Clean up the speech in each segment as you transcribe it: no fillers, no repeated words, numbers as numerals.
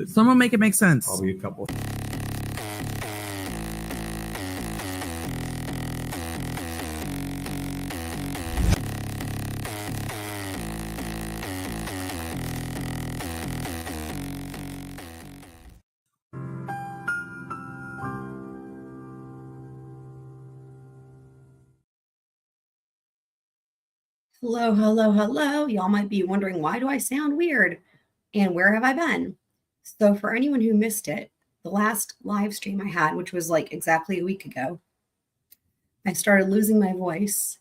Someone make it make sense. Probably a couple. Hello, hello, hello. Y'all might be wondering, why do I sound weird? And where have I been? So for anyone who missed it, the last live stream I had, which was like exactly a week ago, I started losing my voice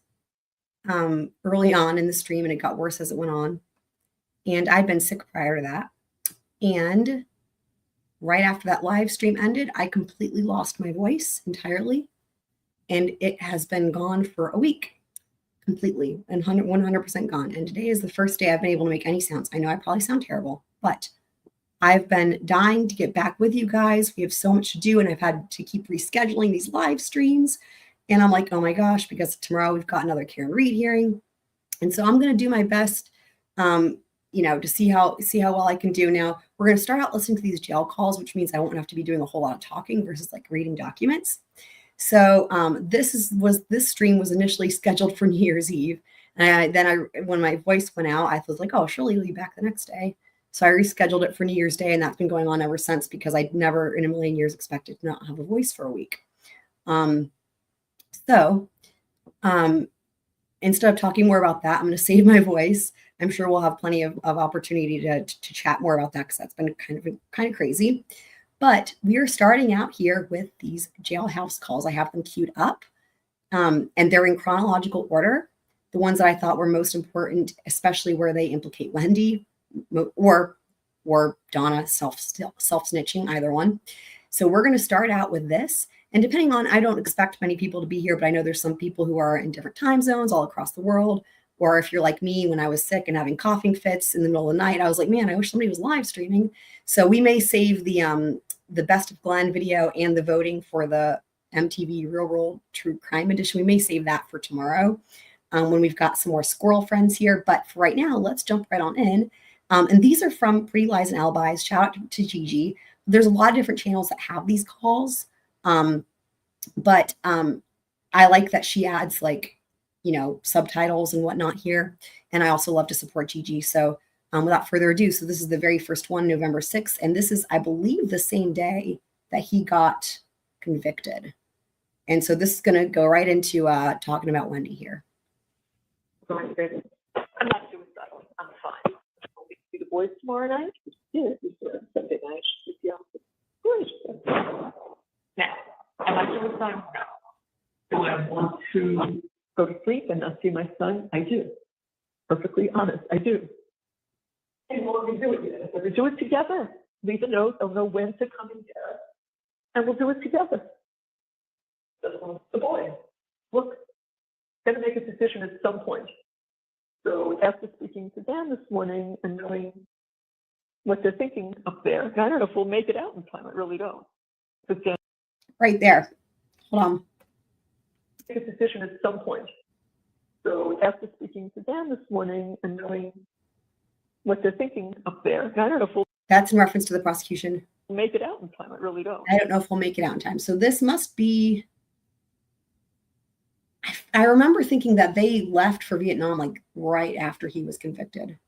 early on in the stream, and it got worse as it went on. And I'd been sick prior to that. And right after that live stream ended, I completely lost my voice entirely. And it has been gone for a week. Completely and 100% gone. And today is the first day I've been able to make any sounds. I know I probably sound terrible, but I've been dying to get back with you guys. We have so much to do, and I've had to keep rescheduling these live streams. And I'm like, oh my gosh, because tomorrow we've got another Karen Reed hearing. And so I'm going to do my best, to see how well I can do. Now, we're going to start out listening to these jail calls, which means I won't have to be doing a whole lot of talking versus like reading documents. So this stream was initially scheduled for New Year's Eve. And when my voice went out, I was like, oh, surely you'll be back the next day. So I rescheduled it for New Year's Day, and that's been going on ever since because I'd never in a million years expected to not have a voice for a week. Instead of talking more about that, I'm going to save my voice. I'm sure we'll have plenty of opportunity to chat more about that because that's been kind of crazy. But we are starting out here with these jailhouse calls. I have them queued up, and they're in chronological order. The ones that I thought were most important, especially where they implicate Wendi or Donna self-snitching, either one. So we're going to start out with this. And depending on, I don't expect many people to be here, but I know there's some people who are in different time zones all across the world. Or if you're like me, when I was sick and having coughing fits in the middle of the night, I was like, man, I wish somebody was live streaming. So we may save the Best of Glenn video and the voting for the MTV Real World True Crime Edition. We may save that for tomorrow when we've got some more squirrel friends here. But for right now, let's jump right on in. And these are from Pretty Lies and Alibis. Shout out to Gigi. There's a lot of different channels that have these calls. But I like that she adds subtitles and whatnot here. And I also love to support Gigi. So without further ado, so this is the very first one, November 6th. And this is, I believe, the same day that he got convicted. And so this is going to go right into talking about Wendi here. I'm not suicidal. I'm fine. I'll see the boys tomorrow night. Yeah, Sunday night. Yeah. Now, am I suicidal? No. Do I want to go to sleep and not see my son? I do. Perfectly honest, I do. And we'll do it together. We'll do it together. Leave a note. I'll know when to come and get us. And we'll do it together. The boy. Look, got to make a decision at some point. So after speaking to Dan this morning and knowing what they're thinking up there, I don't know if we'll make it out in time. I really don't. But Dan, right there. Hold on. Make a decision at some point. So after speaking to Dan this morning and knowing what they're thinking up there, I don't know if we'll. That's in reference to the prosecution. Make it out in time. I really don't. I don't know if we'll make it out in time. So this must be. I remember thinking that they left for Vietnam like right after he was convicted.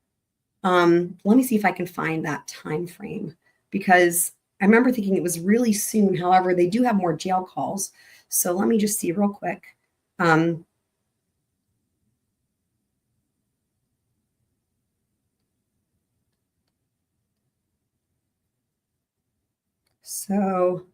Let me see if I can find that time frame because I remember thinking it was really soon. However, they do have more jail calls. So let me just see real quick. So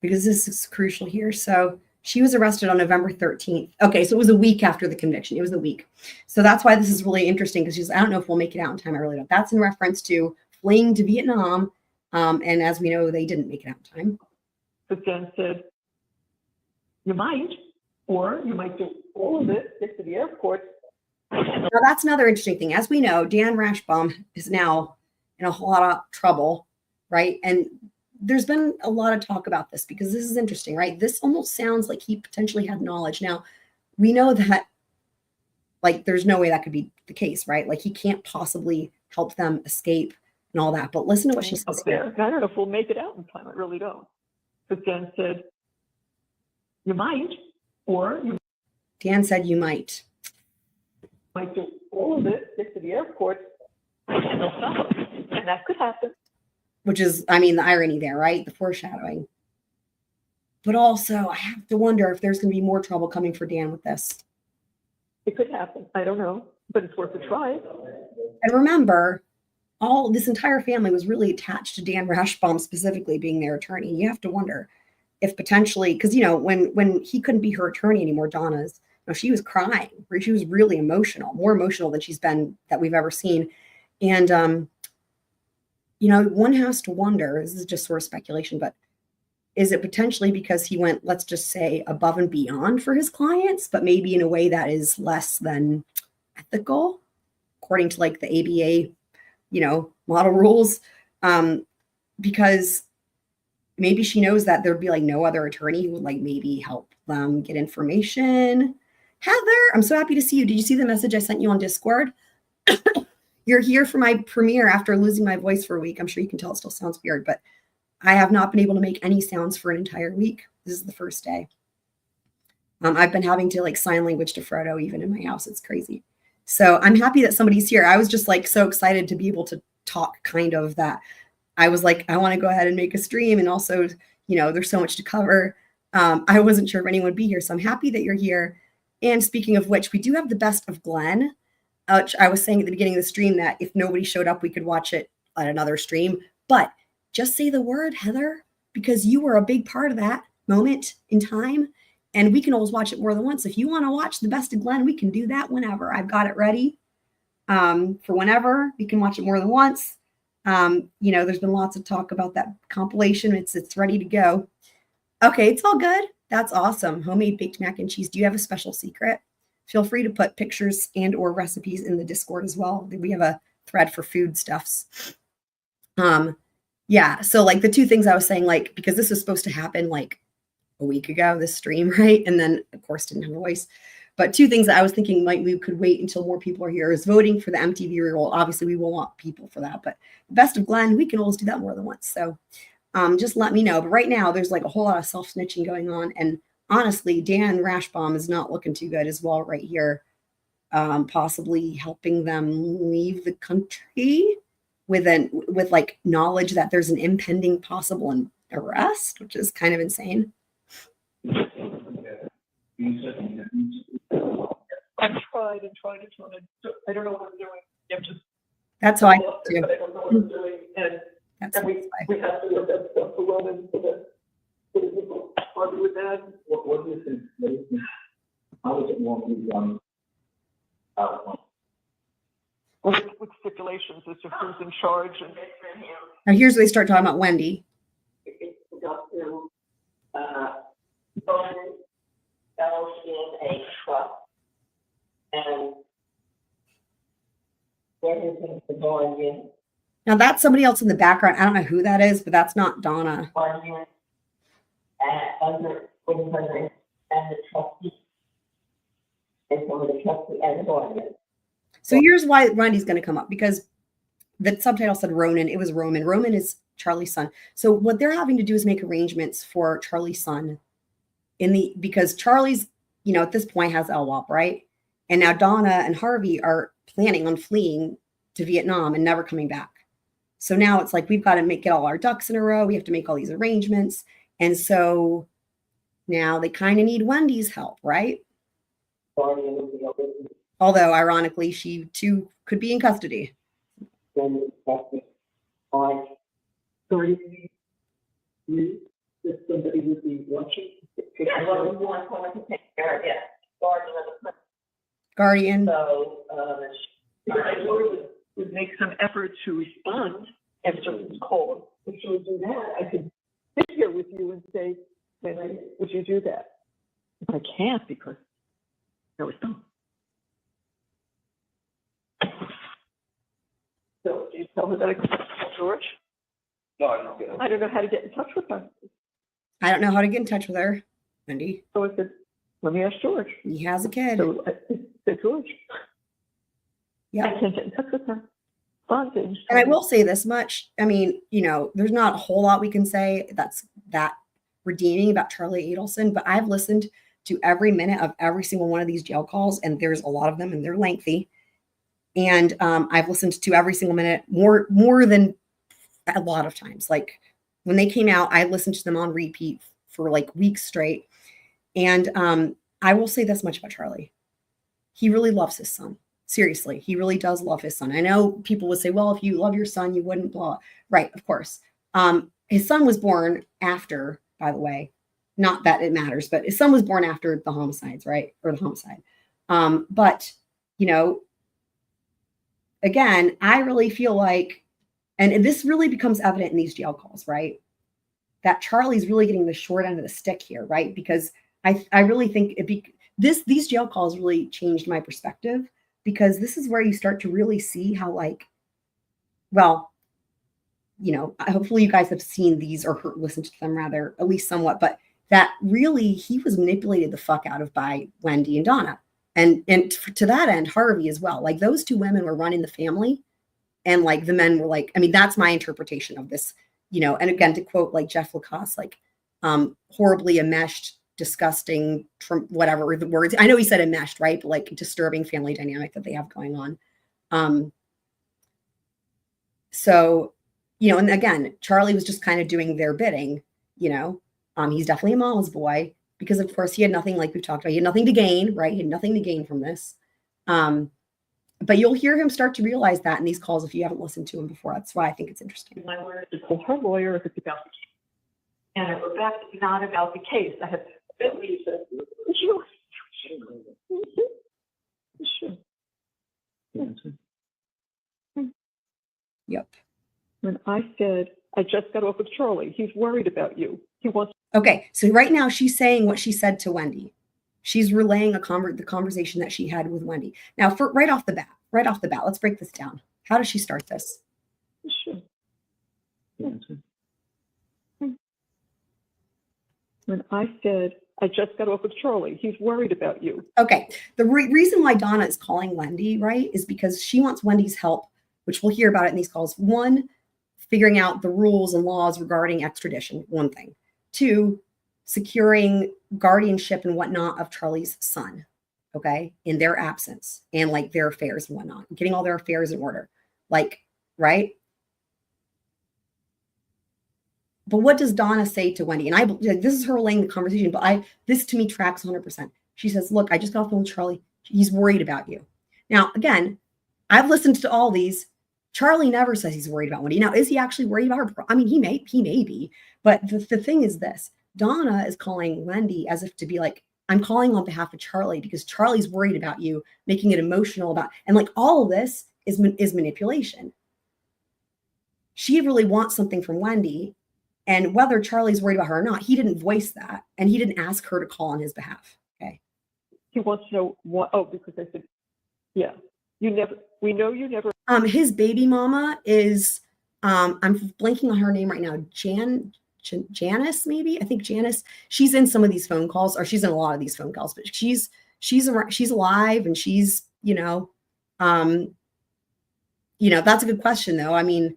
because this is crucial here. So she was arrested on November 13th. Okay, so it was a week after the conviction. It was a week. So that's why this is really interesting because she's, I don't know if we'll make it out in time. I really don't. That's in reference to fleeing to Vietnam. And as we know, they didn't make it out in time. But Dan said, you might, or you might do all of it, get to the airport. Now that's another interesting thing. As we know, Dan Rashbaum is now in a whole lot of trouble, right? And there's been a lot of talk about this because this is interesting, right? This almost sounds like he potentially had knowledge. Now, we know that, like, there's no way that could be the case, right? Like, he can't possibly help them escape and all that. But listen to what she says here. I don't know if we'll make it out in time. I really don't. But Dan said, you might, or you Dan said you might. might do all of it, get to the airport, and they'll stop us. And that could happen. Which is, I mean, the irony there, right? The foreshadowing. But also, I have to wonder if there's going to be more trouble coming for Dan with this. It could happen. I don't know, but it's worth a try. And remember, all this entire family was really attached to Dan Rashbaum specifically being their attorney. You have to wonder if potentially, because, you know, when he couldn't be her attorney anymore, Donna's, you know, she was crying. She was really emotional, more emotional than she's been that we've ever seen. And, you know, one has to wonder, this is just sort of speculation, but is it potentially because he went, let's just say, above and beyond for his clients, but maybe in a way that is less than ethical, according to like the ABA, you know, model rules? Because maybe she knows that there'd be like no other attorney who would like maybe help them get information. Heather, I'm so happy to see you. Did you see the message I sent you on Discord? You're here for my premiere after losing my voice for a week. I'm sure you can tell it still sounds weird, but I have not been able to make any sounds for an entire week. This is the first day. I've been having to like sign language to Frodo even in my house. It's crazy. So I'm happy that somebody's here. I was just like so excited to be able to talk, kind of, that I was like, I want to go ahead and make a stream. And also, you know, there's so much to cover. I wasn't sure if anyone would be here. So I'm happy that you're here. And speaking of which, we do have the best of Glenn. I was saying at the beginning of the stream that if nobody showed up, we could watch it at another stream. But just say the word, Heather, because you were a big part of that moment in time. And we can always watch it more than once. If you want to watch the best of Glenn, we can do that whenever. I've got it ready for whenever. We can watch it more than once. You know, there's been lots of talk about that compilation. It's ready to go. Okay, it's all good. That's awesome. Homemade baked mac and cheese. Do you have a special secret? Feel free to put pictures and or recipes in the Discord as well. We have a thread for food stuffs. Yeah, so like the two things I was saying, like, because this was supposed to happen like a week ago, this stream, right? And then of course didn't have a voice. But two things that I was thinking like we could wait until more people are here is voting for the MTV reroll. Obviously we will want people for that, but best of Glenn, we can always do that more than once. So just let me know. But right now there's like a whole lot of self-snitching going on. And honestly, Dan Rashbaum is not looking too good as well right here. Possibly helping them leave the country with like knowledge that there's an impending possible arrest, which is kind of insane. I've tried and tried and tried. I don't know what I'm doing. I'm just. That's how I do. I don't know what I'm doing. And we have to look at stuff for Roman for the Harvey with that. What do you think? How does it want to be done? With stipulations as to who's in charge. And now here's where they start talking about Wendi. It's got to Bowman sells in a trust and get his name to Guardian. Now that's somebody else in the background. I don't know who that is, but that's not Donna. Guardian under and the trustee. And so the trustee and the Guardian. So here's why Wendy's going to come up, because the subtitle said Ronan. It was Roman. Roman is Charlie's son. So what they're having to do is make arrangements for Charlie's son because Charlie's, you know, at this point has LWOP, right? And now Donna and Harvey are planning on fleeing to Vietnam and never coming back. So now it's like, we've got to get all our ducks in a row. We have to make all these arrangements. And so now they kind of need Wendy's help, right? Although, ironically, she too could be in custody. Then on 30 years, that somebody would be watching. Yeah, well, we want someone to take care of it. Guardian of the country. Guardian. So, would make some effort to respond if someone's called. if you would do that, I could sit here with you and say, would you do that? But I can't because no, it's done. So do you tell her that I could call George? No, I don't get I don't know how to get in touch with her. I don't know how to get in touch with her, Wendy. So I said, Let me ask George. He has a kid. So, say George. Yeah. I can't get in touch with her. Bondage. And I will say this much. I mean, you know, there's not a whole lot we can say that's that redeeming about Charlie Adelson, but I've listened to every minute of every single one of these jail calls, and there's a lot of them, and they're lengthy. And I've listened to every single minute more than a lot of times. Like when they came out, I listened to them on repeat for like weeks straight. And I will say this much about Charlie. He really loves his son. Seriously, he really does love his son. I know people would say, well, if you love your son, you wouldn't blah. Right, of course. His son was born after, by the way, not that it matters, but his son was born after the homicides, right? Or the homicide. But, you know, again, I really feel like, and this really becomes evident in these jail calls, right? That Charlie's really getting the short end of the stick here, right? Because I really think these jail calls really changed my perspective, because this is where you start to really see how, like, well, you know, hopefully you guys have seen these or listened to them rather, at least somewhat, but that really he was manipulated the fuck out of by Wendi and Donna. And to that end, Harvey as well. Like those two women were running the family, and like the men were like, I mean, that's my interpretation of this, you know, and again, to quote like Jeff Lacoste, like horribly enmeshed, disgusting, whatever the words. I know he said enmeshed, right? But like disturbing family dynamic that they have going on. So, you know, and again, Charlie was just kind of doing their bidding, you know. He's definitely a mama's boy, because of course he had nothing, like we've talked about, he had nothing to gain, right? He had nothing to gain from this. But you'll hear him start to realize that in these calls if you haven't listened to him before. That's why I think it's interesting. My word is told her lawyer if it's about the case. And if Rebecca is not about the case, I have sure. Yep. When I said, I just got off with Charlie, he's worried about you. He wants. Okay, so right now she's saying what she said to Wendi. She's relaying the conversation that she had with Wendi. Now, right off the bat, let's break this down. How does she start this? Sure. When I said, I just got off with Charlie, he's worried about you. Okay, the reason why Donna is calling Wendi, right, is because she wants Wendi's help, which we'll hear about it in these calls. One, figuring out the rules and laws regarding extradition, one thing. Two, securing guardianship and whatnot of Charlie's son, okay, in their absence, and like their affairs and whatnot, getting all their affairs in order, like, right? But what does Donna say to Wendi? And this is her relaying the conversation, but this to me tracks 100%. She says, look, I just got off the phone with Charlie. He's worried about you. Now, again, I've listened to all these. Charlie never says he's worried about Wendi. Now, is he actually worried about her? I mean, he may be. But the thing is this. Donna is calling Wendi as if to be like, I'm calling on behalf of Charlie because Charlie's worried about you, making it emotional about, and like all of this is manipulation. She really wants something from Wendi, and whether Charlie's worried about her or not, he didn't voice that, and he didn't ask her to call on his behalf. Okay. He wants to know what, because I said, yeah, we know you never. His baby mama is, I'm blanking on her name right now. Janice, maybe. I think Janice. She's in some of these phone calls, or she's in a lot of these phone calls. But she's alive, and she's, that's a good question though. I mean,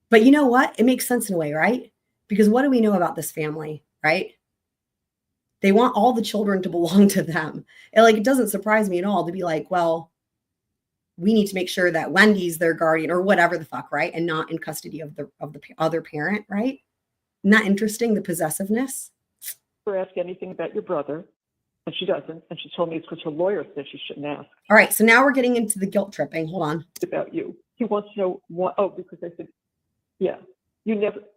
but you know what? It makes sense in a way, right? Because what do we know about this family, right? They want all the children to belong to them. And like, it doesn't surprise me at all to be like, well, we need to make sure that Wendi's their guardian or whatever the fuck, right? And not in custody of the other parent, right? Isn't that interesting, the possessiveness? Ask anything about your brother, and she doesn't. And she told me it's because her lawyer said she shouldn't ask. All right, so now we're getting into the guilt tripping. Hold on. About you. He wants to know what, because I said, yeah,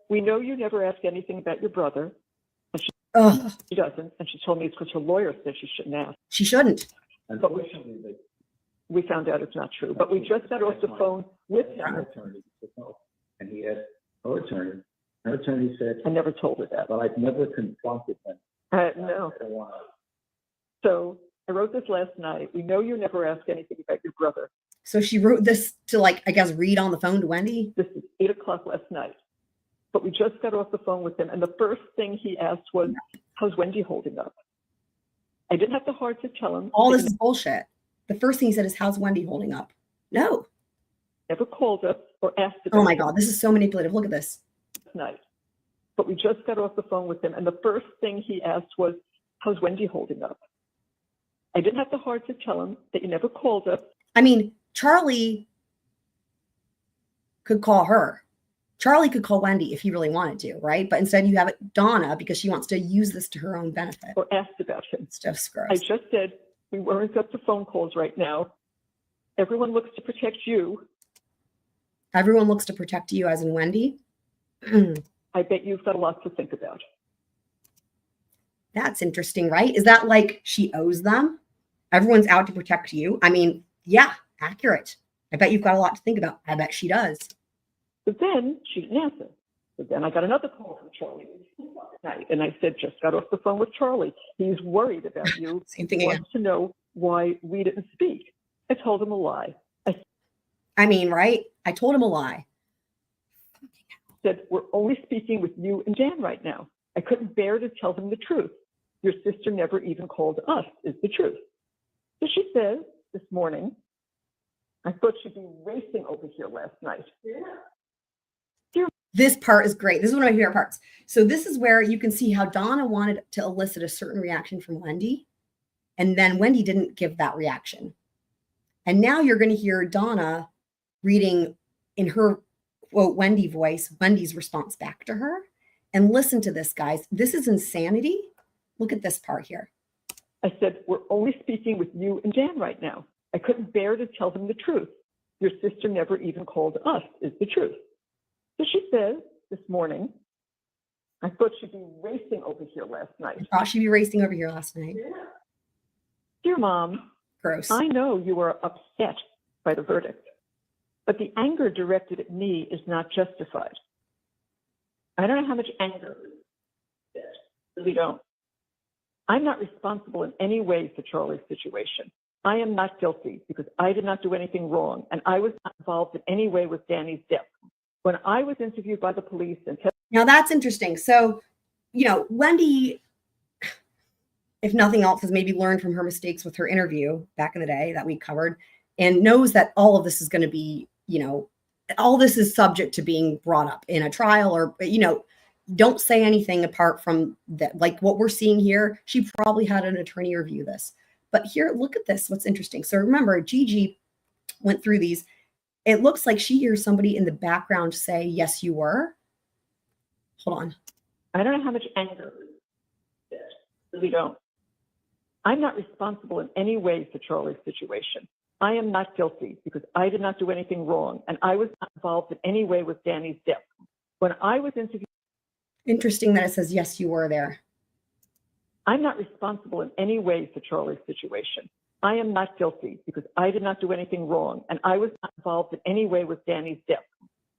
we know you never ask anything about your brother. And she doesn't. And she told me it's because her lawyer said she shouldn't ask. She shouldn't. Unfortunately, we found out it's not true. But we just got off the phone with her. And he had her attorney. Her attorney said, I never told her that. But I've never confronted them. No. So I wrote this last night. We know you never ask anything about your brother. So she wrote this to, like, I guess, read on the phone to Wendi? This is 8:00 last night. But we just got off the phone with him. And the first thing he asked was, how's Wendi holding up? I didn't have the heart to tell him. All that this he is bullshit. The first thing he said is, how's Wendi holding up? No. never called us or asked about Oh my him God, this is so manipulative. Look at this. last night. But we just got off the phone with him, and the first thing he asked was, how's Wendi holding up? I didn't have the heart to tell him that you never called us. I mean, Charlie could call her. Charlie could call Wendi if he really wanted to, right? But instead you have it Donna because she wants to use this to her own benefit. Or asked about him. It's just gross. I just said we weren't up to phone calls right now. Everyone looks to protect you. Everyone looks to protect you, as in Wendi. I bet you've got a lot to think about. That's interesting, right? Is that like she owes them? Everyone's out to protect you. I mean, yeah, accurate. I bet you've got a lot to think about. I bet she does. But then she didn't answer. So then I got another call from Charlie last night, and I said, just got off the phone with Charlie. He's worried about you. Same thing He again. wants to know why we didn't speak. I told him a lie. I mean, right? I told him a lie. Said, we're only speaking with you and Dan right now. I couldn't bear to tell him the truth. Your sister never even called us, is the truth. So she says this morning, I thought she'd be racing over here last night. This part is great. This is one of my favorite parts. So this is where you can see how Donna wanted to elicit a certain reaction from Wendi, and then Wendi didn't give that reaction. And now you're going to hear Donna reading in her quote Wendi voice, Wendi's response back to her. And listen to this, guys. This is insanity. Look at this part here. I said, we're only speaking with you and Dan right now. I couldn't bear to tell him the truth. Your sister never even called us, is the truth. So she says this morning, I thought she'd be racing over here last night. I thought she'd be racing over here last night. Dear Mom, Gross. I know you are upset by the verdict, but the anger directed at me is not justified. I don't know how much anger is. Really don't. I'm not responsible in any way for Charlie's situation. I am not guilty because I did not do anything wrong, and I was not involved in any way with Danny's death. When I was interviewed by the police and Now that's interesting. So, you know, Wendi, if nothing else, has maybe learned from her mistakes with her interview back in the day that we covered, and knows that all of this is going to be, you know, all this is subject to being brought up in a trial, or, you know, don't say anything apart from that. Like what we're seeing here, she probably had an attorney review this. But here, look at this. What's interesting. So remember, Gigi went through these. It looks like she hears somebody in the background say, yes, you were. Hold on. I don't know how much anger is. Really don't. I'm not responsible in any way for Charlie's situation. I am not guilty because I did not do anything wrong, and I was not involved in any way with Danny's death. When I was interviewed, Interesting that it says, yes, you were there. I'm not responsible in any way for Charlie's situation. I am not guilty because I did not do anything wrong, and I was not involved in any way with Danny's death.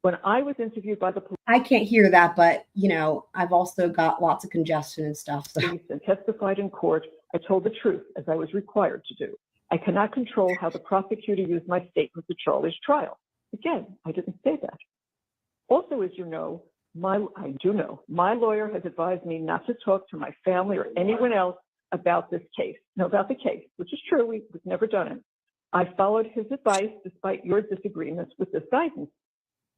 When I was interviewed by the I can't hear that, but, you know, I've also got lots of congestion and stuff. So. police and testified in court, I told the truth as I was required to do. I cannot control how the prosecutor used my statement to Charlie's trial. Again, I didn't say that. Also, as you know, my lawyer has advised me not to talk to my family or anyone else about this case. No, about the case, which is true. We've never done it. I followed his advice despite your disagreements with this guidance.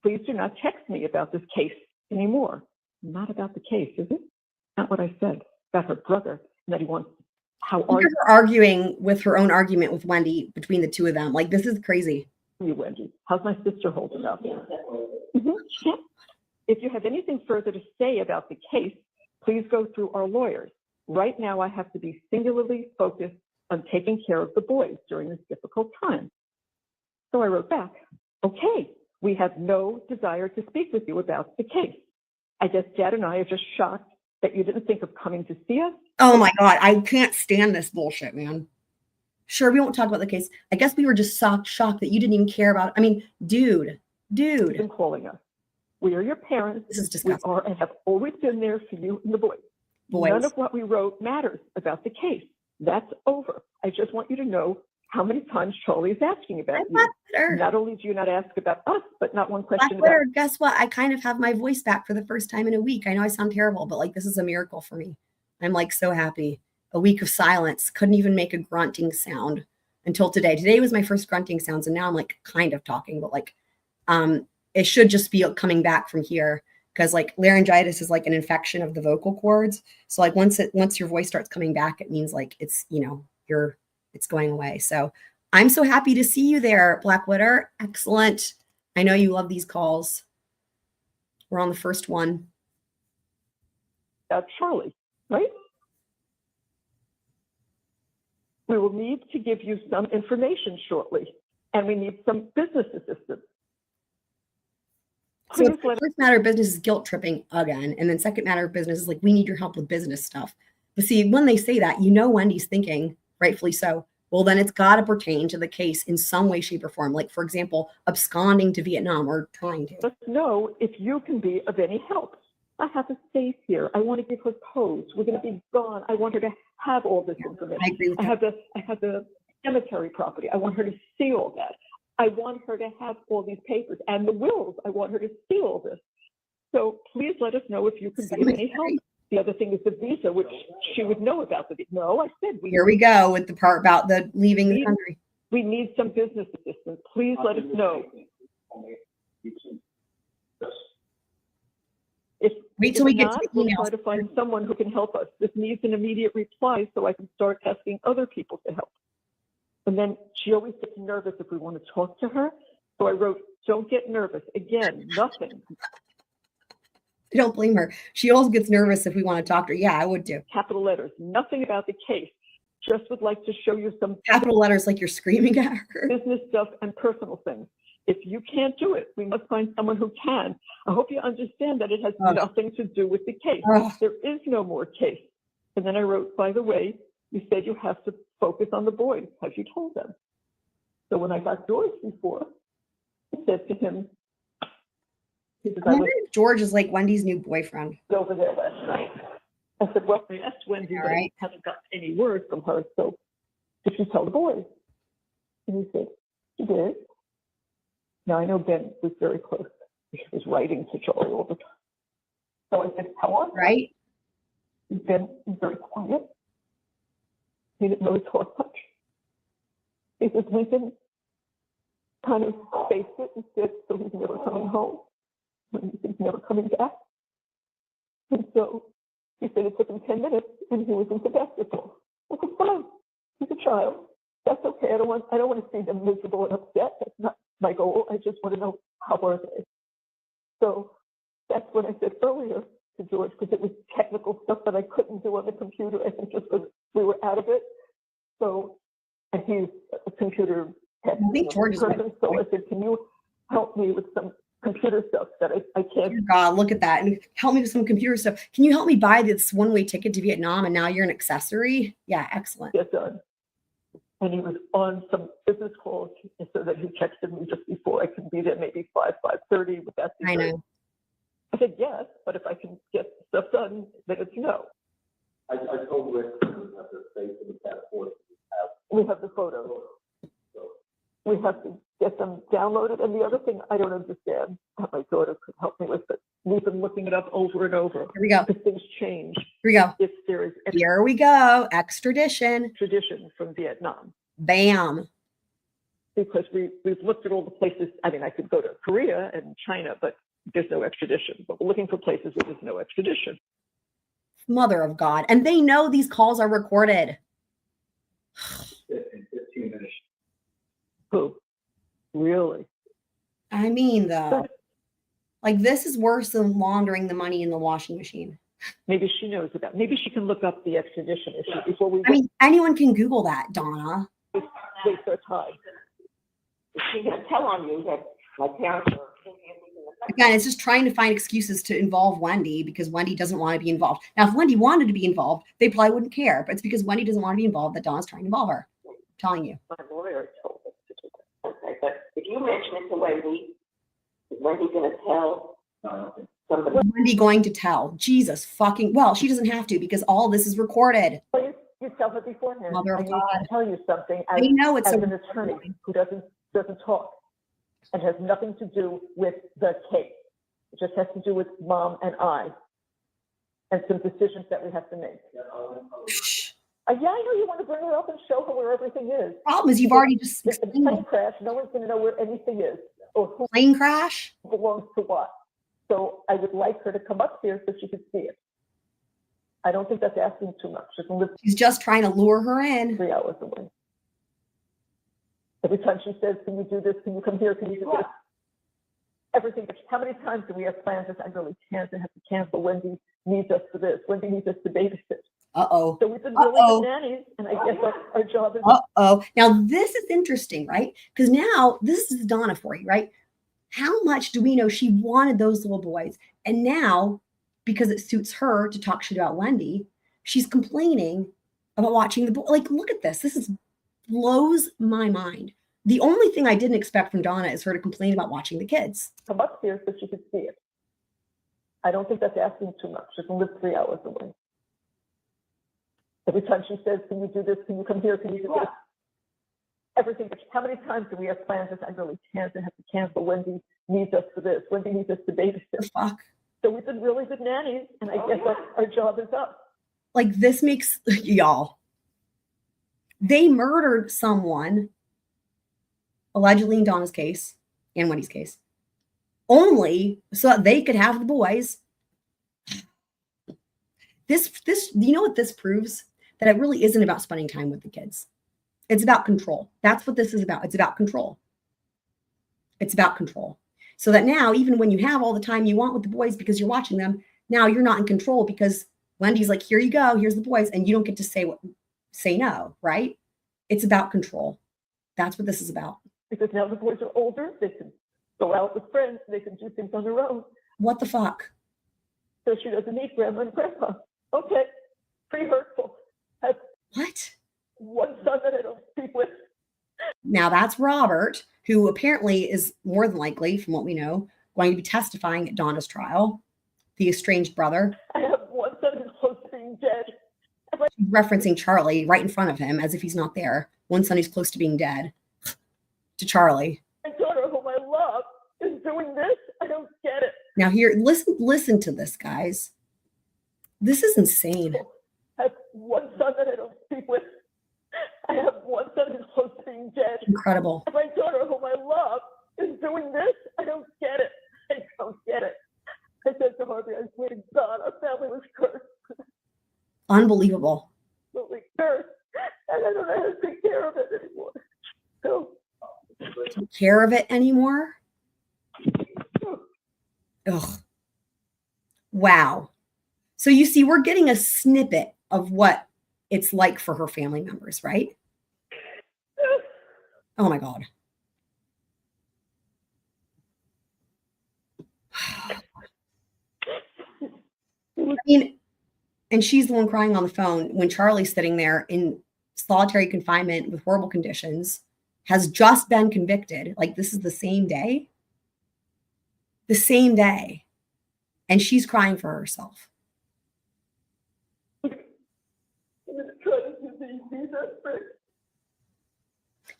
Please do not text me about this case anymore. Not about the case, is it? Not what I said. About her brother, and that he wants. How are Look at her arguing with her own argument with Wendi between the two of them. Like, this is crazy. you, Wendi? How's my sister holding up? Mhm. Yeah. If you have anything further to say about the case, please go through our lawyers. Right now, I have to be singularly focused on taking care of the boys during this difficult time. So I wrote back, okay, we have no desire to speak with you about the case. I guess Dad and I are just shocked that you didn't think of coming to see us. Oh my God, I can't stand this bullshit, man. Sure, we won't talk about the case. I guess we were just shocked that you didn't even care about it. I mean, dude. You've been calling us. We are your parents. This is We disgusting. are and have always been there for you and the boys. None of what we wrote matters about the case. That's over. I just want you to know how many times Charlie is asking about I'm you. not bitter. Not only do you not ask about us, but not one Not question about bitter. Guess what? I kind of have my voice back for the first time in a week. I know I sound terrible, but like this is a miracle for me. I'm like so happy. a week of silence, couldn't even make a grunting sound until today. Today was my first grunting sounds, and now I'm like kind of talking, but like it should just be coming back from here, because like laryngitis is like an infection of the vocal cords. So like once your voice starts coming back, it means like it's, you know, it's going away. So I'm so happy to see you there, Black Witter. Excellent. I know you love these calls. We're on the first one. That's Charlie, right? We will need to give you some information shortly, and we need some business assistance. So the first matter of business is guilt tripping again. And then second matter of business is like, we need your help with business stuff. But see, when they say that, you know, Wendy's thinking, rightfully so, well, then it's got to pertain to the case in some way, shape, or form. Like, for example, absconding to Vietnam or trying to. Let's know if you can be of any help. I have a space here. I want to give her pose. We're going to be gone. I want her to have all this information. I agree with I have the cemetery property. I want her to see all that. I want her to have all these papers and the wills. I want her to see all this. So please let us know if you can be of any help. The other thing is the visa, which she would know about. No, I said here we go with the part about the leaving the country. We need some business assistance. Please let us know. Wait till we get to the we'll emails. try to find someone who can help us. This needs an immediate reply so I can start asking other people to help. And then she always gets nervous if we want to talk to her. So I wrote, don't get nervous. Again, nothing. I don't blame her. She always gets nervous if we want to talk to her. Yeah, I would too. Capital letters, nothing about the case. Just would like to show you some capital letters like you're screaming at her. Business stuff and personal things. If you can't do it, we must find someone who can. I hope you understand that it has nothing to do with the case. There is no more case. And then I wrote, by the way, you said you have to focus on the boys. Have you told them? So when I got George before, I said to him, I wonder if George is like Wendy's new boyfriend. Over there last night. I said, well, I asked Wendi, but I haven't got any word from her. So did she tell the boys? And he said, she did. Now, I know Ben was very close. He was writing to Charlie all the time. So I said, tell her. Right. Ben was very quiet. He didn't really talk much. He said, Lincoln kind of faced it and said, so he's never coming home. He's never coming back. And so he said it took him 10 minutes and he was into basketball. I said, fine. He's a child. That's okay. I don't want to see them miserable and upset. That's not my goal. I just want to know how are they. So that's what I said earlier to George, because it was technical stuff that I couldn't do on the computer. I think just because we were out of it. So, and he's a computer person. So I said, can you help me with some computer stuff that I can't. Dear God, look at that. And help me with some computer stuff. Can you help me buy this one-way ticket to Vietnam and now you're an accessory? Yeah, excellent. Get done. And he was on some business calls, so that he texted me just before I could be there, maybe 5:30. Would that be I great? know. I said yes, but if I can get stuff done, then it's no. I told Rick that the face of the passport We have the photos. We have to get them downloaded. And the other thing I don't understand, that my daughter could help me with, but we've been looking it up over and over. Here we go. Because things change. Here we go. If there is Here we go. Extradition. Extradition from Vietnam. Bam. Because we've looked at all the places. I mean, I could go to Korea and China, but there's no extradition. But we're looking for places where there's no extradition. Mother of God. And they know these calls are recorded. in 15 minutes. Who? Really? I mean, though, like this is worse than laundering the money in the washing machine. Maybe she knows about. Maybe she can look up the extradition issue before we. I mean, anyone can Google that, Donna. Waste our time. She's going to tell on you that my parents are. Again, it's just trying to find excuses to involve Wendi because Wendi doesn't want to be involved. Now, if Wendi wanted to be involved, they probably wouldn't care. But it's because Wendi doesn't want to be involved that Donna's trying to involve her. I'm telling you. My lawyer told us to do that. Okay, but if you mention it to Wendi, is Wendi going to tell somebody? Wendi going to tell? Jesus fucking, well, she doesn't have to because all this is recorded. Well, you tell her beforehand. Mother of I need God. to tell you something I know it's as so an attorney who doesn't talk and has nothing to do with the case. It just has to do with Mom and I and some decisions that we have to make. Yeah, I know you want to bring her up and show her where everything is. Problem is you've already just If the explained plane it. crash, no one's going to know where anything is or who Plane crash. belongs to what. So I would like her to come up here so she could see it. I don't think that's asking too much. She can live She's just trying to lure her in. 3 hours away. Every time she says, can you do this? Can you come here? Can you do this? Everything. How many times do we have plans that I really can't and have to cancel? Wendy needs us for this. Wendy needs us to babysit. Uh-oh. So we've been really good nannies, and I guess our job is Uh-oh. Now, this is interesting, right? Because now this is Donna for you, right? How much do we know she wanted those little boys? And now, because it suits her to talk shit about Wendi, she's complaining about watching the boy. Like, look at this. This is blows my mind. The only thing I didn't expect from Donna is her to complain about watching the kids. come up here so she could see it. I don't think that's asking too much. She can live 3 hours away. Every time she says, can you do this? Can you come here? Can you do this? Everything. How many times do we have plans that I really can't and have to cancel? Wendy needs us for this. Wendy needs us to babysit. The fuck? So we've been really good nannies, and I guess our job is up. Like, this makes y'all. They murdered someone, allegedly in Donna's case and Wendy's case, only so that they could have the boys. This, you know what this proves? That it really isn't about spending time with the kids. It's about control. That's what this is about. It's about control. It's about control. So that now, even when you have all the time you want with the boys because you're watching them, now you're not in control because Wendy's like, here you go, here's the boys, and you don't get to say no, right? It's about control. That's what this is about. Because now the boys are older, they can go out with friends, they can do things on their own. What the fuck? So she doesn't need grandma and grandpa. Okay, pretty hurtful. Has What? one son that I don't speak with. Now that's Robert, who apparently is more than likely, from what we know, going to be testifying at Donna's trial, the estranged brother. I have one son who's close to being dead. Referencing Charlie right in front of him as if he's not there. One son who's close to being dead. To Charlie. My daughter, whom I love, is doing this. I don't get it. Now here, listen to this, guys. This is insane. I have one son that I don't speak with. I have one son who's close to being dead. Incredible. My daughter, whom I love, is doing this. I don't get it. I don't get it. I said to Harvey, I swear to God, our family was cursed. Unbelievable. Absolutely cursed. And I don't know how to take care of it anymore. So, Take care of it anymore? Ugh. Wow. So you see, we're getting a snippet of what it's like for her family members, right? Oh my God. I mean, and she's the one crying on the phone when Charlie's sitting there in solitary confinement with horrible conditions, has just been convicted. Like, this is the same day. The same day. And she's crying for herself.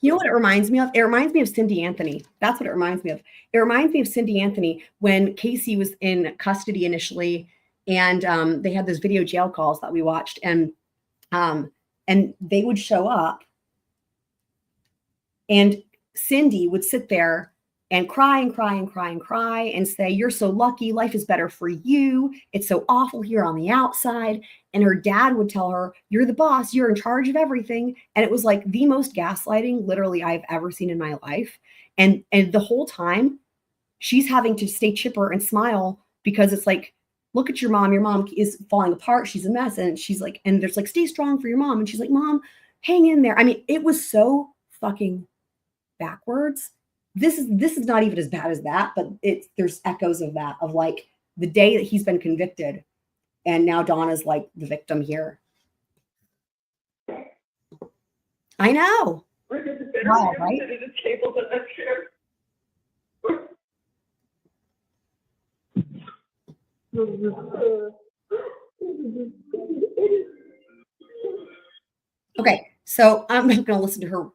You know what it reminds me of? It reminds me of Cindy Anthony. That's what it reminds me of. It reminds me of Cindy Anthony when Casey was in custody initially, and they had those video jail calls that we watched, and they would show up, and Cindy would sit there and cry and cry and cry and cry and say, "You're so lucky. Life is better for you. It's so awful here on the outside." And her dad would tell her, "You're the boss. You're in charge of everything." And it was like the most gaslighting literally I've ever seen in my life. And the whole time she's having to stay chipper and smile because it's like, look at your mom. Your mom is falling apart. She's a mess. And she's like, and there's like, stay strong for your mom. And she's like, Mom, hang in there. I mean, it was so fucking backwards. This is not even as bad as that, but there's echoes of that, of like the day that he's been convicted. And now Donna's like the victim here. I know. Wow, right? Okay, so I'm not going to listen to her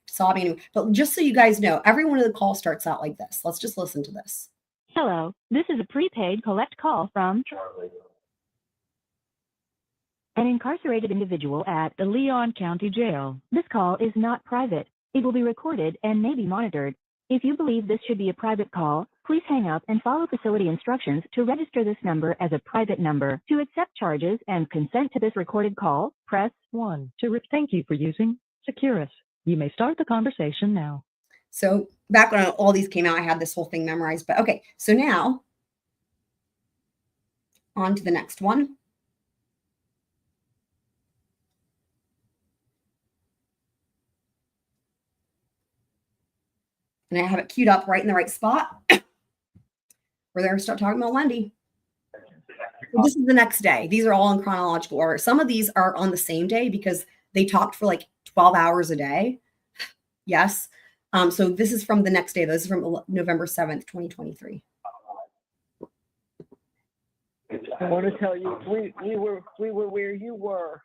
sobbing anymore, but just so you guys know, every one of the calls starts out like this. Let's just listen to this. Hello, this is a prepaid collect call from Charlie. an incarcerated individual at the Leon County Jail. This call is not private. It will be recorded and may be monitored. If you believe this should be a private call, please hang up and follow facility instructions to register this number as a private number. To accept charges and consent to this recorded call, press 1. Thank you for using Securus. You may start the conversation now. So back when all these came out, I had this whole thing memorized. But okay, so now on to the next one. And I have it queued up right in the right spot where they're going to start talking about Wendi. So this is the next day. These are all in chronological order. Some of these are on the same day because they talked for like 12 hours a day. Yes. So this is from the next day. This is from November 7th, 2023. I want to tell you, we were where you were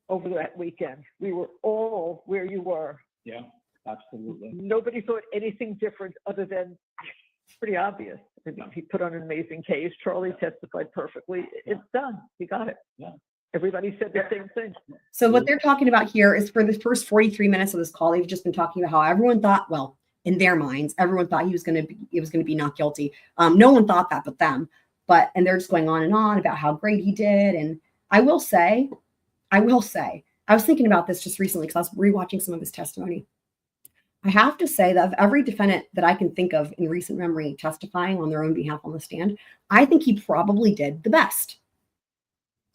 over that weekend. We were all where you were. Yeah, absolutely. Nobody thought anything different other than pretty obvious. I mean, he put on an amazing case. Charlie testified perfectly. It's done. He got it. Yeah. Everybody said the same thing. So what they're talking about here is for the first 43 minutes of this call, they've just been talking about how everyone thought, well, in their minds, everyone thought it was going to be not guilty. No one thought that but them. And they're just going on and on about how great he did. And I will say, I was thinking about this just recently because I was rewatching some of his testimony. I have to say that of every defendant that I can think of in recent memory testifying on their own behalf on the stand, I think he probably did the best.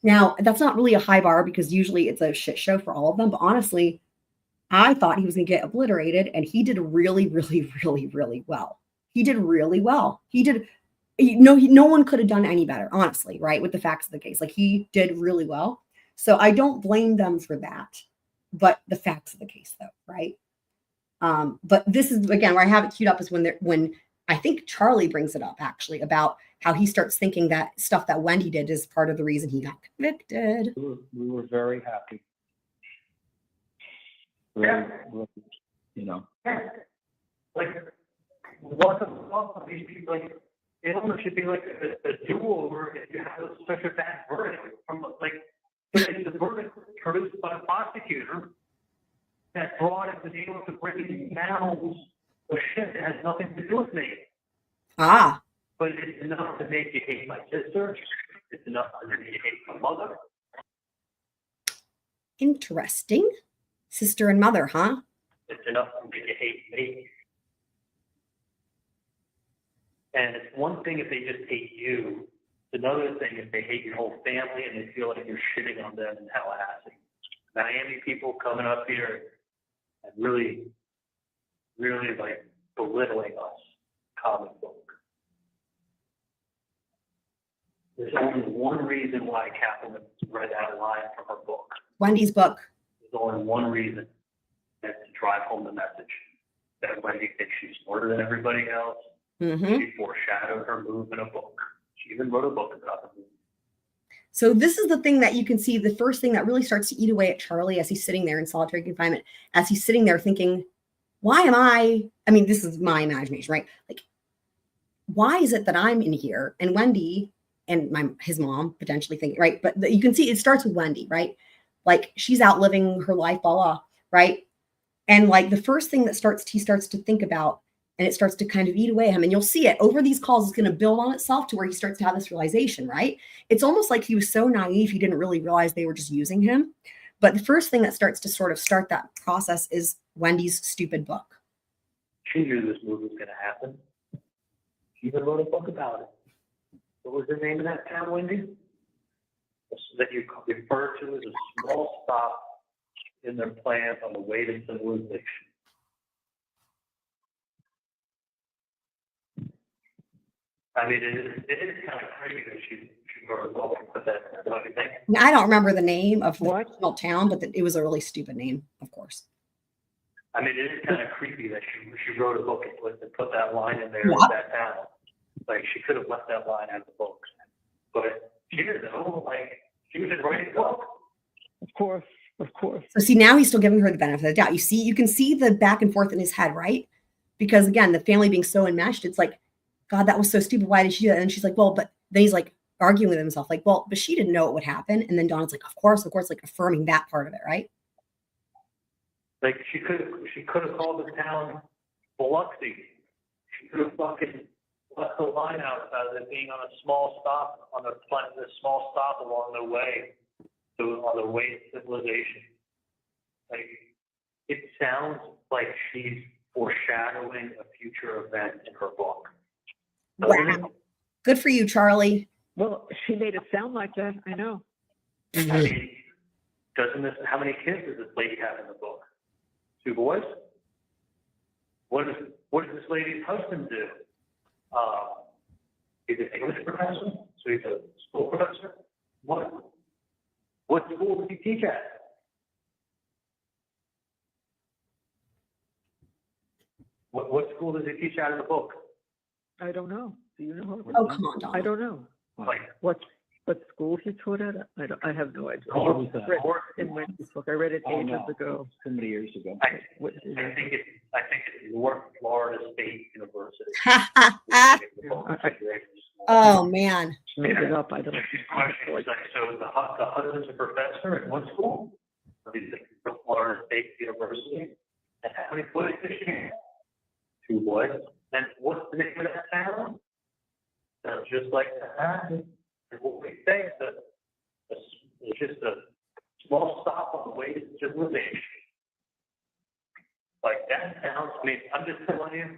Now, that's not really a high bar because usually it's a shit show for all of them. But honestly, I thought he was going to get obliterated, and he did really, really, really, really well. He did really well. No one could have done any better, honestly, right? With the facts of the case. Like, he did really well. So I don't blame them for that. But the facts of the case, though, right? But this is, again, where I have it queued up is when I think Charlie brings it up, actually, about how he starts thinking that stuff that Wendi did is part of the reason he got convicted. We were very happy. Really, you know. Like, what of these people, like, it almost should be like a do-over if you have such a bad verdict from, like, the verdict produced by a prosecutor that brought it to the able to bring down the shit that has nothing to do with me. Ah. But it's enough to make you hate my sister. It's enough to make you hate my mother. Interesting. Sister and mother, huh? It's enough to make you hate me. And it's one thing if they just hate you. It's another thing if they hate your whole family and they feel like you're shitting on them in Tallahassee. Miami people coming up here and really, really like belittling us, comic book. There's only one reason why Catherine read that line from her book. Wendi's book. There's only one reason, and it's to drive home the message that Wendi thinks she's smarter than everybody else. Mm-hmm. She foreshadowed her move in a book. She even wrote a book about the move. So this is the thing that you can see, the first thing that really starts to eat away at Charlie as he's sitting there in solitary confinement, as he's sitting there thinking, why am I mean, this is my imagination, right? Like, why is it that I'm in here? And Wendi and his mom potentially thinking, right? But you can see it starts with Wendi, right? Like, she's out living her life, blah, blah, right? And like the first thing that he starts to think about, and it starts to kind of eat away at him. And you'll see it over these calls, it's going to build on itself to where he starts to have this realization, right? It's almost like he was so naive, he didn't really realize they were just using him. But the first thing that starts to sort of start that process is Wendi's stupid book. She knew this move was going to happen. She even wrote a book about it. What was the name of that town, Wendi? That you refer to as a small stop in their plan on the way to civilization. I mean, it is kind of crazy that she wrote a book and put that in there, don't you think? Now, I don't remember the name of the What? fictional town, but it was a really stupid name, of course. I mean, it is kind of creepy that she wrote a book and put that line in there Yeah. with that town. Like, she could have left that line out of the book. But she didn't know, like, she was just writing a book. Of course, of course. So see, now he's still giving her the benefit of the doubt. You can see the back and forth in his head, right? Because again, the family being so enmeshed, it's like, God, that was so stupid. Why did she do that? And she's like, well, but then he's like, arguing with himself, like, well, but she didn't know it would happen. And then Donna's like, of course, like affirming that part of it, right? Like she could have called the town Biloxi. She could have fucking left the line out about it being on a small stop along the way to civilization. Like it sounds like she's foreshadowing a future event in her book. Wow. Good for you, Charlie. Well, she made it sound like that. I know. I mean, how many kids does this lady have in the book? 2 boys? What does this lady's husband do? He's an English professor? So he's a school professor? What school does he teach at? What school does he teach at in the book? I don't know. Do you know? Oh, come on, Donna. I don't know. Like, What school he taught at? I have no idea. What was that? In Wendy's book, I read it ages ago. So many years ago. I think it's North Florida State University. Oh man. She made it up. I don't know. She's questioning, like, so the husband's a professor at one school? He's at Florida State University. And how many boys does she have? 2 boys. And what's the name of that town? Sounds just like that. And what we say is that it's just a small stop on the way to civilization. Like that sounds, I mean, I'm just telling you,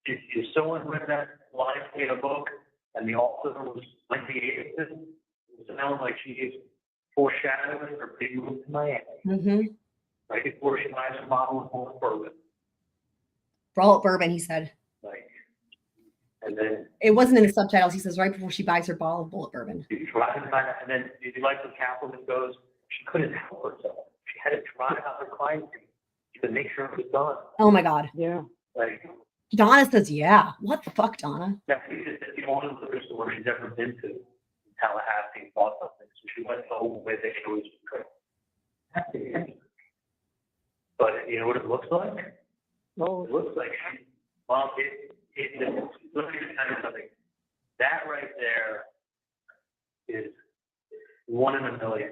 if someone read that line in a book and the author was Wendi, it sounds like she is foreshadowing her big move to Miami. Mm-hmm. Right before she buys a bottle of bullet bourbon. Bullet bourbon, he said. Like, and then It wasn't in the subtitles. He says right before she buys her bottle of bullet bourbon. you drive and then did you like the Catwoman goes, she couldn't help herself. She had to drive out her crime scene to make sure it was done. Oh my God. Yeah. Like, Donna says, yeah. What the fuck, Donna? that's the only liquor store she's ever been to in Tallahassee, bought something. So she went home with it. She always could. But you know what it looks like? Oh, It looks like, well, let me tell you something. That right there is 1 in a million.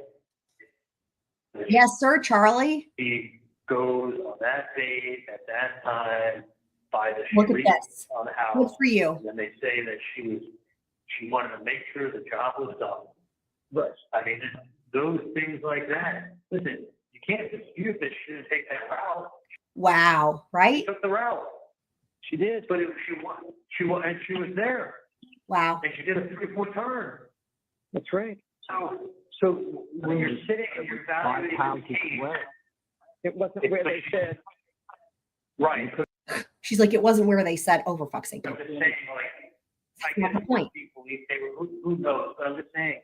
Yes, sir, Charlie. He goes on that date at that time by the Look at street this. on the Good house. for you. And then they say that she wanted to make sure the job was done. right. I mean, those things like that. Listen, you can't dispute that she didn't take that route. Wow. Right? She took the route. She did. But she was there, Wow. and she did a 3-4 turn. That's right. So when you're sitting and you're evaluating the case, It wasn't where they said. right? She's like, it wasn't where they said, oh, for fuck's sake. I'm just saying, like, I Not guess the point. people, who knows? But I'm just saying,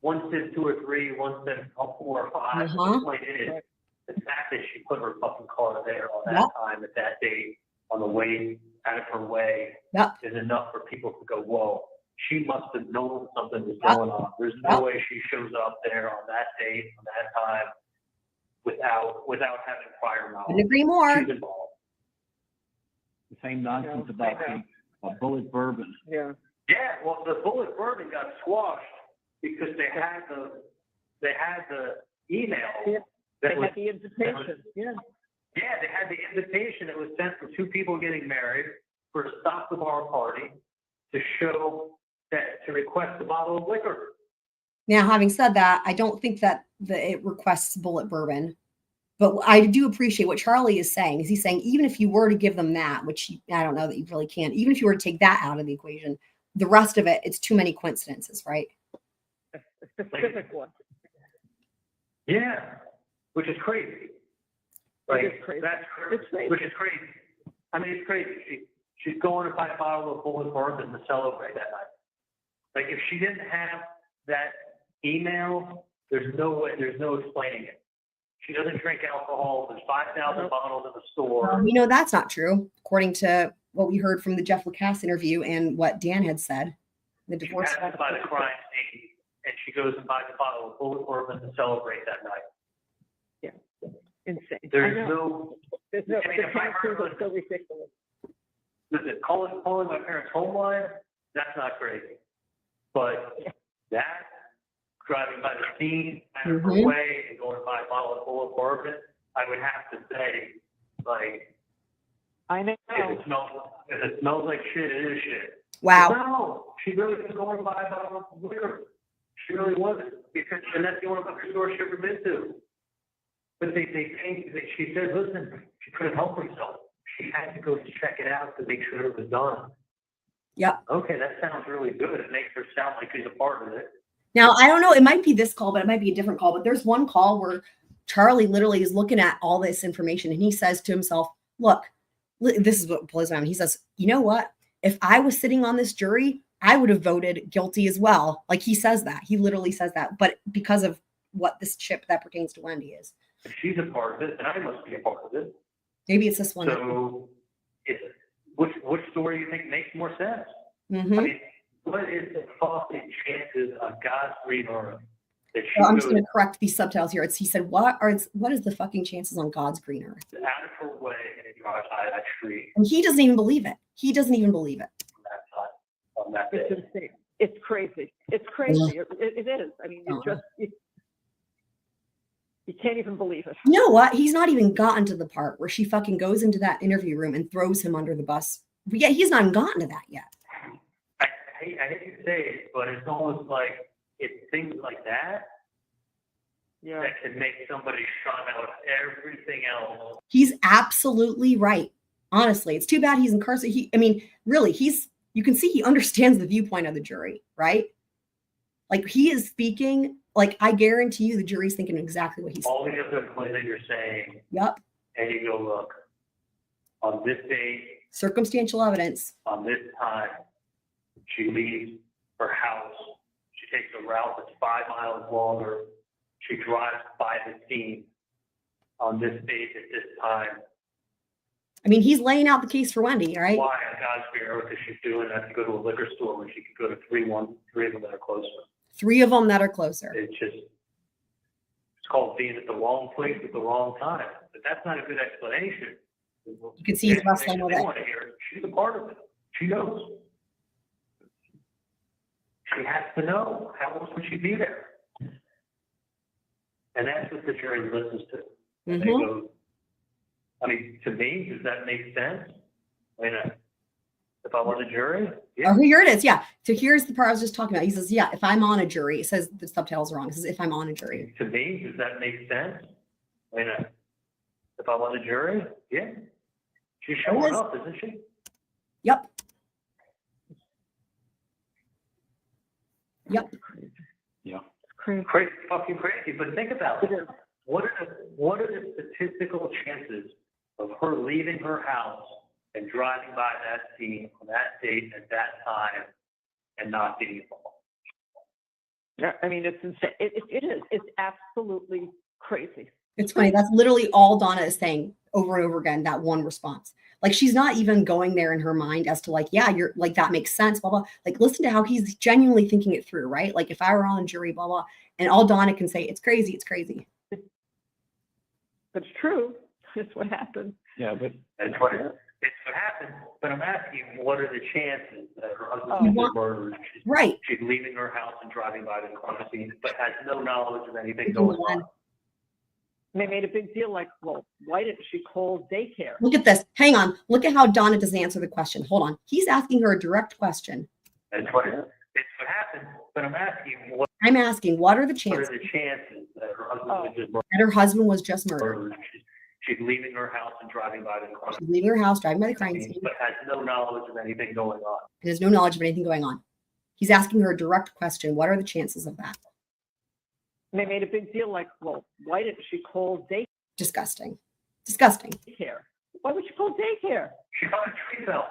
one said 2 or 3, one said 4 or 5. Uh-huh. The point is, the fact that she put her fucking car there on that Yep. time at that date, on the way out of her way, Yep. is enough for people to go, whoa, she must have known something was Yep. going on. There's no way she shows up there on that date, on that time, without having prior knowledge. Couldn't agree more. She's involved. The same nonsense about the bullet bourbon. Yeah. Yeah, well, the bullet bourbon got squashed because they had the email. Yeah. That They was, had the invitation. Yeah. yeah, they had the invitation that was sent for 2 people getting married for a stop the bar party to show that, to request a bottle of liquor. Now, having said that, I don't think that it requests bullet bourbon, but I do appreciate what Charlie is saying. Is he's saying even if you were to give them that, which I don't know that you really can, even if you were to take that out of the equation, the rest of it, it's too many coincidences, right? A specific one. Yeah, which is crazy. Like, It is crazy. that's It's crazy. Which is crazy. I mean, it's crazy. She's going to buy a bottle of bullet bourbon to celebrate that night. Like, if she didn't have that email, there's no explaining it. She doesn't drink alcohol. There's 5,000 bottles in the store. We know that's not true, according to what we heard from the Jeff Lacasse interview and what Dan had said. The She divorce. passes by the crime scene, and she goes and buys a bottle of bullet bourbon to celebrate that night. Insane. There's I know. There's no, I mean, the if I chances heard are so ridiculous. listen, calling my parents' home line, that's not crazy. But driving by the scene, out of her Mhm. way, and going by a bottle full of bourbon, I would have to say, like, I know. if it smells like shit, it is shit. Wow. No, she really was going by a bottle of liquor. She really wasn't, because, and that's the only liquor store she ever been to. But she said, listen, she couldn't help herself. She had to go check it out to make sure it was done. Yep. Okay, that sounds really good. It makes her sound like she's a part of it. Now, I don't know, it might be this call, but it might be a different call. But there's one call where Charlie literally is looking at all this information and he says to himself, look, this is what blows my mind. He says, you know what? If I was sitting on this jury, I would have voted guilty as well. Like he says that. He literally says that. But because of what this chip that pertains to Wendi is. If she's a part of it, then I must be a part of it. Maybe it's this one. So, which story do you think makes more sense? Mhm. I mean, what is the fucking chances of God's green earth that she Well, I'm just goes going to correct these subtitles here. He said, what is the fucking chances on God's green earth? out of her way and drives by that tree And he doesn't even believe it. He doesn't even believe it. on that side, on that It's day? insane. It's crazy. It's crazy. It is. I mean, you can't even believe it. You know what? He's not even gotten to the part where she fucking goes into that interview room and throws him under the bus. But yeah, he's not even gotten to that yet. I hate to say it, but it's almost like it's things like that Yeah. that can make somebody shut out everything else. He's absolutely right. Honestly, it's too bad he's incarcerated. Really, you can see he understands the viewpoint of the jury, right? Like he is speaking, like I guarantee you the jury's thinking exactly what he's saying. All the other things that you're saying, Yep. and you go, look, on this date, Circumstantial evidence. on this time, she leaves her house. She takes a route that's 5 miles longer. She drives by the scene on this date at this time. I mean, he's laying out the case for Wendi, right? Why on God's green earth is she doing that to go to a liquor store when she could go to three of them that are closer? 3 of them that are closer. It's called being at the wrong place at the wrong time. But that's not a good explanation. You can see he's wrestling with They it. want to hear it. She's a part of it. She knows. She has to know. How else would she be there? And that's what the jury listens to. And they Mhm. go, I mean, to me, does that make sense? I mean, if I was a jury, yeah. Oh, here it is. Yeah. So here's the part I was just talking about. He says, yeah, if I'm on a jury, it says the subtitles are wrong. It says, if I'm on a jury. To me, does that make sense? I mean, if I was a jury, yeah. She's showing up, isn't she? Yep. Yep. Yeah. Crazy. Crazy, fucking crazy. But think about it. What are the statistical chances of her leaving her house and driving by that scene on that date at that time and not being involved? Yeah, I mean, it's insane. It is. It's absolutely crazy. It's funny. That's literally all Donna is saying over and over again, that one response. Like she's not even going there in her mind as to like, yeah, you're like, that makes sense, blah, blah. Like, listen to how he's genuinely thinking it through, right? Like if I were on a jury, blah, blah. And all Donna can say, it's crazy, it's crazy. But it's true. It's what happened. Yeah, but It's what happened. But I'm asking, what are the chances that her husband was murdered? Right. She's leaving her house and driving by the crime scene, but has no knowledge of anything going on. They made a big deal like, well, why didn't she call daycare? Look at this. Hang on. Look at how Donna doesn't answer the question. Hold on. He's asking her a direct question. It's what happened. But I'm asking, what I'm asking, what are the are chances the chances that her husband was just that her husband was just murdered? murdered? She's leaving her house and driving by the crime She's leaving her house, driving by the crime scene, scene, but has no knowledge of anything going on. and has no knowledge of anything going on. He's asking her a direct question. What are the chances of that? They made a big deal like, well, why didn't she call Disgusting. Disgusting. daycare? Why would she call daycare? She got a tree fell.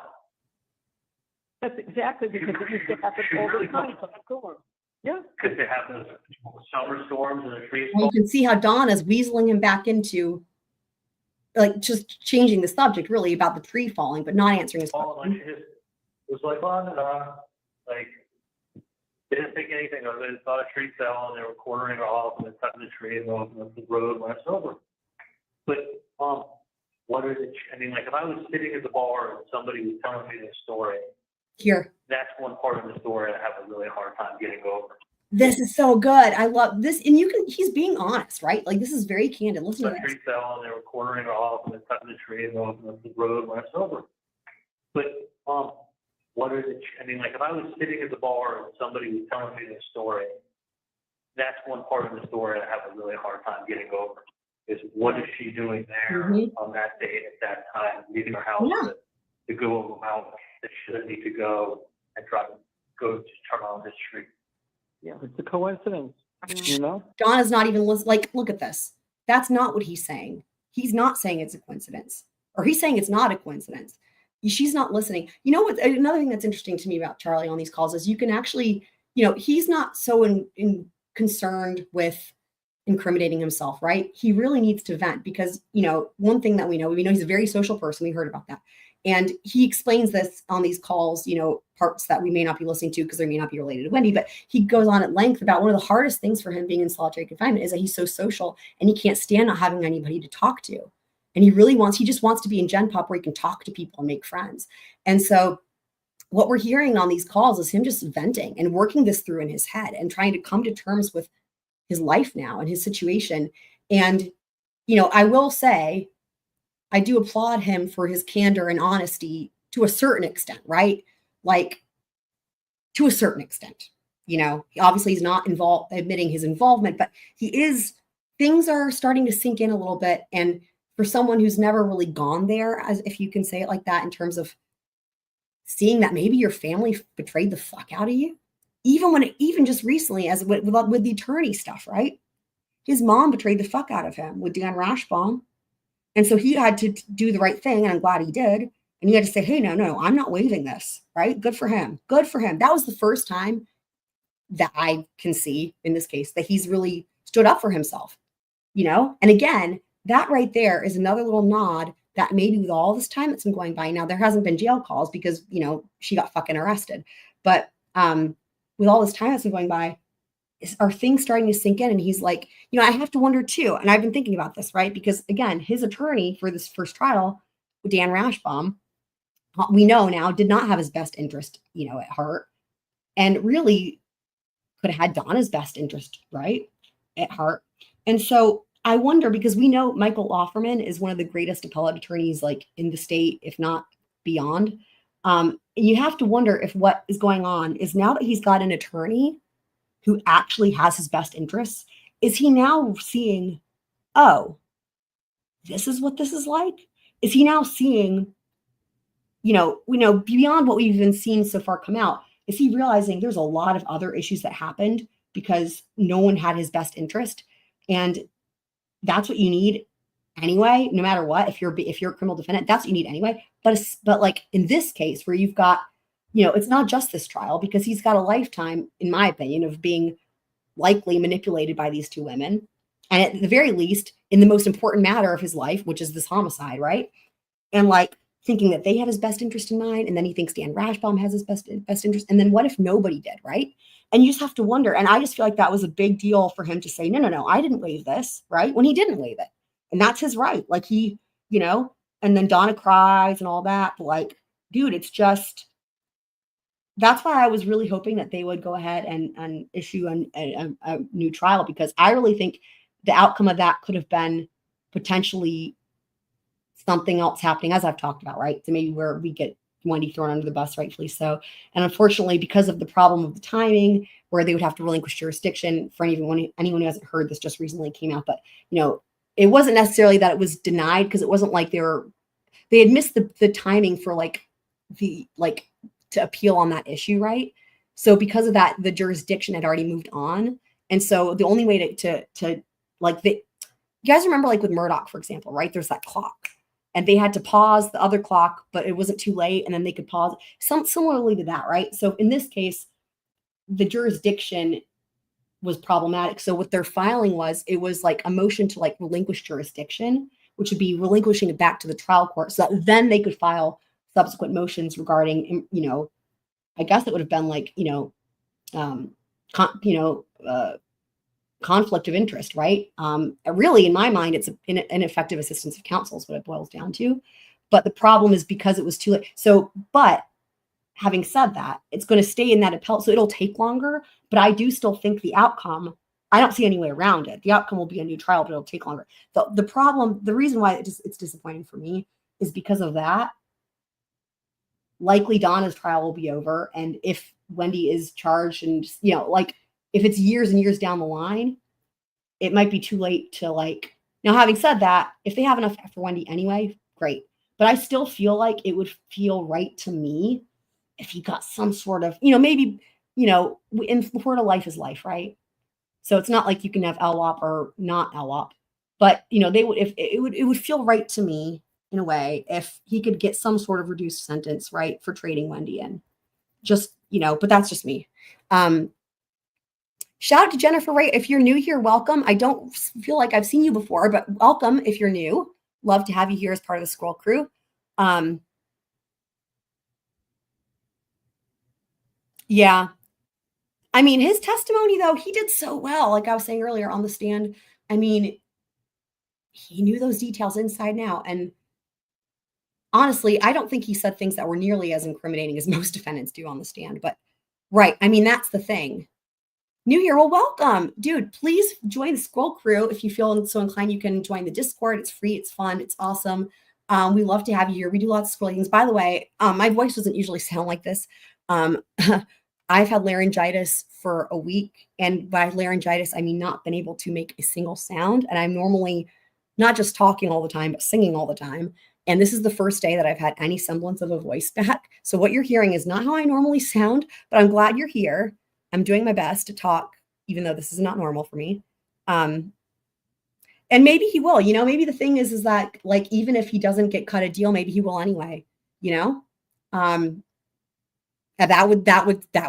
That's exactly because it used to happen all the time. Yeah. Because they have those summer storms and the trees Well, fall. you can see how Donna's weaseling him back into like just changing the subject really about the tree falling, but not answering his Like question. she just was like, like, didn't think anything of it. Thought a tree fell and they were quartering off and then cutting the tree and opening up the road when it's over. But, what are the, I mean, like if I was sitting at the bar and somebody was telling me this story, Here. that's one part of the story I have a really hard time getting over. This is so good. I love this. And he's being honest, right? Like, this is very candid. Listen to The this. tree fell and they were cornering off and then cutting the tree and opening up the road when it's over. But, what are the, I mean, like, if I was sitting at the bar and somebody was telling me this story, that's one part of the story I have a really hard time getting over, is what is she doing there on that date at that time, leaving her house to go out that she doesn't need to go and go to turn on this street. Yeah, it's a coincidence, you know? Donna's not even like, look at this. That's not what he's saying. He's not saying it's a coincidence, or he's saying it's not a coincidence. She's not listening. You know what? Another thing that's interesting to me about Charlie on these calls is you can actually, he's not so concerned with incriminating himself, right? He really needs to vent because, one thing that we know he's a very social person. We heard about that. And he explains this on these calls, parts that we may not be listening to because they may not be related to Wendi, but he goes on at length about one of the hardest things for him being in solitary confinement is that he's so social and he can't stand not having anybody to talk to. And he just wants to be in Gen Pop where he can talk to people and make friends. And so what we're hearing on these calls is him just venting and working this through in his head and trying to come to terms with his life now and his situation. And, I will say, I do applaud him for his candor and honesty to a certain extent, right? Like, to a certain extent, obviously he's not admitting his involvement, but things are starting to sink in a little bit. And for someone who's never really gone there, as if you can say it like that, in terms of seeing that maybe your family betrayed the fuck out of you, even just recently, as with the attorney stuff, right? His mom betrayed the fuck out of him with Dan Rashbaum. And so he had to do the right thing, and I'm glad he did. And he had to say, hey, no, I'm not waiving this, right? Good for him. Good for him. That was the first time that I can see in this case that he's really stood up for himself, And again, that right there is another little nod that maybe with all this time that's been going by now, there hasn't been jail calls because, she got fucking arrested. But with all this time that's been going by, are things starting to sink in? And he's like, I have to wonder too. And I've been thinking about this, right? Because again, his attorney for this first trial, Dan Rashbaum, we know now did not have his best interest, at heart, and really could have had Donna's best interest, right, at heart. And so I wonder, because we know Michael Offerman is one of the greatest appellate attorneys, like in the state, if not beyond. You have to wonder if what is going on is now that he's got an attorney who actually has his best interests, is he now seeing, oh, this is what this is like? Is he now seeing, beyond what we've been seeing so far come out, is he realizing there's a lot of other issues that happened because no one had his best interest? And that's what you need anyway, no matter what. If you're a criminal defendant, that's what you need anyway. But like in this case where you've got, it's not just this trial, because he's got a lifetime, in my opinion, of being likely manipulated by these two women. And at the very least, in the most important matter of his life, which is this homicide, right? And like thinking that they have his best interest in mind. And then he thinks Dan Rashbaum has his best interest. And then what if nobody did, right? And you just have to wonder. And I just feel like that was a big deal for him to say, no, I didn't waive this, right? When he didn't waive it. And that's his right. Like he, and then Donna cries and all that. But like, dude, it's just, that's why I was really hoping that they would go ahead and issue a new trial, because I really think the outcome of that could have been potentially something else happening, as I've talked about, right? So maybe where we get Wendi thrown under the bus, rightfully so. And unfortunately, because of the problem of the timing, where they would have to relinquish jurisdiction, for anyone who hasn't heard, this just recently came out, but it wasn't necessarily that it was denied, because it wasn't like they had missed the timing for to appeal on that issue, right? So because of that, the jurisdiction had already moved on. And so the only way to you guys remember, like with Murdoch, for example, right? There's that clock, and they had to pause the other clock, but it wasn't too late, and then they could pause. Similarly to that, right? So in this case, the jurisdiction was problematic. So what their filing was, it was like a motion to like relinquish jurisdiction, which would be relinquishing it back to the trial court, so that then they could file subsequent motions regarding, I guess it would have been like, conflict of interest, right? Really, in my mind, it's an ineffective assistance of counsel is what it boils down to. But the problem is because it was too late. So, but having said that, it's going to stay in that appellate, so it'll take longer, but but I do still think the outcome, I don't see any way around it. The outcome will be a new trial, but it'll take longer. The problem, the reason why it's disappointing for me is because of that. Likely Donna's trial will be over. And if Wendi is charged and, like if it's years and years down the line, it might be too late to like, now having said that, if they have enough for Wendi anyway, great. But I still feel like it would feel right to me if he got some sort of, maybe, in Florida, life is life, right? So it's not like you can have LWOP or not LWOP, but they would, if it would feel right to me in a way if he could get some sort of reduced sentence, right, for trading Wendi in. Just, but that's just me. Shout out to Jennifer Ray. If you're new here, welcome. I don't feel like I've seen you before, but welcome if you're new. Love to have you here as part of the Squirrel crew. Yeah. I mean, his testimony, though, he did so well. Like I was saying earlier on the stand, I mean, he knew those details inside and out. And honestly, I don't think he said things that were nearly as incriminating as most defendants do on the stand. But right. I mean, that's the thing. New here. Well, welcome. Dude, please join the Squirrel crew. If you feel so inclined, you can join the Discord. It's free. It's fun. It's awesome. We love to have you here. We do lots of squirrel things. By the way, my voice doesn't usually sound like this. I've had laryngitis for a week. And by laryngitis, I mean not been able to make a single sound. And I'm normally not just talking all the time, but singing all the time. And this is the first day that I've had any semblance of a voice back. So what you're hearing is not how I normally sound, but I'm glad you're here. I'm doing my best to talk, even though this is not normal for me. And maybe he will, maybe the thing is that like, even if he doesn't get cut a deal, maybe he will anyway, that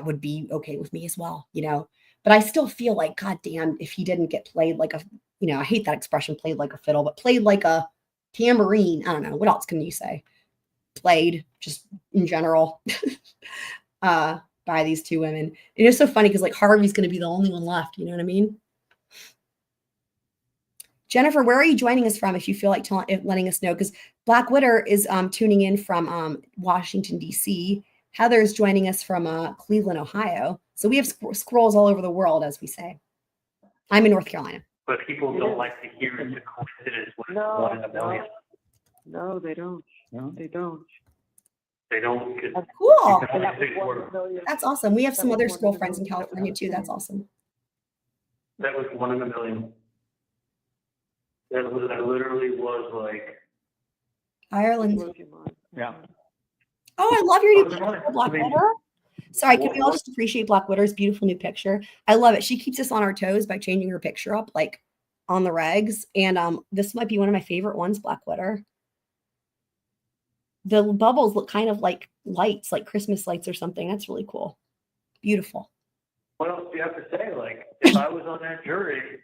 would be okay with me as well, but I still feel like, God damn, if he didn't get played like I hate that expression, played like a fiddle, but played like a tambourine. I don't know. What else can you say? Played just in general. By these two women. It is so funny because like Harvey's going to be the only one left. You know what I mean? Jennifer, where are you joining us from? If you feel like letting us know, because Black Witter is tuning in from Washington, D.C. Heather's joining us from Cleveland, Ohio. So we have squirrels all over the world, as we say. I'm in North Carolina. But people don't like to hear the coincidence when it's one in a million. No, they don't. No? They don't. They don't. Because Cool. you can only say word. That's awesome. We have some other squirrel friends in California too. That's awesome. That was 1 in a million. That literally was like. Ireland. Yeah. Oh, I love your new picture, I Black mean, Witter. Sorry, can we all just appreciate Black Witter's beautiful new picture? I love it. She keeps us on our toes by changing her picture up like on the regs. And this might be one of my favorite ones, Black Witter. The bubbles look kind of like lights, like Christmas lights or something. That's really cool. Beautiful. What else do you have to say? Like, if I was on that jury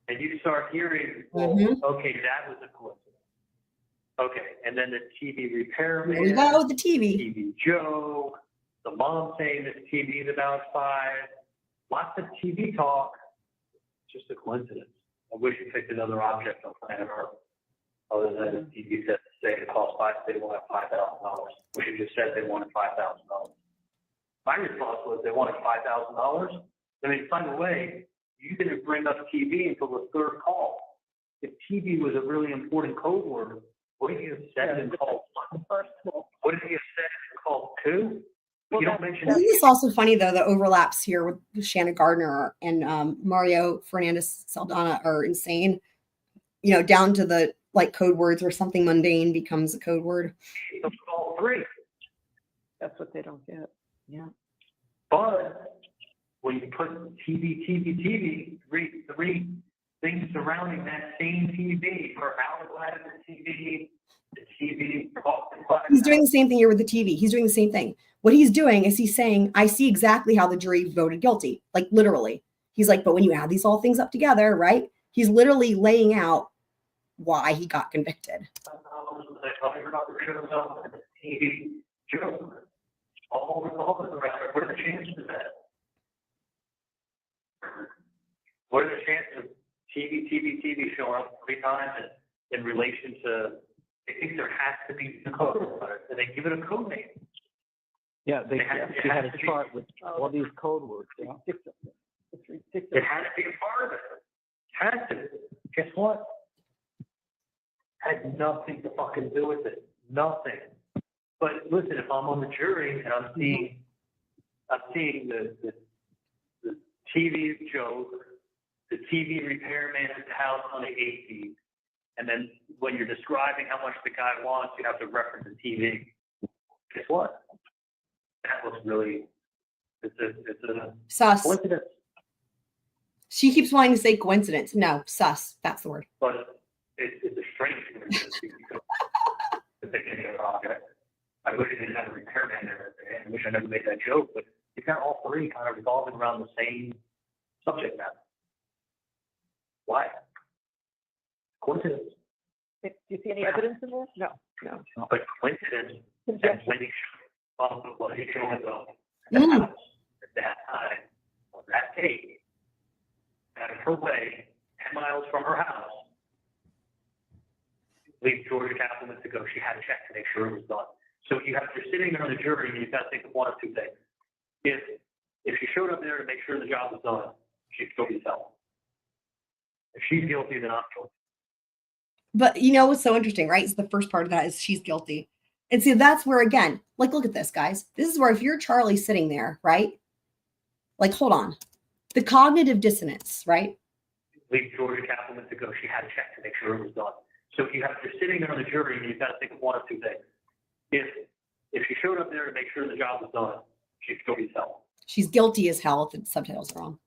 and you start hearing, well, okay, that was a coincidence. Okay, and then the TV repairman. There you go, the TV. TV joke. The mom saying this TV is about 5. Lots of TV talk. It's just a coincidence. I wish you picked another object on planet Earth. Other than the TV set to say it costs they wanted $5,000. We should just said they wanted $5,000. My response was they wanted $5,000. I mean, by the way, you didn't bring up TV until the 3rd call. If TV was a really important code word, what did you have said in call 1? What did you have said in call 2? You don't mention. Isn't this also funny though? The overlaps here with Shannon Gardner and Mario Fernandez Saldana are insane. Down to the like code words where something mundane becomes a code word. Call 3. That's what they don't get. Yeah. But when you put TV, three things surrounding that same TV, or outside of the TV. He's doing the same thing here with the TV. He's doing the same thing. What he's doing is he's saying, I see exactly how the jury voted guilty. Like literally. He's like, but when you add these all things up together, right? He's literally laying out why he got convicted. What are the chances of that? What are the chances of TV showing up 3 times in relation to? I think there has to be a code word, and they give it a code name. Yeah, they had to start with all these code words. It had to be a part of it. Had to. Guess what? Had nothing to fucking do with it. Nothing. But listen, if I'm on the jury and I'm seeing the TV joke, the TV repairman at the house on the 80s, and then when you're describing how much the guy wants, you have to reference the TV. Guess what? That looks really, it's a Sus. coincidence. She keeps wanting to say coincidence. No, sus. That's the word. But it's a strange coincidence because it's an object. I wish I didn't have a repairman there. I wish I never made that joke, but you've got all three kind of revolving around the same subject matter. Why? Coincidence. Do you see any evidence in there? No, no. But coincidence, and Conjecture. when he showed up Mm. at that time, on that date, out of her way, 10 miles from her house, leave Georgia Capital to go. She had to check to make sure it was done. So you're sitting there on the jury, and you've got to think of one of two things. If she showed up there to make sure the job was done, she's guilty as hell. If she's guilty, then I'm guilty. But you know what's so interesting, right? Is the first part of that is she's guilty. And see, that's where, again, like, look at this, guys. This is where if you're Charlie sitting there, right? Like, hold on. The cognitive dissonance, right? Leave Georgia Capital to go. She had to check to make sure it was done. So you're sitting there on the jury, and you've got to think of one of two things. If she showed up there to make sure the job was done, she's guilty as hell. She's guilty as hell if the subtitles are wrong.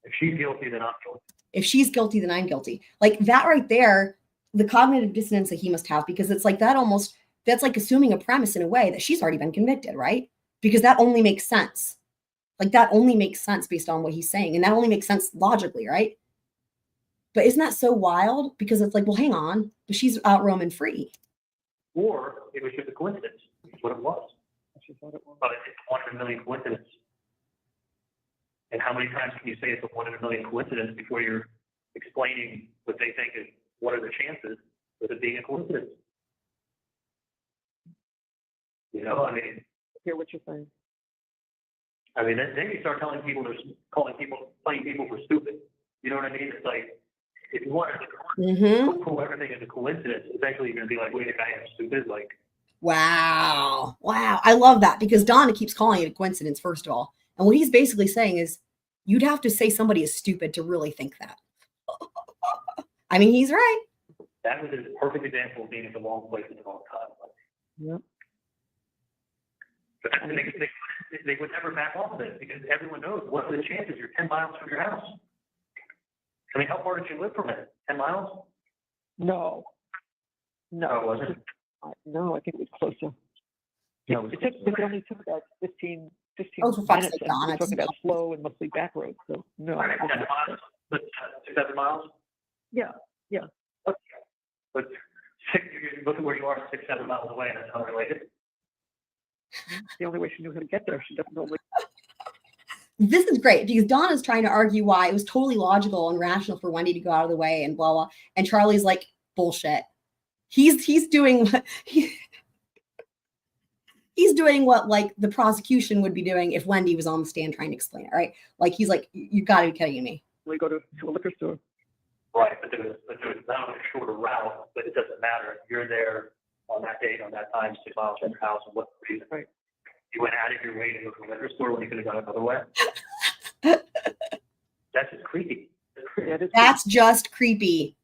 If she's guilty, then I'm guilty. If she's guilty, then I'm guilty. Like that right there, the cognitive dissonance that he must have, because it's like that's like assuming a premise in a way that she's already been convicted, right? Because that only makes sense. Like that only makes sense based on what he's saying. And that only makes sense logically, right? But isn't that so wild? Because it's like, well, hang on, but she's out roaming free. Or it was just a coincidence. That's what it was. She thought it was. But it's 1 in a million coincidence. And how many times can you say it's a 1 in a million coincidence before you're explaining what they think is what are the chances of it being a coincidence? You know, I mean, Hear what you're saying. then you start telling people, playing people for stupid. You know what I mean? It's like, if you want to pull everything as a coincidence, eventually you're going to be like, wait, if I am stupid, like. Wow. I love that because Donna keeps calling it a coincidence, first of all. And what he's basically saying is you'd have to say somebody is stupid to really think that. I mean, he's right. That was a perfect example of being at the wrong place at the wrong time. Yep. But they would never back off of it because everyone knows what are the chances you're 10 miles from your house. I mean, how far did you live from it? 10 miles? No. Oh, was it? No, I think it was closer. No, It only took about 15 Oh, for fuck's minutes. sake, Donna, We're talking about slow and mostly back roads. So no. All right, 10 miles, but 7 miles? Yeah. Okay. But look at where you are 6-7 miles away, and that's unrelated. The only way she knew how to get there. She doesn't know. This is great because Donna's trying to argue why it was totally logical and rational for Wendi to go out of the way and blah, blah. And Charlie's like, bullshit. He's doing what he's doing what like the prosecution would be doing if Wendi was on the stand trying to explain it, right? Like he's like, you gotta be kidding me. We go to a liquor store. Right, but there was not a shorter route, but it doesn't matter. You're there on that date, on that time, 6 miles from your house, and what's the reason? Right. You went out of your way to go to the liquor store when you could have gone another way. That's just creepy. Yeah, it is. That's just creepy.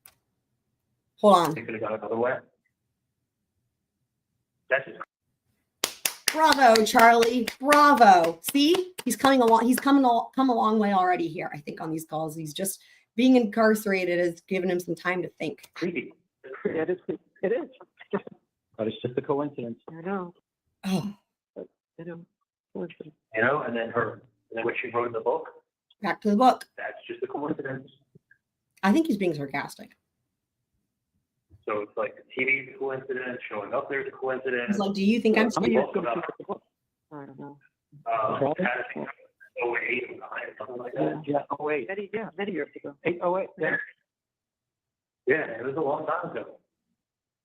Hold on. You could have gone another way. That's just Bravo, Charlie. Bravo. See, he's coming along. He's come a long way already here. I think on these calls, he's just being incarcerated has given him some time to think. creepy. Yeah, it is. It is. But it's just a coincidence. I know. Oh, I know. Coincidence. You know, and then what she wrote in the book, back to the book. that's just a coincidence. I think he's being sarcastic. So it's like the TV is a coincidence, showing up there's a coincidence. He's like, do you think I'm How many stupid? years ago did you write the book? I don't know. Had to be 08 or 9, something like that. Yeah, oh wait, Many years ago. 808, yeah. Yeah, it was a long time ago.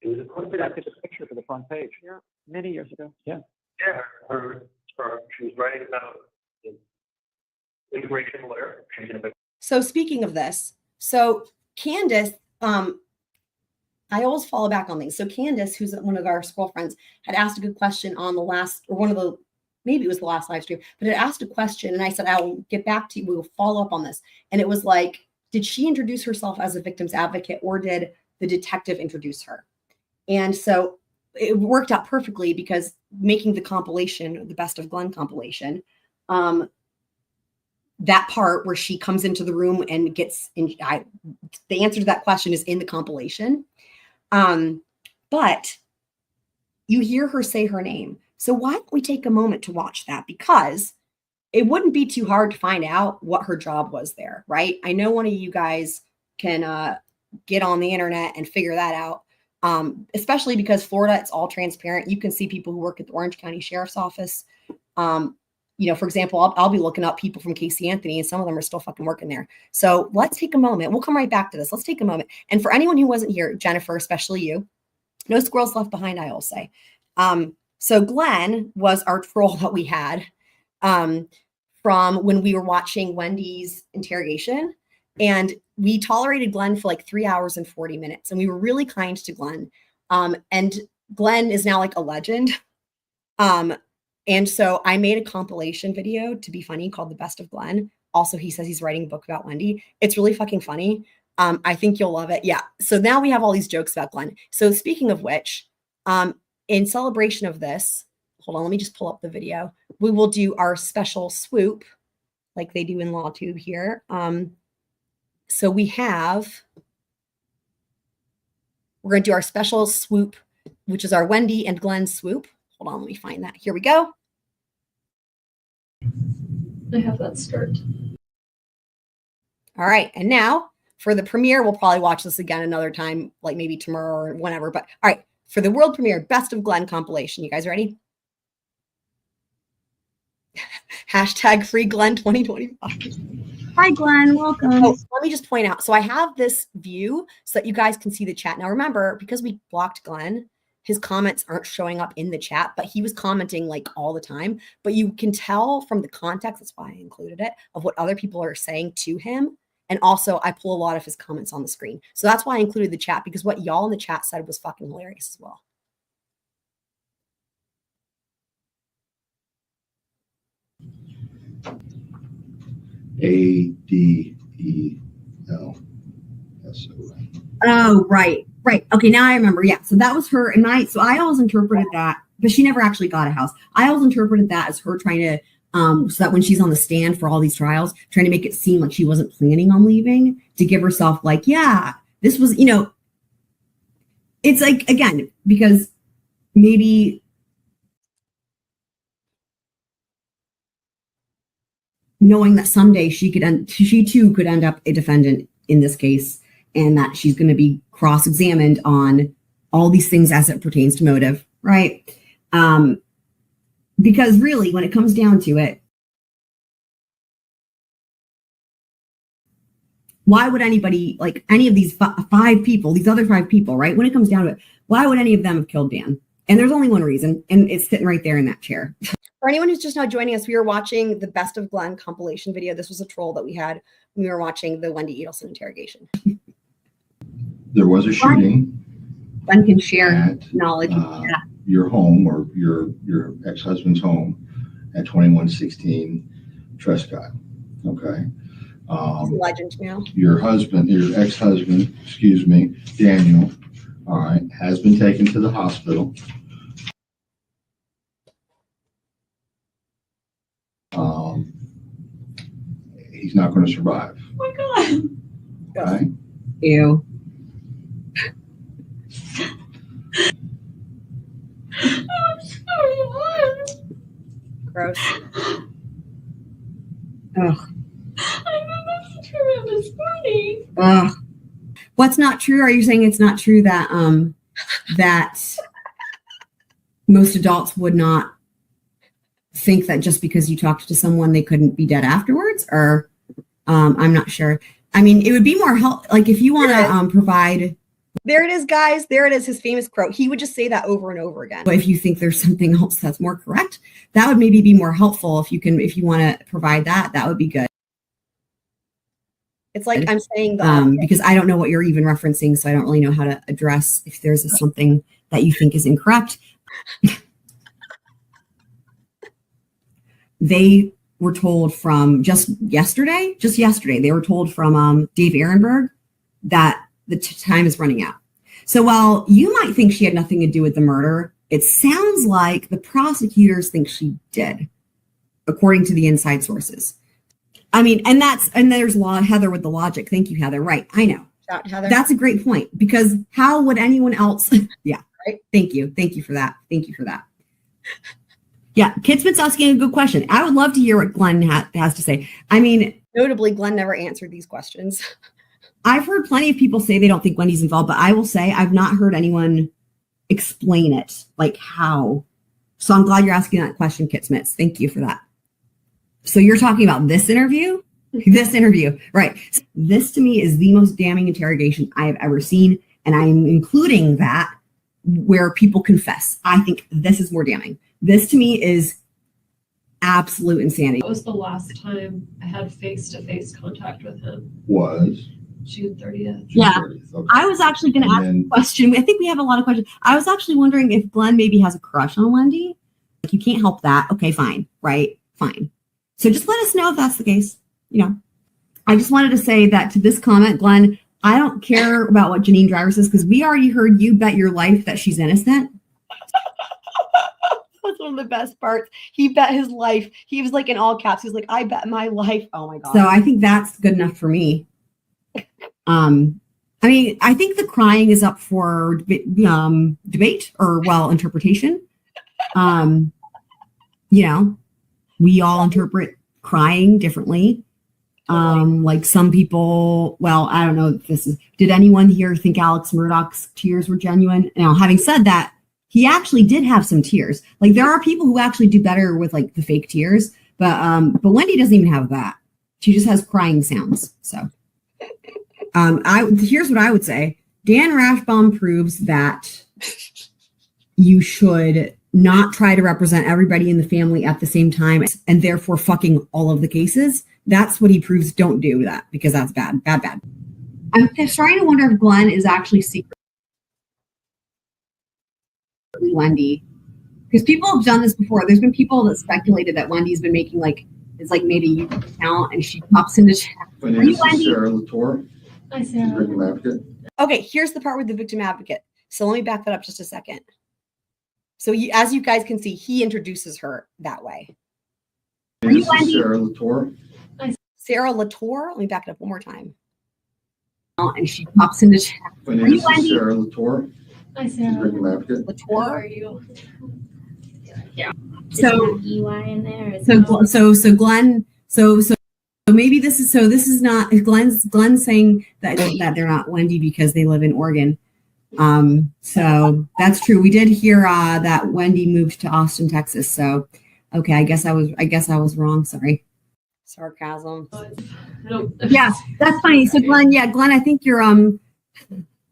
It was a coincidence. That's just a picture for the front page. Yeah, many years ago. Yeah, she was writing about the immigration lawyer, changing a bit So speaking of this, so Candace, I always follow back on things. So Candace, who's one of our squirrel friends, had asked a good question on the last, or one of the, maybe it was the last live stream, but it asked a question, and I said, I will get back to you. We will follow up on this. And it was like, did she introduce herself as a victim's advocate, or did the detective introduce her? And so it worked out perfectly, because making the compilation, the Best of Glenn compilation, that part where she comes into the room and gets in, the answer to that question is in the compilation. But you hear her say her name. So why don't we take a moment to watch that? Because it wouldn't be too hard to find out what her job was there, right? I know one of you guys can get on the internet and figure that out. Especially because Florida, it's all transparent. You can see people who work at the Orange County Sheriff's Office. You know, for example, I'll be looking up people from Casey Anthony, and some of them are still fucking working there. So let's take a moment. We'll come right back to this. Let's take a moment. And for anyone who wasn't here, Jennifer, especially you, no squirrels left behind, I will say. So Glenn was our troll that we had from when we were watching Wendy's interrogation. And we tolerated Glenn for like 3 hours and 40 minutes. And we were really kind to Glenn. And Glenn is now like a legend. And so I made a compilation video to be funny called The Best of Glenn. Also, he says he's writing a book about Wendi. It's really fucking funny. I think you'll love it. Yeah. So now we have all these jokes about Glenn. So speaking of which, in celebration of this, hold on, let me just pull up the video. We will do our special swoop like they do in LawTube here. So we're going to do our special swoop, which is our Wendi and Glenn swoop. Hold on, let me find that. Here we go. I have that start. All right. And now for the premiere, we'll probably watch this again another time, like maybe tomorrow or whenever. But all right, for the world premiere, Best of Glenn compilation. You guys ready? Hashtag free Glenn 2025. Hi, Glenn. Welcome. Oh, let me just point out. So I have this view so that you guys can see the chat. Now, remember, because we blocked Glenn, his comments aren't showing up in the chat, but he was commenting like all the time. But you can tell from the context, that's why I included it, of what other people are saying to him. And also, I pull a lot of his comments on the screen. So that's why I included the chat, because what y'all in the chat said was fucking hilarious as well. Adelson. Oh, right. Right. Okay, now I remember. Yeah. So that was her. And so I always interpreted that, but she never actually got a house. I always interpreted that as her trying to, so that when she's on the stand for all these trials, trying to make it seem like she wasn't planning on leaving, to give herself like, yeah, this was, you know, it's like, again, because maybe knowing that someday she too could end up a defendant in this case, and that she's going to be cross-examined on all these things as it pertains to motive, right? Because really, when it comes down to it, why would anybody, like any of these five people, these other five people, right? When it comes down to it, why would any of them have killed Dan? And there's only one reason, and it's sitting right there in that chair. For anyone who's just now joining us, we were watching the Best of Glenn compilation video. This was a troll that we had when we were watching the Wendi Adelson interrogation. There was a shooting. Glenn can share at, knowledge. Your home, or your ex-husband's home at 2116 Trescott. Okay. He's a legend now. Your ex-husband, excuse me, Daniel, all right, has been taken to the hospital. He's not going to survive. Oh my God. Okay. Ew. I'm sorry. Gross. Ugh. I know that's true this morning. Ugh. What's not true? Are you saying it's not true that that most adults would not think that just because you talked to someone they couldn't be dead afterwards? Or I'm not sure. I mean, it would be more help, like if you want to provide. There it is, guys. There it is, his famous quote. He would just say that over and over again. But if you think there's something else that's more correct, that would maybe be more helpful. If you want to provide that, that would be good. It's like I'm saying because I don't know what you're even referencing, so I don't really know how to address if there's something that you think is incorrect. They were told from just yesterday, they were told from Dave Ehrenberg that the time is running out. So while you might think she had nothing to do with the murder, it sounds like the prosecutors think she did, according to the inside sources. I mean, and there's Heather with the logic. Thank you, Heather. Right. I know. Heather. That's a great point, because how would anyone else? Yeah. Right. Thank you. Thank you for that. Yeah. Kitsman's asking a good question. I would love to hear what Glenn has to say. I mean, notably, Glenn never answered these questions. I've heard plenty of people say they don't think Wendy's involved, but I will say I've not heard anyone explain it, like how. So I'm glad you're asking that question, Kitsmits. Thank you for that. So you're talking about this interview? This interview, right. This to me is the most damning interrogation I have ever seen. And I'm including that where people confess. I think this is more damning. This to me is absolute insanity. That was the last time I had face-to-face contact with him. Was June 30th. Yeah. 30th. Okay. I was actually going to ask a question. I think we have a lot of questions. I was actually wondering if Glenn maybe has a crush on Wendi. Like, you can't help that. Okay, fine. Right? Fine. So just let us know if that's the case. I just wanted to say that to this comment, Glenn, I don't care about what Janine Driver says, because we already heard you bet your life that she's innocent. That's one of the best parts. He bet his life. He was like in all caps. He's like, I bet my life. Oh my God. So I think that's good enough for me. I mean, I think the crying is up for debate or, well, interpretation. We all interpret crying differently. Like some people, well, I don't know if did anyone here think Alex Murdaugh's tears were genuine? Now, having said that, he actually did have some tears. Like, there are people who actually do better with like the fake tears, but Wendi doesn't even have that. She just has crying sounds. So, here's what I would say. Dan Rashbaum proves that you should not try to represent everybody in the family at the same time and therefore fucking all of the cases. That's what he proves. Don't do that, because that's bad. I'm starting to wonder if Glenn is actually secretly Wendi, because people have done this before. There's been people that speculated that Wendy's been making made a YouTube account and she pops into chat. Are you Wendy? Sarah Latour? Hi, Sarah. Victim advocate. Okay, here's the part with the victim advocate. So let me back that up just a second. So as you guys can see, he introduces her that way. Are you Wendy? Sarah Latour? Sarah Latour? Let me back it up one more time. And she pops into chat. Are you Wendy? Sarah Latour? Hi, Sarah. Victim advocate. Latour? How are you? Yeah. So EY in there. So Glenn. So maybe this is not Glenn's saying that they're not Wendi because they live in Oregon. So that's true. We did hear that Wendi moved to Austin, Texas. So okay, I guess I was wrong. Sorry. Sarcasm. Yeah, that's funny. So Glenn, I think you're I don't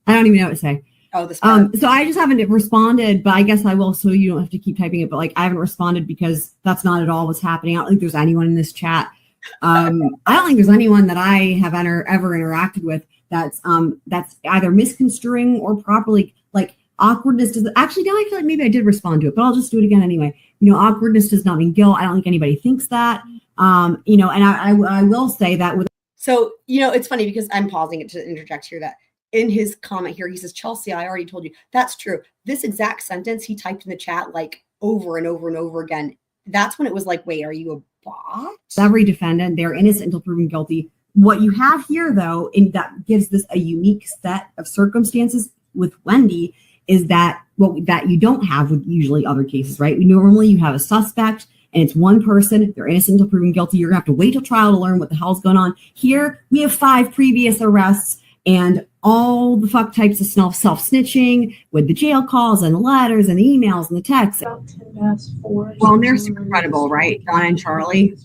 even know what to say. Oh, this part. So I just haven't responded, but I guess I will, so you don't have to keep typing it. But like, I haven't responded because that's not at all what's happening. I don't think there's anyone in this chat. I don't think there's anyone that I have ever interacted with that's either misconstruing or properly, like, awkwardness does actually. Now I feel like maybe I did respond to it, but I'll just do it again anyway. Awkwardness does not mean guilt. I don't think anybody thinks that. And I will say that with. So it's funny because I'm pausing it to interject here that. In his comment here, he says, Chelsea, I already told you. That's true. This exact sentence he typed in the chat like over and over and over again. That's when it was like, wait, are you a bot? Every defendant, they're innocent until proven guilty. What you have here, though, and that gives this a unique set of circumstances with Wendi, is that that you don't have with usually other cases, right? Normally you have a suspect and it's one person, they're innocent until proven guilty. You're gonna have to wait till trial to learn what the hell's going on. Here, we have 5 previous arrests and all the fuck types of self-snitching with the jail calls and the letters and the emails and the texts. Well, and they're super credible, right? Donna and Charlie.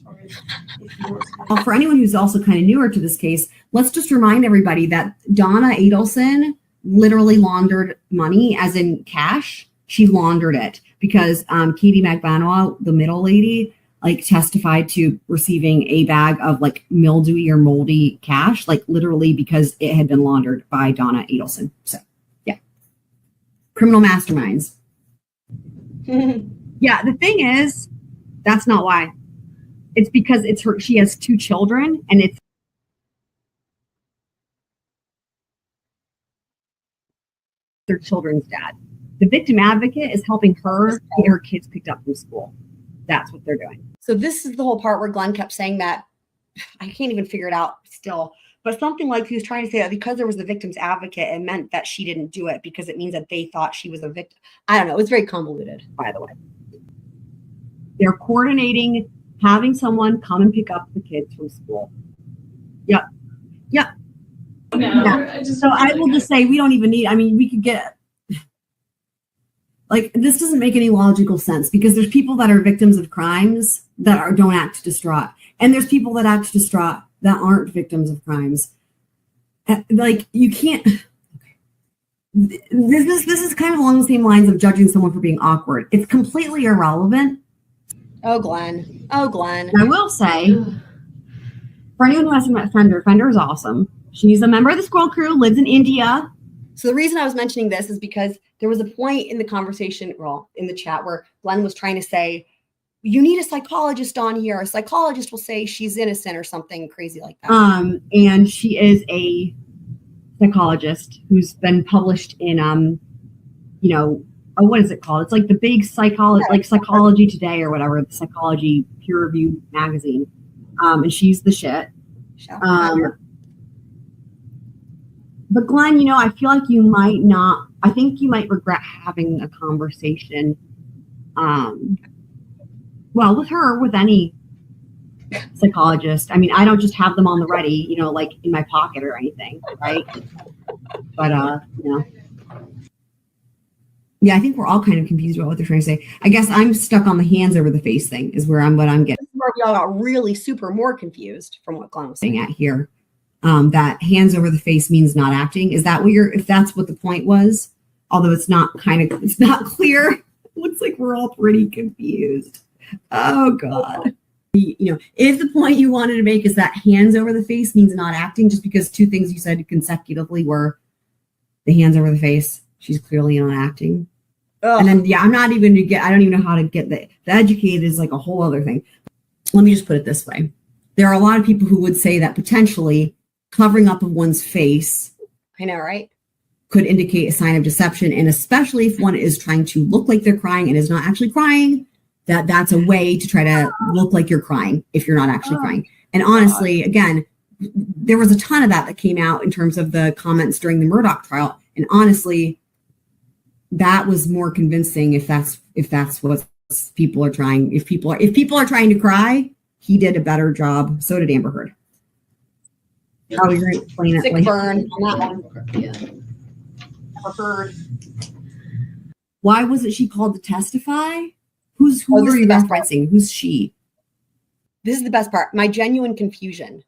Well, for anyone who's also kind of newer to this case, let's just remind everybody that Donna Adelson literally laundered money, as in cash. She laundered it because Katie McBanoa, the middle lady, like testified to receiving a bag of like mildewy or moldy cash, like literally because it had been laundered by Donna Adelson. So yeah, criminal masterminds. Yeah, the thing is, that's not why. It's because it's her. She has 2 children, and it's their children's dad. The victim advocate is helping her get her kids picked up from school. That's what they're doing. So this is the whole part where Glenn kept saying that. I can't even figure it out still. But something like he was trying to say that because there was the victim's advocate, it meant that she didn't do it because it means that they thought she was a victim. I don't know. It was very convoluted, by the way. They're coordinating having someone come and pick up the kids from school. Yep. Yep. No, Yeah. So I will just say we don't even need, I mean, we could get, like, this doesn't make any logical sense because there's people that are victims of crimes that don't act distraught. And there's people that act distraught that aren't victims of crimes. Like, you can't, this is kind of along the same lines of judging someone for being awkward. It's completely irrelevant. Oh, Glenn. Oh, Glenn. I will say, for anyone who hasn't met Fender, Fender is awesome. She's a member of the Squirrel Crew, lives in India. So the reason I was mentioning this is because there was a point in the conversation, well, in the chat, where Glenn was trying to say, you need a psychologist on here. A psychologist will say she's innocent or something crazy like that. And she is a psychologist who's been published in, what is it called? It's like the big psychology, like Psychology Today or whatever, the psychology peer review magazine. And she's the shit. But Glenn, I feel like you might not, I think you might regret having a conversation, with her, with any psychologist. I mean, I don't just have them on the ready, like in my pocket or anything, right? But, yeah, I think we're all kind of confused about what they're trying to say. I guess I'm stuck on the hands over the face thing is what I'm getting. This is where we all got really super more confused from what Glenn was saying at here. That hands over the face means not acting. Is that what if that's what the point was? Although it's not clear. It looks like we're all pretty confused. Oh God. If the point you wanted to make is that hands over the face means not acting, just because 2 things you said consecutively were the hands over the face, she's clearly not acting. Ugh. And then, I'm not even I don't even know how to get the educated is like a whole other thing. Let me just put it this way. There are a lot of people who would say that potentially covering up of one's face, I know, right, could indicate a sign of deception. And especially if one is trying to look like they're crying and is not actually crying, that's a way to try to look like you're crying if you're not actually crying. And honestly, again, there was a ton of that came out in terms of the comments during the Murdoch trial. And honestly, that was more convincing if that's what people are trying. If people are trying to cry, he did a better job. So did Amber Heard. Oh, you're going to explain it. Sick burn on that one. Yeah. Amber Heard. Why wasn't she called to testify? Who are you referencing? Who's she? This is the best part. My genuine confusion.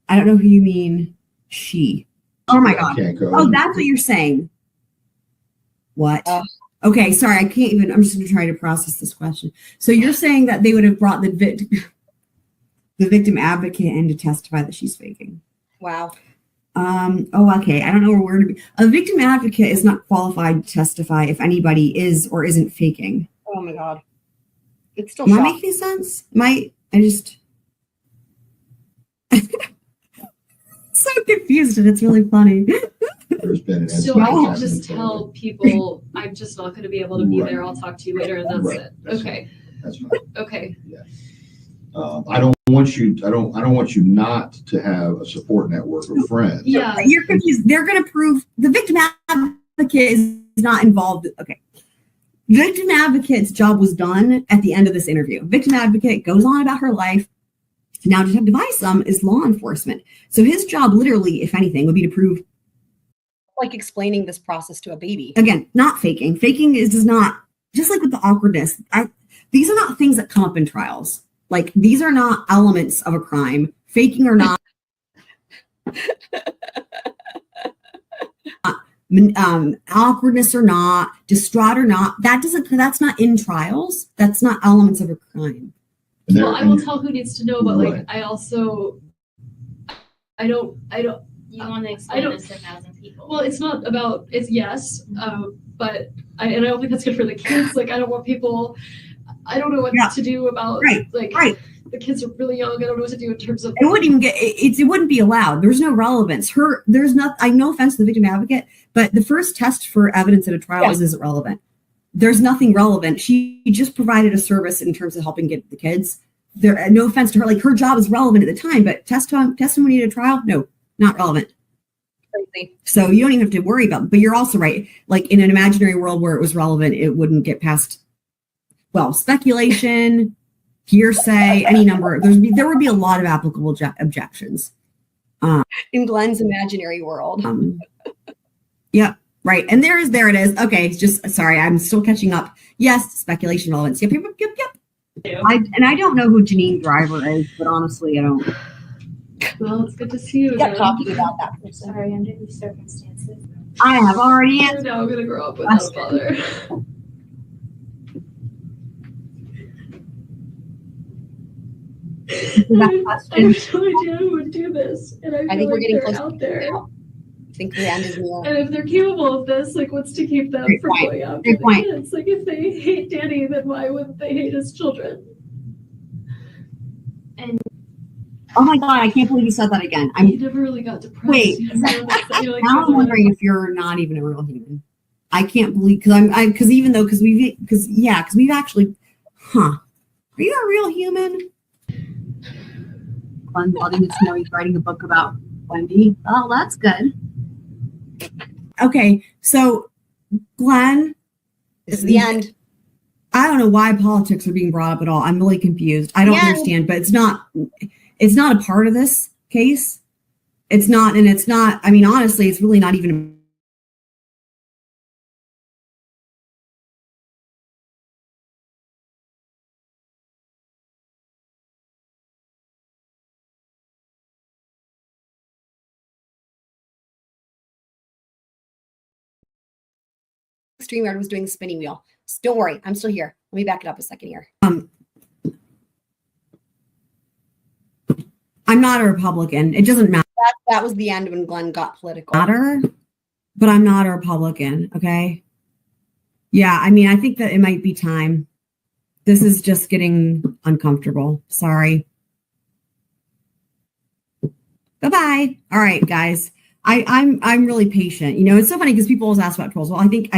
I don't know who you mean. She. Oh my God. Oh, that's what you're saying. What? Okay, sorry. I can't even. I'm just going to try to process this question. So you're saying that they would have brought the victim advocate in to testify that she's faking. Wow. Okay. I don't know where to be. A victim advocate is not qualified to testify if anybody is or isn't faking. Oh my God. It's still. Am I making sense? So confused and it's really funny. So I can just tell people I'm just not going to be able to be there. I'll talk to you later, and that's it. Okay. That's fine. Okay. Yeah. I don't want you not to have a support network of friends. Yeah. You're confused. They're going to prove the victim advocate is not involved. Okay. Victim advocate's job was done at the end of this interview. Victim advocate goes on about her life. Now, Detective Isom is law enforcement. So his job, literally, if anything, would be to prove, like explaining this process to a baby. Again, not faking. Faking does not, just like with the awkwardness, these are not things that come up in trials. Like, these are not elements of a crime. Faking or not. Awkwardness or not, distraught or not, that's not in trials. That's not elements of a crime. And Well, I will and- tell who needs to know, but like, Right. I also, I don't, You want to I explain don't- this to 1,000 people. well, it's not about, it's yes, but I don't think that's good for the kids. Like, I don't want people, I don't know what Yeah. to do about, Right, like, right. the kids are really young. I don't know what to do in terms of. It wouldn't even get it wouldn't be allowed. There's no relevance. There's not I no offense to the victim advocate, but the first test for evidence at a trial is it relevant? There's nothing relevant. She just provided a service in terms of helping get the kids. There no offense to her, like her job is relevant at the time, but testimony at a trial, no, not relevant. Crazy. So you don't even have to worry about it. But you're also right. Like in an imaginary world where it was relevant, it wouldn't get past speculation, hearsay, any number. There would be a lot of applicable objections. In Glenn's imaginary world. Yep, right. And there it is. Okay, just sorry, I'm still catching up. Yes, speculation relevance. Yep. I don't know who Janine Driver is, but honestly, I don't. Well, it's good to see you again. Talking about that person. Sorry, under these circumstances. I have already You're answered. now gonna grow up without a father. That question. I have no idea who would do this, and I feel think we're like getting they're close out there. I think the end is near. And if they're capable of this, like, what's to keep them Great from point. going after Great the point. kids? Like, if they hate Danny, then why wouldn't they hate his children? Oh my god, I can't believe you said that again. You never really got depressed. Wait. You never really you're like, Now I'm wondering if you're not even a real human. I can't believe because we've actually, are you a real human? Glenn's letting us know he's writing a book about Wendi. Oh, that's good. Okay, so Glenn, this is the end. I don't know why politics are being brought up at all. I'm really confused. I don't understand, but it's not a part of this case. It's not, I mean, honestly, it's really not even StreamYard was doing the spinning wheel. So don't worry, I'm still here. Let me back it up a second here. I'm not a Republican. It doesn't matter. That was the end when Glenn got political. But I'm not a Republican, okay? Yeah, I mean, I think that it might be time. This is just getting uncomfortable. Sorry. Bye-bye. All right, guys. I'm really patient. You know, it's so funny because people always ask about trolls. Well, I think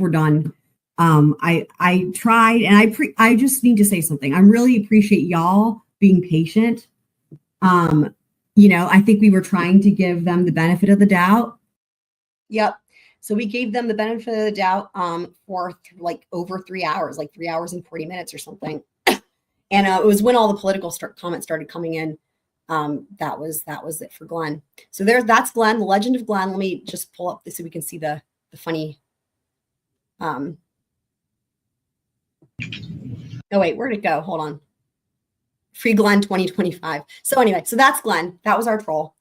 we're done. I tried, and I just need to say something. I really appreciate y'all being patient. You know, I think we were trying to give them the benefit of the doubt. Yep. So we gave them the benefit of the doubt for like over 3 hours, like 3 hours and 40 minutes or something. And it was when all the political comments started coming in. That was it for Glenn. So that's Glenn, the legend of Glenn. Let me just pull up this so we can see the funny. Oh wait, where'd it go? Hold on. Free Glenn 2025. So anyway, so that's Glenn. That was our troll.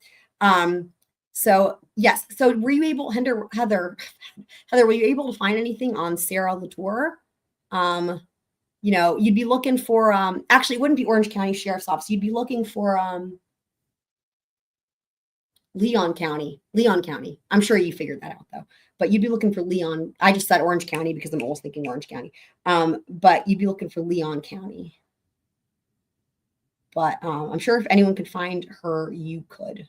So yes. So were you able, Heather, were you able to find anything on Sarah Latour? You know, you'd be looking for, actually it wouldn't be Orange County Sheriff's Office. You'd be looking for Leon County. I'm sure you figured that out though, but you'd be looking for Leon. I just said Orange County because I'm always thinking Orange County. But you'd be looking for Leon County. But I'm sure if anyone could find her, you could.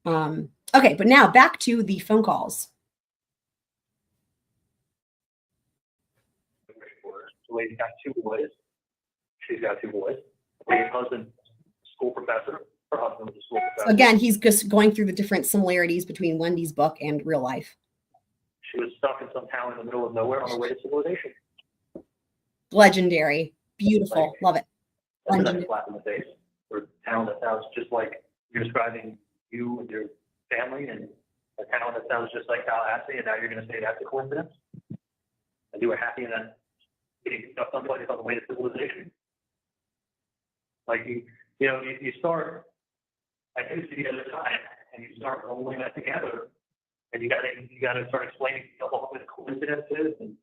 Okay, but now back to the phone calls. The lady's got 2 boys. She's got 2 boys. The lady's husband, school professor. Her husband was a school professor. So again, he's just going through the different similarities between Wendy's book and real life. She was stuck in some town in the middle of nowhere on the way to civilization. Legendary. Beautiful. Love it. That's a slap in the face for a town that sounds just like you're describing you and your family, and a town that sounds just like Tallahassee, and now you're going to say that's a coincidence? And you were happy in that getting stuff someplace on the way to civilization? Like you start, I think it's the other side, and you start rolling that together, and you got to start explaining what the coincidence is, and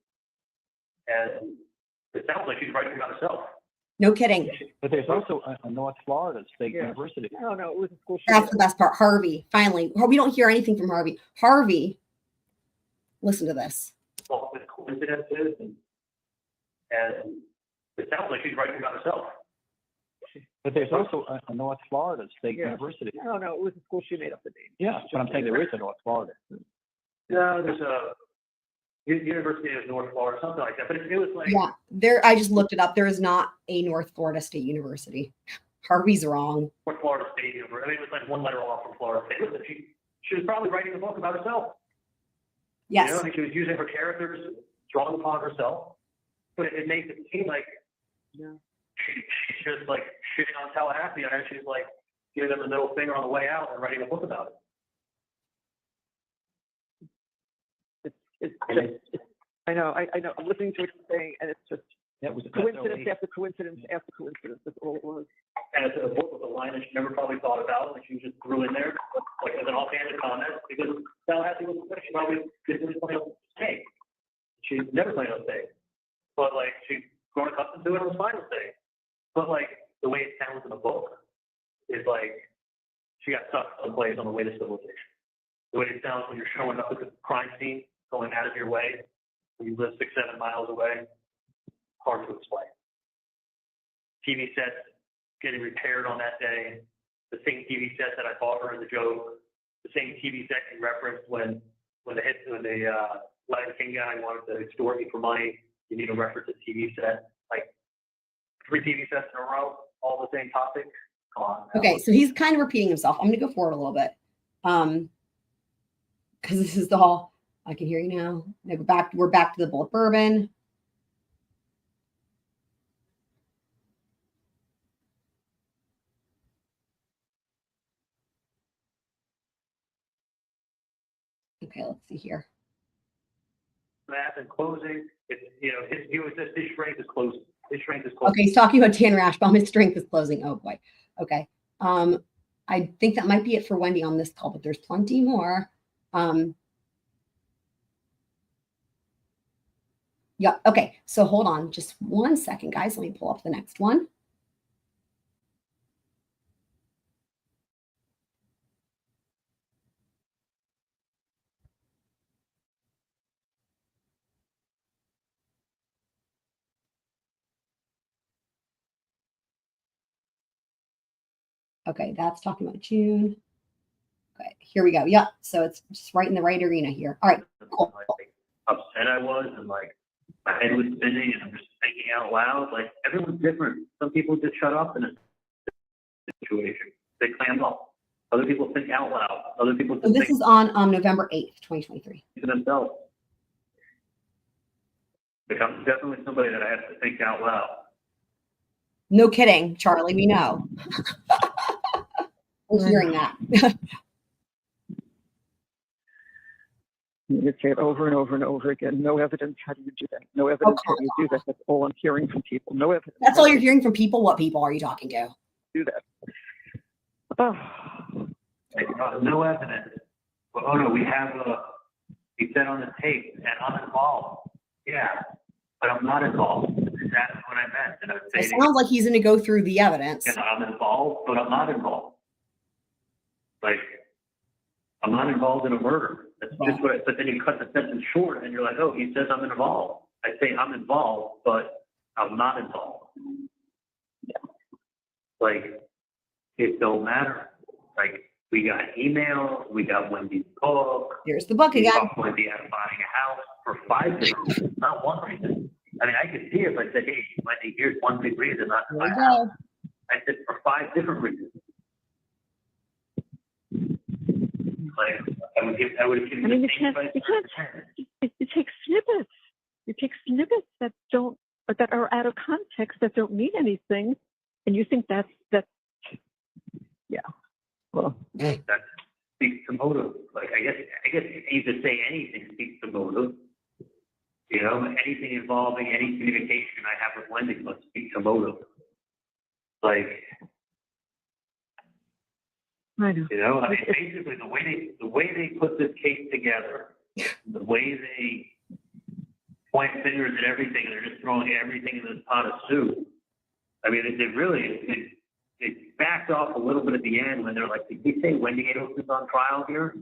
it sounds like she's writing about herself. No kidding. But there's also a North Florida State Yeah. University. No, it was a school That's shooting. the best part. Harvey, finally. We don't hear anything from Harvey. Harvey, listen to this. Well, with coincidences and it sounds like she's writing about herself. But there's also a North Florida State Yeah. University. No, it was a school she made up the name. Yeah, but I'm saying there is a North Florida. No, there's a University of North Florida, something like that. But it was like, Yeah, there. I just looked it up. There is not a North Florida State University. Harvey's wrong. North Florida State University. I mean, it was like one letter off from Florida State. Listen, she was probably writing a book about herself. Yes. You know, I mean, she was using her characters, drawing upon herself. But it makes it seem like she's just like shitting on Tallahassee, and she's like giving them the middle finger on the way out and writing a book about it. I know. I'm listening to what you're saying, and it's just That was coincidence after coincidence after coincidence. That's all it was. And it's a book with a line that she never probably thought about, and she just threw in there, like as an offhanded comment, because Tallahassee was a she probably didn't plan on staying. She never planned on staying. But like she's grown accustomed to it and was fine with staying. But like the way it sounds in the book is like she got stuck someplace on the way to civilization. The way it sounds when you're showing up at the crime scene, going out of your way, when you live 6-7 miles away, hard to explain. TV sets getting repaired on that day, the same TV set that I bought her as a joke, the same TV set you referenced when the Lion King guy wanted to extort me for money. You need a reference to TV set, like 3 TV sets in a row, all the same topic. Come on. Okay, so he's kind of repeating himself. I'm going to go forward a little bit. Because this is all I can hear you now. We're back to the bullet bourbon. Okay, let's see here. Math and closing, it's, you know, his view is this, his strength is closing. His strength is closing. Okay, he's talking about Dan Rashbaum. His strength is closing. Oh boy. Okay. I think that might be it for Wendi on this call, but there's plenty more. Yeah. Okay. So hold on just 1 second, guys. Let me pull up the next one. Okay, that's talking about June. Okay, here we go. Yep. So it's just right in the right arena here. All right, cool. Like, upset I was, and like my head was spinning, and I'm just thinking out loud. Like everyone's different. Some people just shut up in a situation. They clam up. Other people think out loud. Other people So just this think is on November 8th, 2023. to themselves. Like I'm definitely somebody that I have to think out loud. No kidding, Charlie. We know. We're hearing that. You say it over and over and over again. No evidence. How do you do that? No evidence. How do you do that? That's all I'm hearing from people. No evidence. That's all you're hearing from people. What people are you talking to? Do that. Oh. Like, no evidence. But, oh no, we have he said on the tape, and I'm involved. Yeah, but I'm not involved. That's what I meant. And I was It saying, sounds like he's going to go through the evidence. and I'm involved, but I'm not involved. Like, I'm not involved in a murder. That's just what. But then you cut the sentence short, and you're like, oh, he says I'm involved. I say I'm involved, but I'm not involved. Like, it don't matter. Like, we got emails, we got Wendy's book. Here's the book We again. talked Wendy out of buying a house for 5 different reasons, not one reason. I mean, I could see if I said, hey, Wendy, here's one big reason not to Here buy we a house. go. I said for 5 different reasons. Like, I would have given I mean, the you same advice. you take snippets. You take snippets that are out of context, that don't mean anything, and you think that's yeah. Well, That speaks to motive. Like, I guess you could say anything speaks to motive. You know, anything involving any communication I have with Wendy must speak to motive. Like, I know. you know, I mean, basically the way they put this case together, the way they point fingers at everything, they're just throwing everything in this pot of soup. I mean, it backed off a little bit at the end when they're like, did we say Wendi Adelson's on trial here?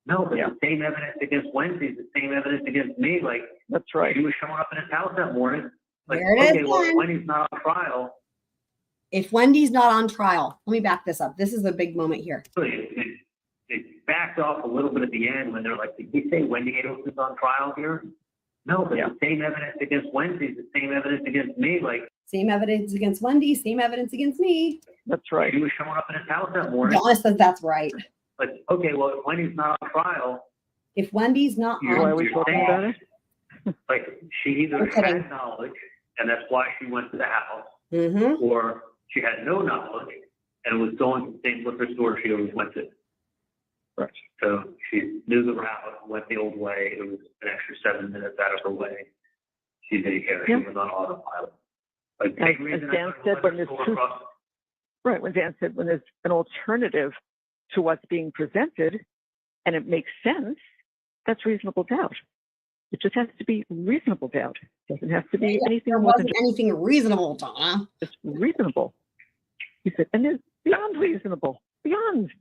No, but the same evidence against Wendi is the same evidence against me. Like, That's right. she was showing up in his house that morning. Like, There it is okay, well, again. Wendy's not on trial. If Wendy's not on trial, let me back this up. This is a big moment here. It backed off a little bit at the end when they're like, did we say Wendi Adelson's on trial here? No, but the same evidence against Wendi is the same evidence against me. Like, Same evidence against Wendy, same evidence against me. That's right. she was showing up in his house that morning. Donna says that's right. Like, okay, well, if Wendy's not on trial, If Wendy's not You're- Why are on we talking trial, about it? like, she either I'm kidding. had knowledge, and that's why she went to the house, mm-hmm. or she had no knowledge and was going to the same liquor store she always went to. Right. So she knew the route, went the old way. It was an extra 7 minutes out of her way. She didn't care. Yeah. She was on autopilot. Like, And- same reason and Dan I said when there's store two- across- Right, when Dan said when there's an alternative to what's being presented and it makes sense, that's reasonable doubt. It just has to be reasonable doubt. It doesn't have to be anything There more than wasn't anything reasonable, Donna. just reasonable. He said, and it's beyond reasonable, beyond.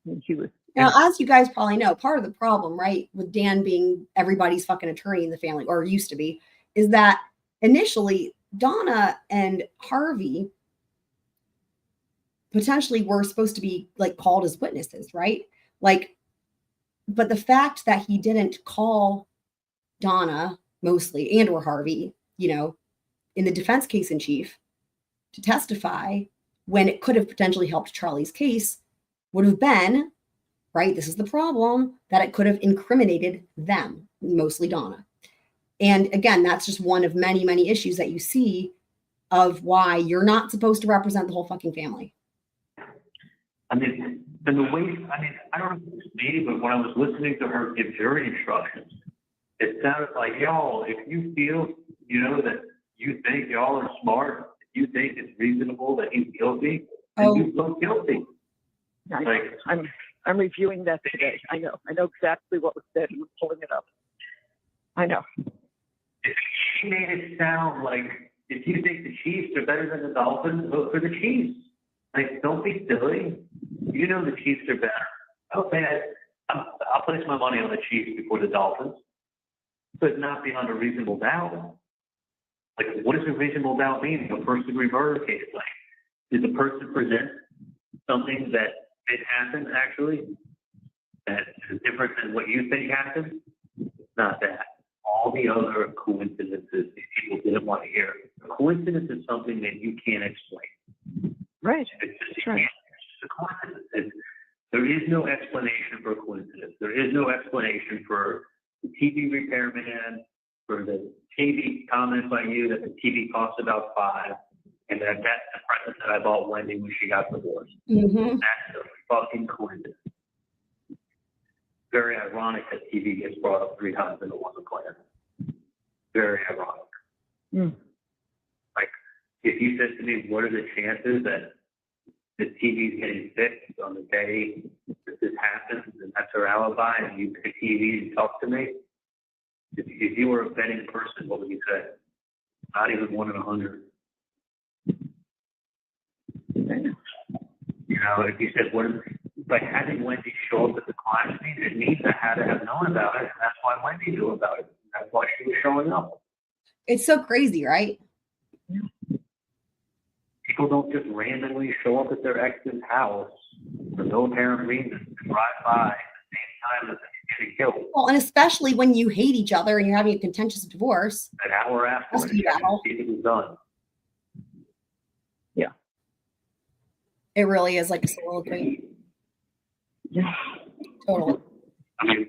I mean, he was. Now, as you guys probably know, part of the problem, right, with Dan being everybody's fucking attorney in the family, or used to be, is that initially Donna and Harvey potentially were supposed to be like called as witnesses, right? Like, but the fact that he didn't call Donna mostly and or Harvey, you know, in the defense case in chief to testify when it could have potentially helped Charlie's case would have been, right? This is the problem, that it could have incriminated them, mostly Donna. And again, that's just one of many, many issues that you see of why you're not supposed to represent the whole fucking family. I mean, and the way, I mean, I don't know if it's me, but when I was listening to her give jury instructions, it sounded like, y'all, if you feel, you know, that you think y'all are smart, if you think it's reasonable that he's guilty, then you feel guilty. Like, I'm reviewing that today. I know exactly what was said. I'm pulling it up. I know. she made it sound like if you think the Chiefs are better than the Dolphins, vote for the Chiefs. Like, don't be silly. You know the Chiefs are better. Okay, I'll place my money on the Chiefs before the Dolphins, but not beyond a reasonable doubt. Like, what does a reasonable doubt mean in a first-degree murder case? Like, did the person present something that did happen, actually, that is different than what you think happened? Not that. All the other coincidences these people didn't want to hear. A coincidence is something that you can't explain. Right. It's just, Right. it's just a coincidence. There is no explanation for a coincidence. There is no explanation for the TV repairman, for the TV comments by you that the TV costs about $5, and that's the present that I bought Wendi when she got divorced. Mm-hmm. That's a fucking coincidence. Very ironic that TV gets brought up 3 times in the one plan. Very ironic. Mm. Like, if you said to me, what are the chances that the TV's getting fixed on the day that this happens, and that's her alibi, and you pick a TV and talk to me? If you were a betting person, what would you say? Not even 1 in 100. You know, if you said, what, by having Wendi show up at the crime scene, it means I had to have known about it, and that's why Wendi knew about it. That's why she was showing up. It's so crazy, right? People don't just randomly show up at their ex's house for no apparent reason and drive by at the same time that they're getting killed. Well, and especially when you hate each other and you're having a contentious divorce. An hour after Must be battle. it was done. Yeah. It really is like a soliloquy. Yeah. Totally. I mean,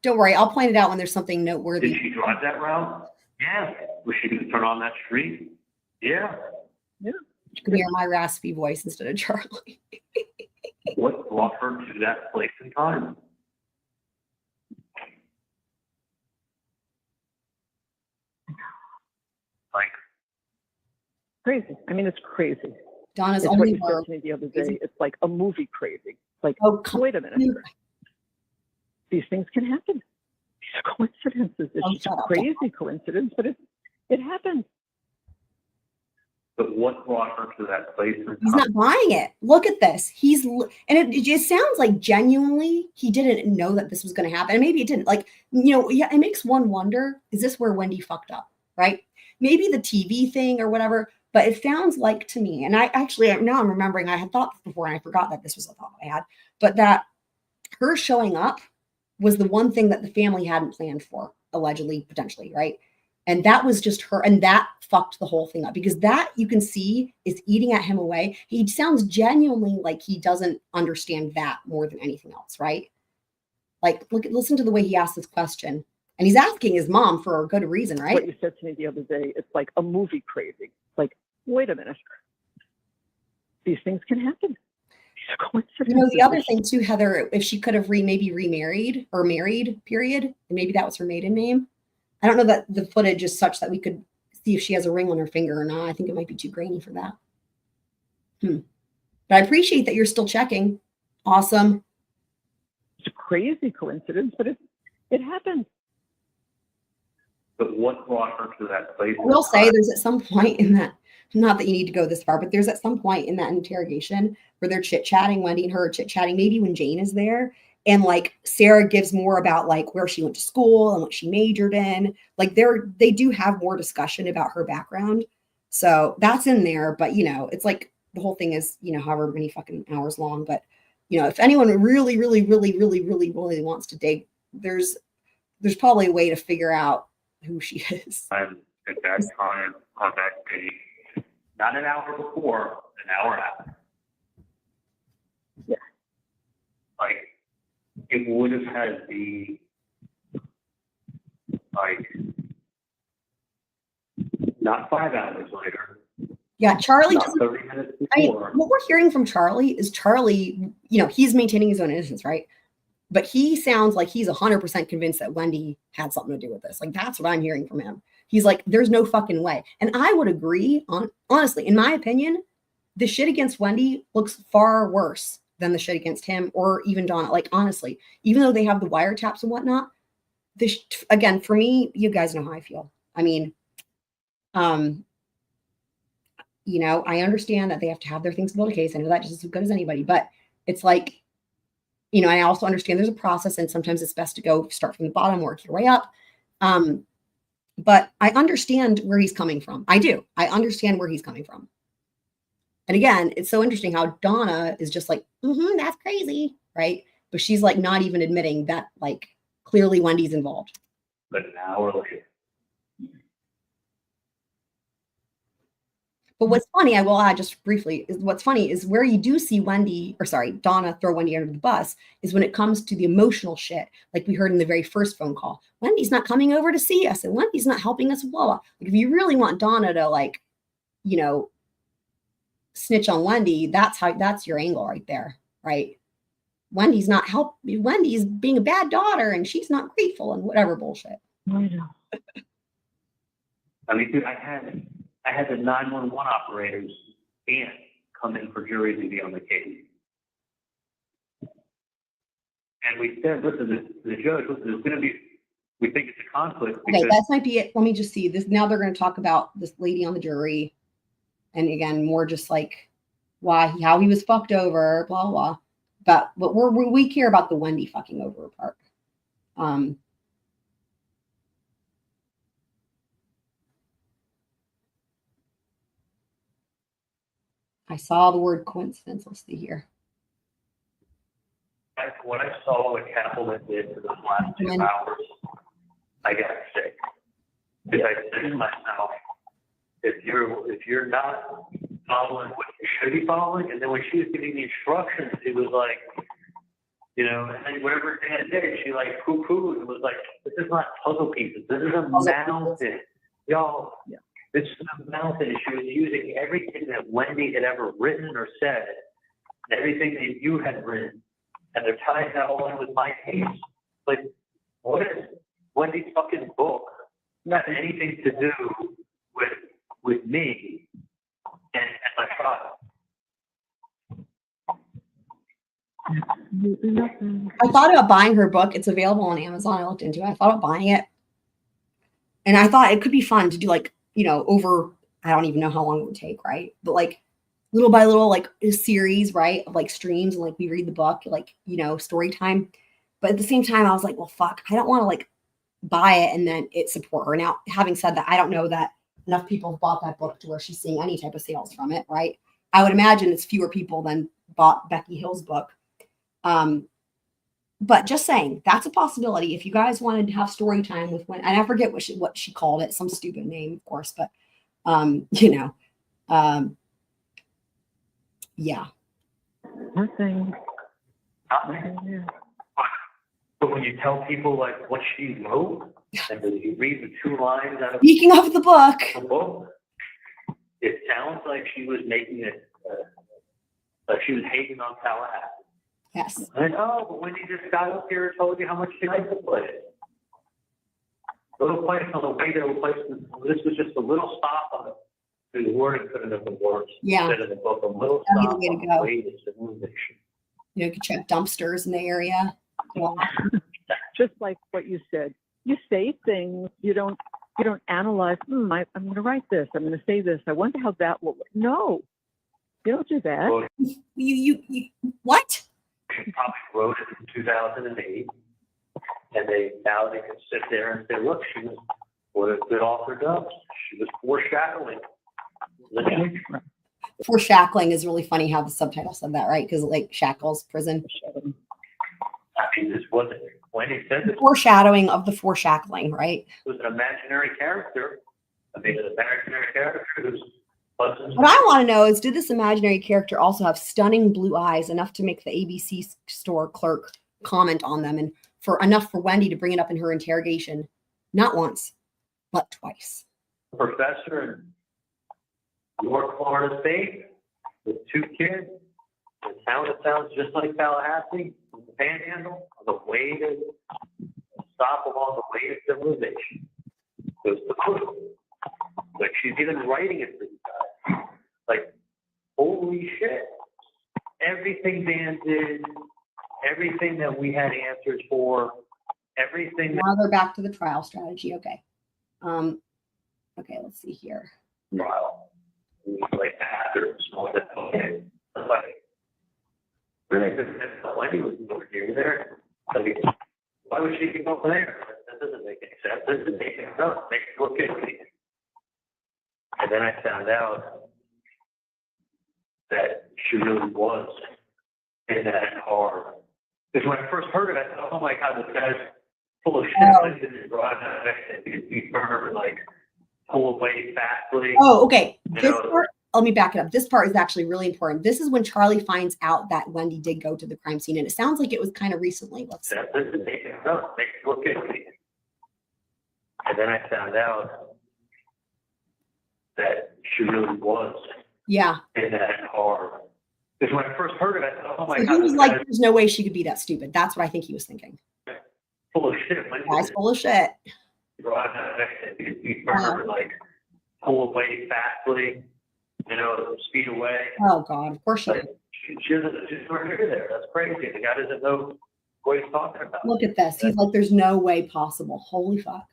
Don't worry, I'll point it out when there's something did noteworthy. she drive that route? Yeah. Was she going to turn on that street? Yeah. You can hear my raspy voice instead of Charlie. What brought her to that place and time? Like, Crazy. I mean, it's crazy. Donna's It's what only you said word. to me the other day. It's like a movie crazy. Like, Oh, come wait a minute. These things can happen. These are coincidences. It's Oh, just shut a up. crazy coincidence, but it happens. But what brought her to that place? He's not buying it. Look at this. And it just sounds like genuinely he didn't know that this was going to happen. And maybe it didn't. Like, yeah, it makes one wonder, is this where Wendi fucked up, right? Maybe the TV thing or whatever, but it sounds like to me, and I actually, now I'm remembering, I had thought this before and I forgot that this was a thought I had, but that her showing up was the one thing that the family hadn't planned for, allegedly, potentially, right? And that was just her, and that fucked the whole thing up, because that, you can see, is eating at him away. He sounds genuinely like he doesn't understand that more than anything else, right? Like, listen to the way he asked this question. And he's asking his mom for a good reason, right? What you said to me the other day, it's like a movie crazy. Like, wait a minute. These things can happen. The other thing too, Heather, if she could have maybe remarried or married, period, and maybe that was her maiden name. I don't know that the footage is such that we could see if she has a ring on her finger or not. I think it might be too grainy for that. But I appreciate that you're still checking. Awesome. It's a crazy coincidence, but it happened. But what brought her to that place? I will say there's at some point in that, not that you need to go this far, but there's at some point in that interrogation where they're chit-chatting, Wendi and her are chit-chatting, maybe when Jane is there. And like Sarah gives more about like where she went to school and what she majored in. Like they do have more discussion about her background. So that's in there. But, it's like the whole thing is, however many fucking hours long. But, if anyone really, really, really, really, really, really wants to dig, there's probably a way to figure out who she is. I'm at that time on that day, not an hour before, an hour after. Yeah. Like, it would have had the, like, not 5 hours later. Yeah, Charlie Not doesn't. 30 minutes I mean, before. what we're hearing from Charlie is Charlie, he's maintaining his own innocence, right? But he sounds like he's 100% convinced that Wendi had something to do with this. Like, that's what I'm hearing from him. He's like, there's no fucking way. And I would agree honestly, in my opinion, the shit against Wendi looks far worse than the shit against him or even Donna. Like, honestly, even though they have the wiretaps and whatnot, again, for me, you guys know how I feel. I mean, I understand that they have to have their things to build a case. I know that just as good as anybody, but it's like, I also understand there's a process and sometimes it's best to go start from the bottom, work your way up. But I understand where he's coming from. I do. I understand where he's coming from. And again, it's so interesting how Donna is just like, that's crazy, right? But she's like not even admitting that, like, clearly Wendi's involved. But an hour later. But what's funny, I will add just briefly, is what's funny is where you do see Donna throw Wendi under the bus is when it comes to the emotional shit, like we heard in the very first phone call. Wendi's not coming over to see us, and Wendi's not helping us, blah, blah. Like, if you really want Donna to, like, snitch on Wendi, that's your angle right there, right? Wendi's being a bad daughter, and she's not grateful, and whatever bullshit. I know. I mean, dude, I had the 911 operators aunt come in for jury duty on the case. And we said, listen, the judge, listen, we think it's a conflict. Okay, that might be it. Let me just see this. Now they're going to talk about this lady on the jury. And again, more just like how he was fucked over, blah, blah. But we care about the Wendi fucking over part. I saw the word coincidence. Let's see here. When I saw what Kaplan did for the last 2 hours, I got sick. Because I said to myself, if you're not following what you should be following, and then when she was giving the instructions, it was like, and then whatever Dan did, she like poo-pooed and was like, this is not puzzle pieces. This is a mountain. Y'all, yeah. This is a mountain. She was using everything that Wendi had ever written or said, and everything that you had written, and they're tying that all in with my case. Like, what is Wendi's fucking book? Not anything to do with me and my trial. I thought about buying her book. It's available on Amazon. I looked into it. I thought about buying it. And I thought it could be fun to do, like, over I don't even know how long it would take, right? But like little by little, like a series, right, of like streams, and like we read the book, like, you know, story time. But at the same time, I was like, well, fuck, I don't want to like buy it and then it support her. Now, having said that, I don't know that enough people have bought that book to where she's seeing any type of sales from it, right? I would imagine it's fewer people than bought Becky Hill's book. But just saying, that's a possibility. If you guys wanted to have story time with Wendi, and I forget what she called it, some stupid name, of course, but you know, yeah. Nothing. But when you tell people like what she wrote, and then you read the 2 lines out of Speaking of the book, the book, it sounds like she was making it, like she was hating on Tallahassee. yes. And but when you just got up here and told you how much she liked the place. Little place on the way to a place, this was just a little stop on it. The wording couldn't have been worse. Yeah. Instead of the book, a little That'd be stop the way to on the go. way to civilization. You know, you could check dumpsters in the area. Well, Just like what you said, you say things, you don't analyze. I'm going to write this. I'm going to say this. I wonder how that will. No, you don't do that. Well, you what? she probably wrote it in 2008, and now they can sit there and say, look, she was what a good author does. She was foreshackling. Foreshackling is really funny how the subtitle said that, right? Because like shackles, prison. I mean, this wasn't when he said The this foreshadowing of the foreshackling, right? was an imaginary character. I mean, an imaginary character who's pleasant. What I want to know is, did this imaginary character also have stunning blue eyes enough to make the ABC store clerk comment on them, and for enough for Wendi to bring it up in her interrogation, not once, but twice? Professor in York, Florida State, with 2 kids, in a town that sounds just like Tallahassee, in the Panhandle, on the way to stop along the way to civilization. Goes to book. Like she's even writing it for you guys. Like, holy shit! Everything Dan did, everything that we had answers for, everything. Now they're back to the trial strategy. Okay. Okay, let's see here. Trial. Like after small okay. Like really Wendi was over here there. Like, why would she go over there? That doesn't make any sense. This doesn't make any sense. Makes it look good. And then I found out that she really was in that car. Because when I first heard it, I thought, oh my God, this guy's full of shit. Oh. Like, this is right now, he's like pull away fastly. Oh, okay. You This know, part, let me back it up. This part is actually really important. This is when Charlie finds out that Wendi did go to the crime scene, and it sounds like it was kind of recently. Let's see. that doesn't make it up. Makes it look good. And then I found out that she really was Yeah. in that car. Because when I first heard it, I thought, oh my So God, he was this like, guy's there's no way she could be that stupid. That's what I think he was thinking. full of shit. Guy's full of shit. Like pull away fastly, you know, speed away. Oh God, of course she Like, did. she doesn't, she's right here there. That's crazy. The guy doesn't know what he's talking about. Look at this. He's like, there's no way possible. Holy fuck.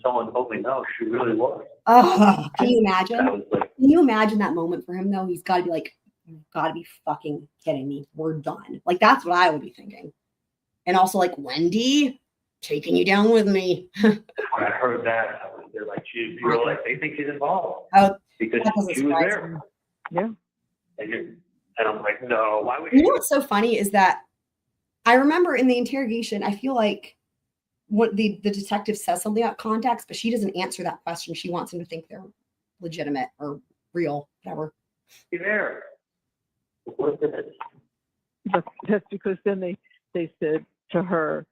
Someone told me no, she really was. Oh, can you imagine? I was like, Can you imagine that moment for him though? He's got to be like, you've got to be fucking kidding me. We're done. Like that's what I would be thinking. And also like, Wendi, taking you down with me. when I heard that, they're like, you're like, they think she's involved. Oh, Because that doesn't she was surprise there. me. Yeah. And I'm like, no, why would You she? know what's so funny is that I remember in the interrogation, I feel like what the detective says something about contacts, but she doesn't answer that question. She wants him to think they're legitimate or real, whatever. be there? What is it? That's because then they said to her,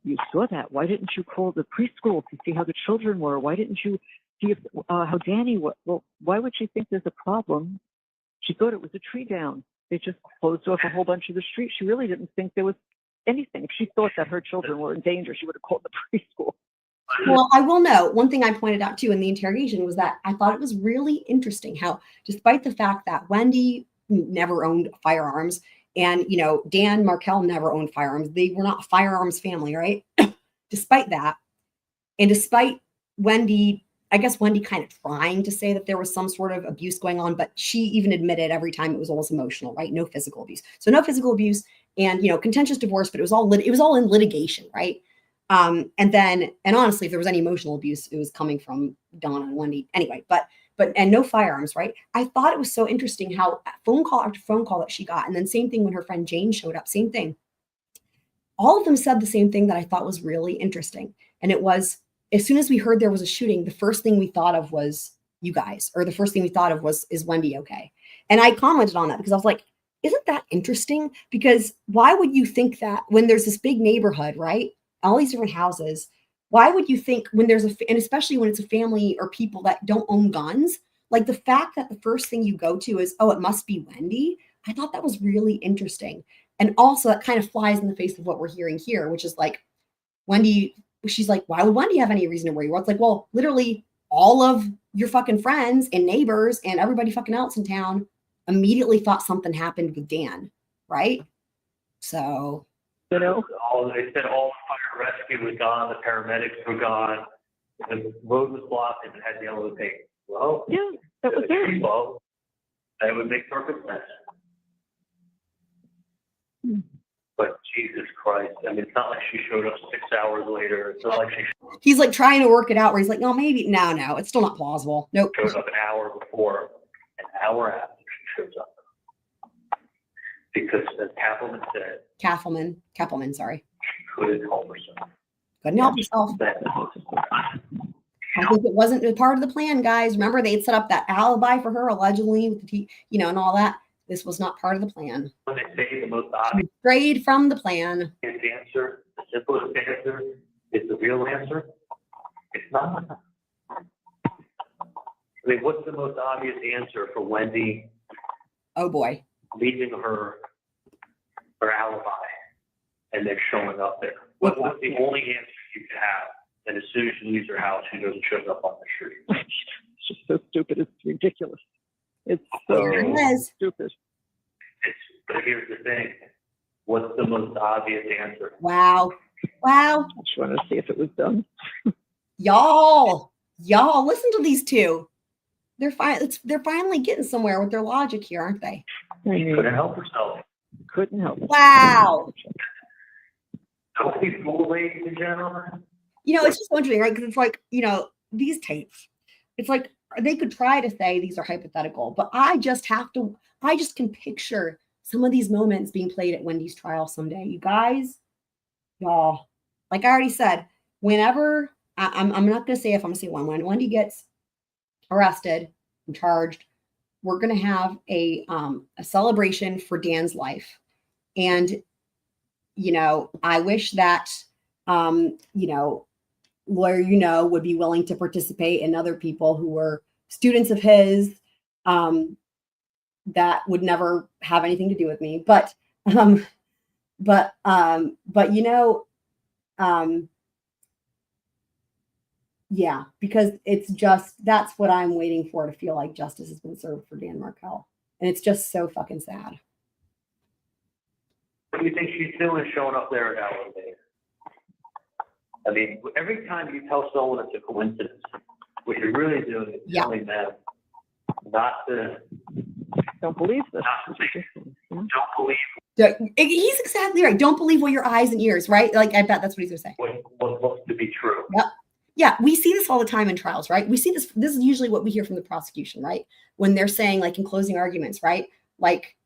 you saw that. Why didn't you call the preschool to see how the children were? Why didn't you see if, how Danny was? Well, why would she think there's a problem? She thought it was a tree down. They just closed off a whole bunch of the street. She really didn't think there was anything. If she thought that her children were in danger, she would have called the preschool. Well, I will note one thing I pointed out too in the interrogation was that I thought it was really interesting how, despite the fact that Wendi never owned firearms and, you know, Dan Markel never owned firearms, they were not a firearms family, right? Despite that, and despite Wendi, I guess Wendi kind of trying to say that there was some sort of abuse going on, but she even admitted every time it was always emotional, right? No physical abuse. So no physical abuse and, you know, contentious divorce, but it was all in litigation, right? And honestly, if there was any emotional abuse, it was coming from Donna and Wendi anyway, but no firearms, right? I thought it was so interesting how phone call after phone call that she got. And then same thing when her friend Jane showed up, same thing. All of them said the same thing that I thought was really interesting. And it was, as soon as we heard there was a shooting, the first thing we thought of was you guys, or the first thing we thought of was, is Wendi okay? And I commented on that because I was like, isn't that interesting? Because why would you think that when there's this big neighborhood, right? All these different houses, why would you think when there's and especially when it's a family or people that don't own guns, like the fact that the first thing you go to is, oh, it must be Wendi. I thought that was really interesting. And also that kind of flies in the face of what we're hearing here, which is like Wendi, she's like, why would Wendi have any reason to worry? Well, it's like, well, literally all of your fucking friends and neighbors and everybody fucking else in town immediately thought something happened with Dan, right? So, You know, They said all the fire rescue was gone, the paramedics were gone, the road was blocked, and it had yellow tape. Well, yeah, that was it. well, that would make perfect sense. But Jesus Christ, I mean, it's not like she showed up 6 hours later. It's not like she he's like trying to work it out where he's like, no, maybe, no, it's still not plausible. Nope. showed up an hour before, an hour after she shows up. Because as Kappelman said, Kappelman, sorry. she couldn't help herself. Couldn't help himself. I think it wasn't a part of the plan, guys. Remember, they had set up that alibi for her, allegedly, with the and all that. This was not part of the plan. When they say the most obvious Strayed from the plan. answer, the simplest answer is the real answer, it's not. I mean, what's the most obvious answer for Wendi Oh boy. leaving her alibi and then showing up there? What's the only answer you could have? And as soon as she leaves her house, she doesn't show up on the street. It's just so stupid. It's ridiculous. It's so stupid. But here's the thing. What's the most obvious answer? Wow. I just wanted to see if it was done. Y'all, listen to these two. They're finally getting somewhere with their logic here, aren't they? I mean, Couldn't help herself. couldn't help. Wow. Don't be fooled, ladies and gentlemen. It's just wondering, right? Because it's like, these tapes, it's like they could try to say these are hypothetical, but I just can picture some of these moments being played at Wendi's trial someday. You guys, y'all, like I already said, whenever, I'm not going to say if I'm going to say when Wendi gets arrested and charged, we're going to have a celebration for Dan's life. And, I wish that, lawyer, would be willing to participate, and other people who were students of his that would never have anything to do with me. But yeah, because it's just, that's what I'm waiting for, to feel like justice has been served for Dan Markel. And it's just so fucking sad. What do you think she's doing showing up there at Elevator? I mean, every time you tell someone it's a coincidence, what you're really doing is telling them not to. Don't believe this. Don't believe. He's exactly right. Don't believe what your eyes and ears, right? Like, I bet that's what he's going to say. What looks to be true. Yep. Yeah, we see this all the time in trials, right? We see this. This is usually what we hear from the prosecution, right? When they're saying, like, in closing arguments, right? Like,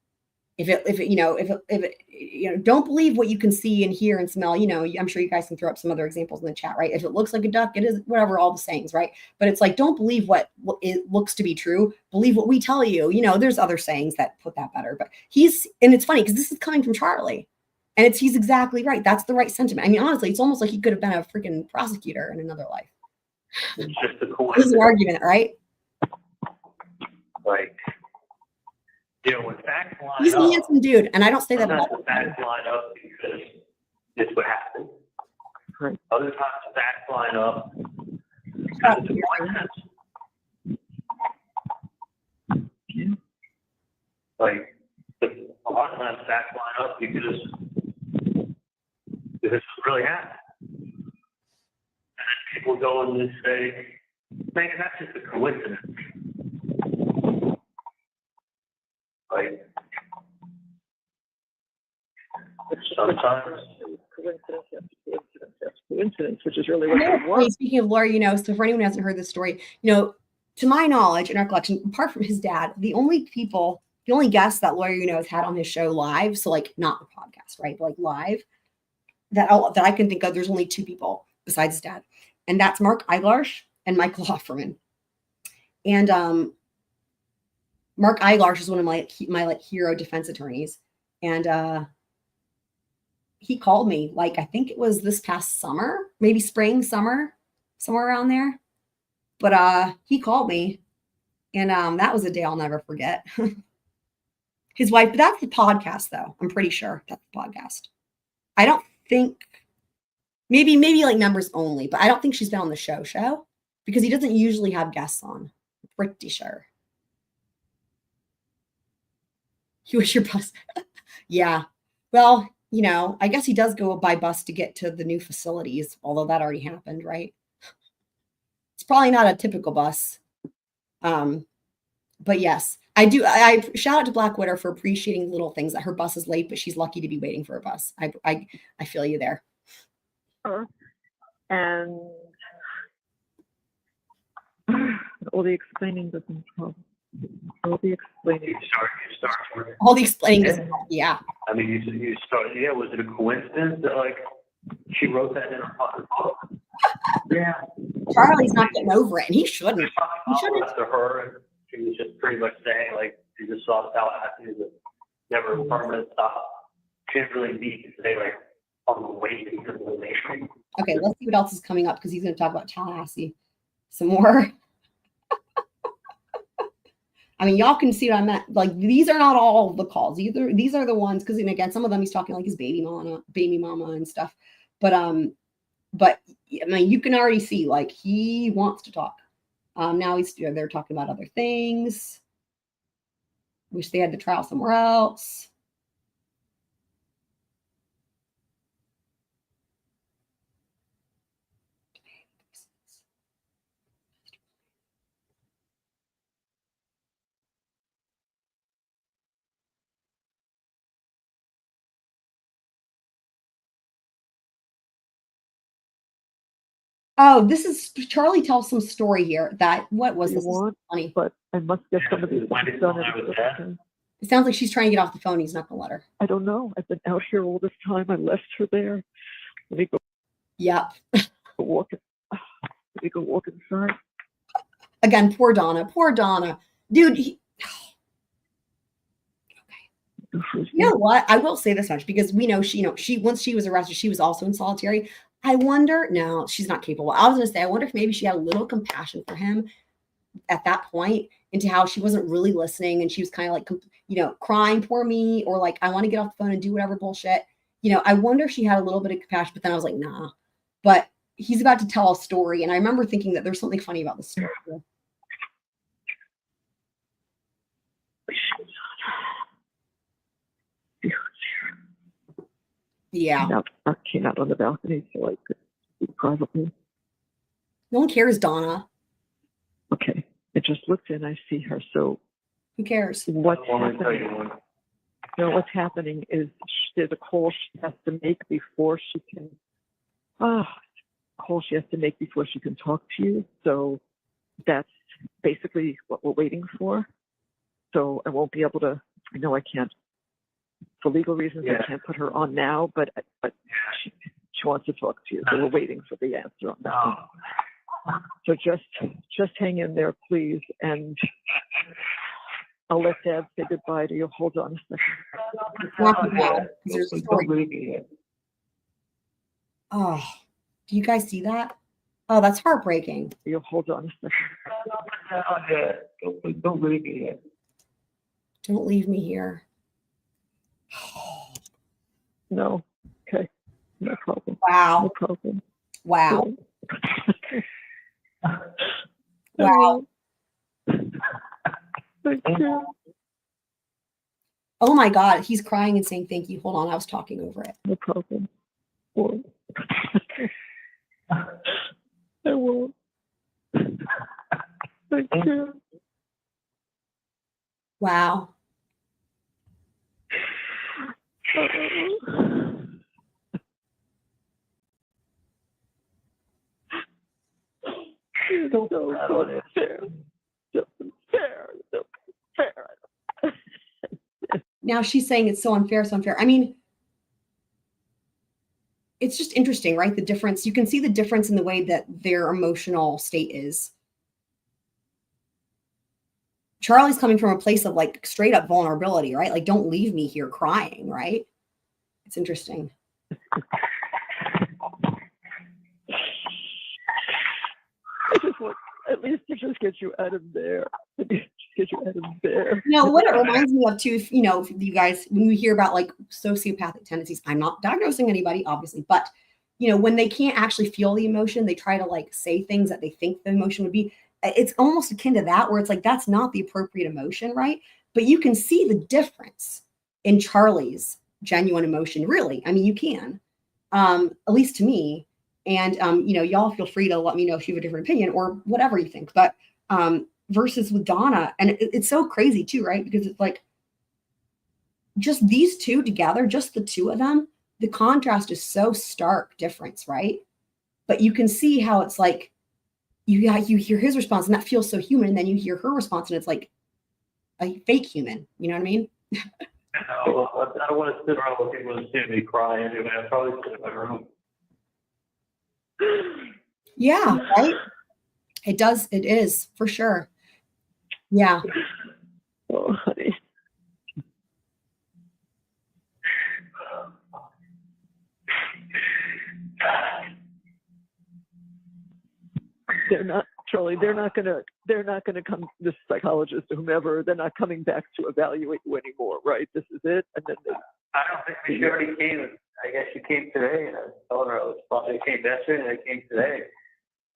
if it, don't believe what you can see and hear and smell. I'm sure you guys can throw up some other examples in the chat, right? If it looks like a duck, it is, whatever, all the sayings, right? But it's like, don't believe what it looks to be true. Believe what we tell you. There's other sayings that put that better. But and it's funny because this is coming from Charlie, and he's exactly right. That's the right sentiment. I mean, honestly, it's almost like he could have been a freaking prosecutor in another life. It's just a coincidence. This is an argument, right? Like, when facts line He's up. a handsome dude, and I don't say that Sometimes about the facts line up because it's what happened. Right. Other times the facts line up because it's a coincidence. Yeah. Like, a lot of times facts line up because this really happened. And then people go and say, maybe that's just a coincidence. Like, sometimes. Coincidence, yes, coincidence, yes, coincidence, which is really what it was. Speaking of Laura, so for anyone who hasn't heard this story, to my knowledge, in our collection, apart from his dad, the only guests that Laura, has had on his show live, so like not the podcast, right, but like live, that I can think of, there's only two people besides his dad, and that's Mark Eiglarsh and Michael Hofferman. And Mark Eiglarsh is one of my hero defense attorneys, and he called me, like, I think it was this past summer, maybe spring, summer, somewhere around there. But he called me, and that was a day I'll never forget. His wife, but that's the podcast, though. I'm pretty sure that's the podcast. I don't think, maybe like members only, but I don't think she's been on the show because he doesn't usually have guests on. I'm pretty sure. He was your bus. Yeah. Well, I guess he does go by bus to get to the new facilities, although that already happened, right? It's probably not a typical bus. But yes, I do. I shout out to Black Widow for appreciating little things, that her bus is late, but she's lucky to be waiting for a bus. I feel you there. And all the explaining doesn't help. All the explaining. You start. All the explaining doesn't help. Yeah. I mean, you start. Yeah, was it a coincidence that like she wrote that in her fucking book? Yeah. Charlie's not getting over it, and he shouldn't. He shouldn't. After her, and she was just pretty much saying like she just saw Tallahassee as never a permanent stop. She didn't really need to say like on the way to the nation. Okay, let's see what else is coming up because he's going to talk about Tallahassee some more. I mean, y'all can see what I meant. Like, these are not all the calls. These are the ones, because again, some of them he's talking like his baby mama and stuff. But I mean, you can already see like he wants to talk. Now they're talking about other things. Wish they had the trial somewhere else. Oh, this is Charlie tells some story here that what was this? Funny. But I must get some of these done. It sounds like she's trying to get off the phone. He's not gonna let her. I don't know. I've been out here all this time. I left her there. Let me go. Yep. Let me go walk inside. Again, poor Donna. Poor Donna. Dude, okay. You know what? I will say this much because we know she once she was arrested, she was also in solitary. I wonder, no, she's not capable. I was going to say, I wonder if maybe she had a little compassion for him at that point into how she wasn't really listening. And she was kind of like, crying, poor me, or like, I want to get off the phone and do whatever bullshit. I wonder if she had a little bit of compassion, but then I was like, nah. But he's about to tell a story. And I remember thinking that there's something funny about this story. Yeah. I came out on the balcony so I could speak privately. No one cares, Donna. Okay. I just looked in, I see her. So who cares? What's happening is there's a call she has to make before she can talk to you. So that's basically what we're waiting for. So I won't be able to, I know I can't. For legal reasons, I can't put her on now, but she wants to talk to you. So we're waiting for the answer on that. So just hang in there, please, and I'll let Dad say goodbye to you. Hold on a second. Oh, do you guys see that? Oh, that's heartbreaking. You hold on a second. Don't leave me here. Don't leave me here. No. Okay. No problem. Wow. No problem. Wow. Wow. Thank you. Oh my God. He's crying and saying thank you. Hold on. I was talking over it. No problem. I won't. Thank you. Wow. So unfair. So unfair. So unfair. Now she's saying it's so unfair, so unfair. I mean, it's just interesting, right? The difference. You can see the difference in the way that their emotional state is. Charlie's coming from a place of like straight up vulnerability, right? Like, don't leave me here crying, right? It's interesting. I just want at least to just get you out of there. Get you out of there. You know, what it reminds me of too, you know, you guys, when you hear about like sociopathic tendencies, I'm not diagnosing anybody, obviously, but you know, when they can't actually feel the emotion, they try to like say things that they think the emotion would be. It's almost akin to that, where it's like, that's not the appropriate emotion, right? But you can see the difference in Charlie's genuine emotion, really. I mean, you can, at least to me. And, you know, y'all feel free to let me know if you have a different opinion or whatever you think. But versus with Donna, and it's so crazy too, right? Because it's like just these two together, just the two of them, the contrast is so stark difference, right? But you can see how it's like, you hear his response and that feels so human. And then you hear her response and it's like a fake human. You know what I mean? I don't want to sit around with people and see me cry anyway. I'd probably sit in my room. Yeah, right? It does. It is for sure. Yeah. Oh, honey. They're not, Charlie, they're not gonna come, this psychologist or whomever, they're not coming back to evaluate you anymore, right? This is it. And then I don't think she already came. I guess she came today, and I told her I came yesterday, and I came today.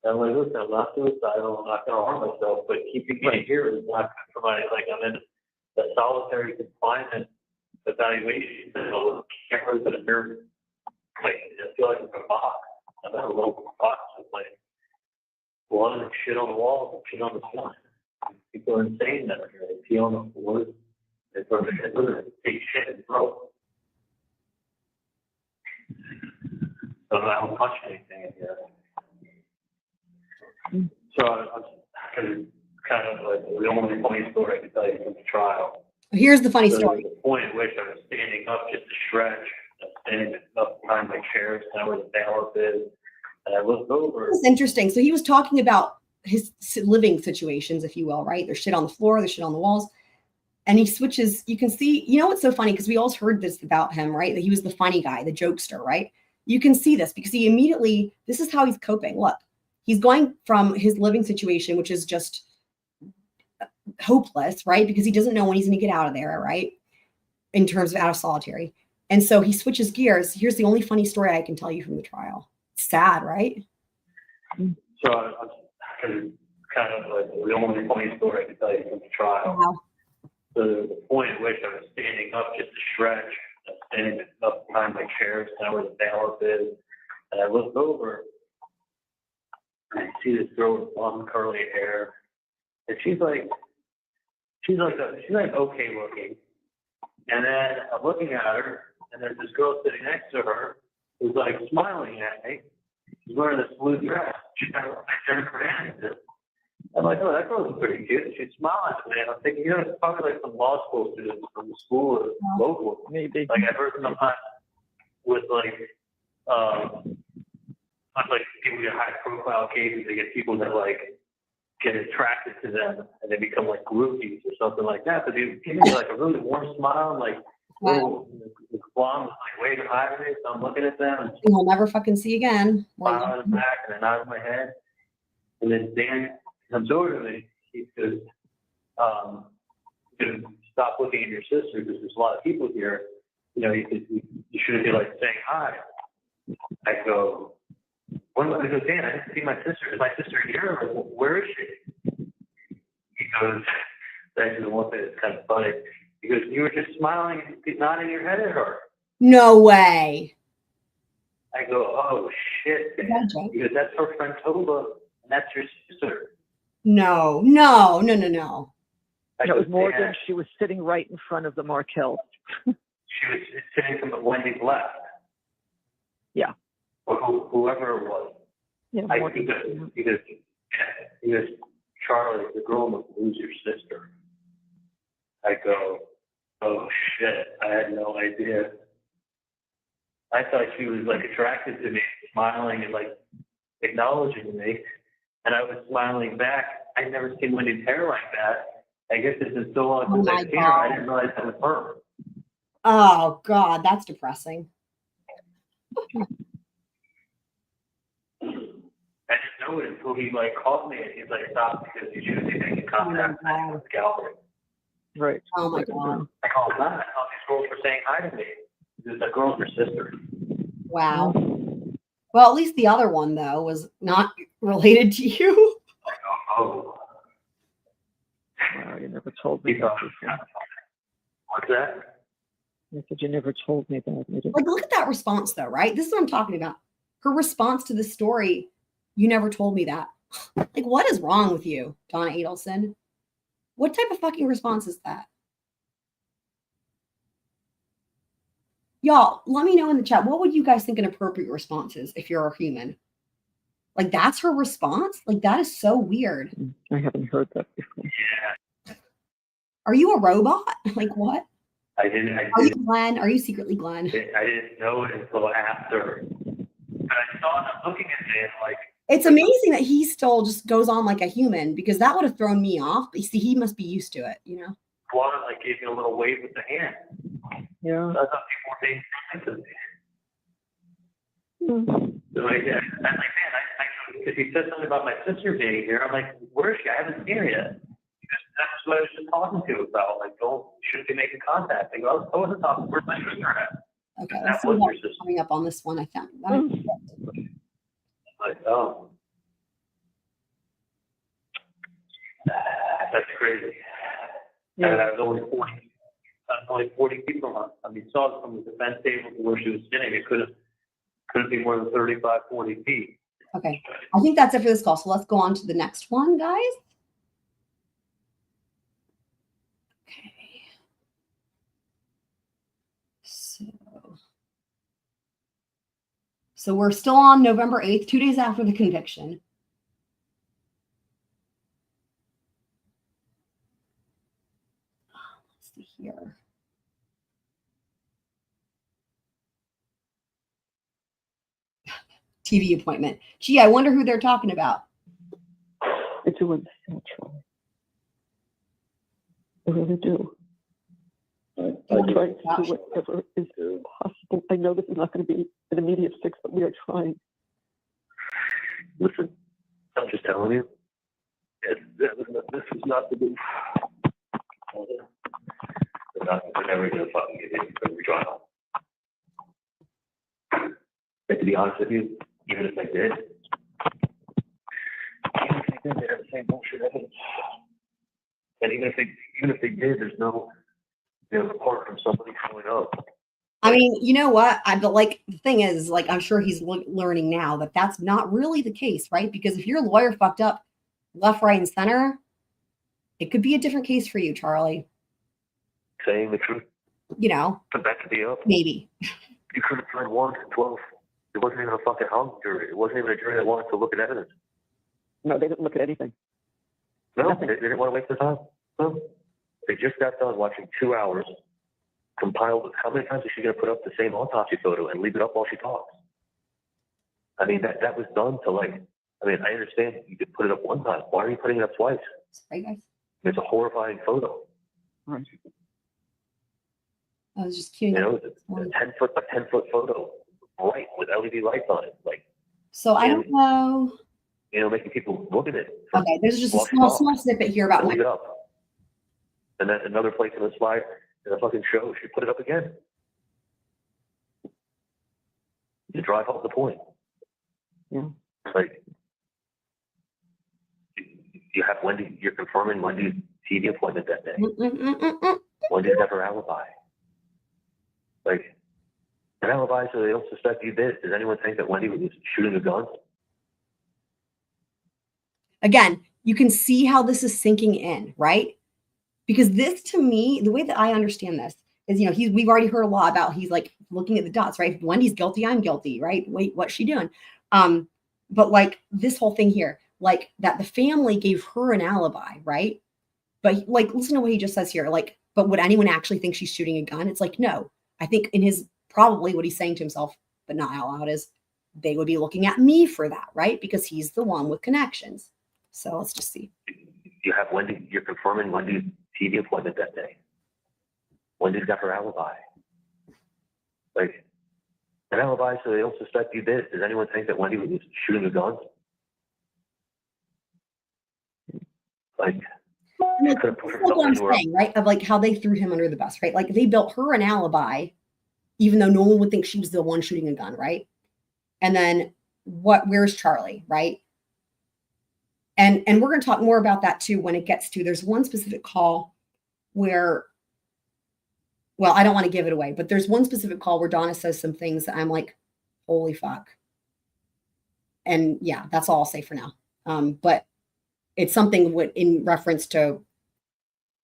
And I'm like, listen, I'm not suicidal, I'm not gonna harm myself, but keeping me here is not good for my, like, I'm in a solitary confinement evaluation, so cameras that are like, I feel like I'm in a box. I'm in a local box with my blood and shit on the walls and shit on the floor. People are insane that are here. They pee on the floor. They throw their shit, take shit and throw. So I don't touch anything in here. So I'm kind of like the only funny story I can tell you from the trial. Here's the funny So story. the point at which I was standing up just to stretch, I was standing up behind my chair, kind of where the ballot is, and I looked over. It's interesting. So he was talking about his living situations, if you will, right? There's shit on the floor, there's shit on the walls. And he switches, you can see, you know what's so funny? Because we always heard this about him, right? That he was the funny guy, the jokester, right? You can see this because he immediately, this is how he's coping. Look, he's going from his living situation, which is just hopeless, right? Because he doesn't know when he's going to get out of there, right? In terms of out of solitary. And so he switches gears. Here's the only funny story I can tell you from the trial. Sad, right? So I'm kind of like the only funny story I can tell you from the trial. Wow. So the point at which I was standing up just to stretch, I was standing up behind my chair, kind of where the ballot is, and I looked over and I see this girl with blonde curly hair, and she's like okay looking, and then I'm looking at her, and there's this girl sitting next to her who's like smiling at me. She's wearing this blue dress. She's kind of like Jennifer Aniston. I'm like, oh, that girl's pretty cute. She's smiling at me. And I'm thinking, you know, it's probably like some law school students from the school or local. maybe. Like I've heard sometimes with like people get high profile cases, they get people that like get attracted to them and they become like groupies or something like that. But they give me like a really warm smile, like, oh, the blonde was like waving hi to me, so I'm looking at them and We'll never fucking see again. smiling back and a nod of my head. And then Dan comes over to me. He says, stop looking at your sister because there's a lot of people here. You know, you shouldn't be like saying hi. I go, I go, Dan, I didn't see my sister. Is my sister here? Or where is she? He goes, actually, the one thing that's kind of funny. He goes, you were just smiling and nodding your head at her. No way. I go, oh shit, man. He goes, that's her friend Toba, and that's your sister. No. It was Morgan. She was sitting right in front of the Markel. She was sitting to Wendy's left. Yeah. Or whoever it was. Yeah, I Morgan. because Charlie, the girl must lose your sister. I go, oh shit, I had no idea. I thought she was like attracted to me, smiling and like acknowledging me, and I was smiling back. I'd never seen Wendy's hair like that. I guess it's been so long since I've seen her, I didn't realize that was her. Oh God, that's depressing. I didn't know it until he like called me and he's like, stop because you shouldn't be making contact with the gallery. Right. Oh my God. I called back. I thought these girls were saying hi to me. The girl's her sister. Wow. Well, at least the other one though was not related to you. Oh. Wow, you never told me that before. What's that? I said you never told me that. Like, look at that response though, right? This is what I'm talking about. Her response to the story, you never told me that. Like, what is wrong with you, Donna Adelson? What type of fucking response is that? Y'all, let me know in the chat. What would you guys think an appropriate response is if you're a human? Like, that's her response? Like, that is so weird. I haven't heard that before. Yeah. Are you a robot? Like, what? I didn't. Are you Glenn? Are you secretly Glenn? I didn't know it until after. But I saw them looking at me and like. It's amazing that he still just goes on like a human because that would have thrown me off. But you see, he must be used to it, you know? Donna like gave me a little wave with the hand. Yeah. I thought people were being friendly to me. So like, yeah, I'm like, man, because he said something about my sister being here. I'm like, where is she? I haven't seen her yet. Because that's what I was just talking to you about. Like, shouldn't be making contact. I go, I wasn't talking. Where's my sister at? Okay, let's see what's coming up on this one. I found. Like, oh. That's crazy. Yeah. And I was only 40 people on. I mean, saw it from the defense table to where she was sitting. It couldn't be more than 35, 40 feet. Okay. I think that's it for this call. So let's go on to the next one, guys. Okay. So we're still on November 8th, 2 days after the conviction. Let's see here. TV appointment. Gee, I wonder who they're talking about. It's a women's central. I really do. I'm trying to do whatever is possible. I know this is not going to be an immediate fix, but we are trying. Listen, I'm just telling you, this is not the move. They're never going to fucking get hit for every trial. But to be honest with you, even if they did, they have the same bullshit evidence. And even if they did, there's no, apart from somebody showing up. I mean, you know what? But like the thing is, like I'm sure he's learning now that that's not really the case, right? Because if your lawyer fucked up left, right, and center, it could be a different case for you, Charlie. Saying the truth. You know. But that could be up. Maybe. You could have tried 1 to 12. It wasn't even a fucking hung jury. It wasn't even a jury that wanted to look at evidence. No, they didn't look at anything. No, they didn't want to waste their time. No. They just got done watching 2 hours, compiled. How many times is she going to put up the same autopsy photo and leave it up while she talks? I mean, that was done to like, I mean, I understand you could put it up one time. Why are you putting it up twice? Sorry, guys. It's a horrifying photo. Right. I was just queuing up. It's a 10-foot photo, bright with LED lights on it, like. So I don't know. Making people look at it. Okay, there's just a small snippet here about leave it up. And then another place in the slide in a fucking show, she put it up again. To drive home the point. Yeah. Like, you have Wendi, you're confirming Wendy's TV appointment that day. Wendy's got her alibi. Like, an alibi so they don't suspect you did. Does anyone think that Wendi was shooting a gun? Again, you can see how this is sinking in, right? Because this, to me, the way that I understand this is, you know, we've already heard a lot about, he's like looking at the dots, right? If Wendy's guilty, I'm guilty, right? Wait, what's she doing? But like this whole thing here, like that the family gave her an alibi, right? But like, listen to what he just says here. Like, but would anyone actually think she's shooting a gun? It's like, no. I think in his, probably what he's saying to himself, but not out loud, is they would be looking at me for that, right? Because he's the one with connections. So let's just see. You have Wendi, you're confirming Wendy's TV appointment that day. Wendy's got her alibi. Like, an alibi so they don't suspect you did. Does anyone think that Wendi was shooting a gun? Like, Like, that's what I'm saying, right? Of like how they threw him under the bus, right? Like they built her an alibi, even though no one would think she was the one shooting a gun, right? And then where's Charlie, right? And we're going to talk more about that too when it gets to, there's one specific call where, well, I don't want to give it away, but there's one specific call where Donna says some things that I'm like, holy fuck. And yeah, that's all I'll say for now. But it's something in reference to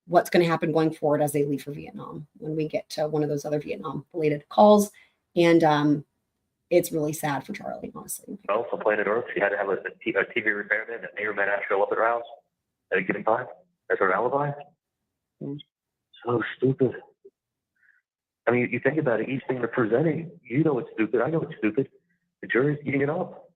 what's going to happen going forward as they leave for Vietnam when we get to one of those other Vietnam related calls. And it's really sad for Charlie, honestly. Well, from planet Earth, she had to have a TV repairman that may or may not show up at her house at a given time as her alibi. So stupid. I mean, you think about it, each thing they're presenting, you know it's stupid, I know it's stupid. The jury's eating it up.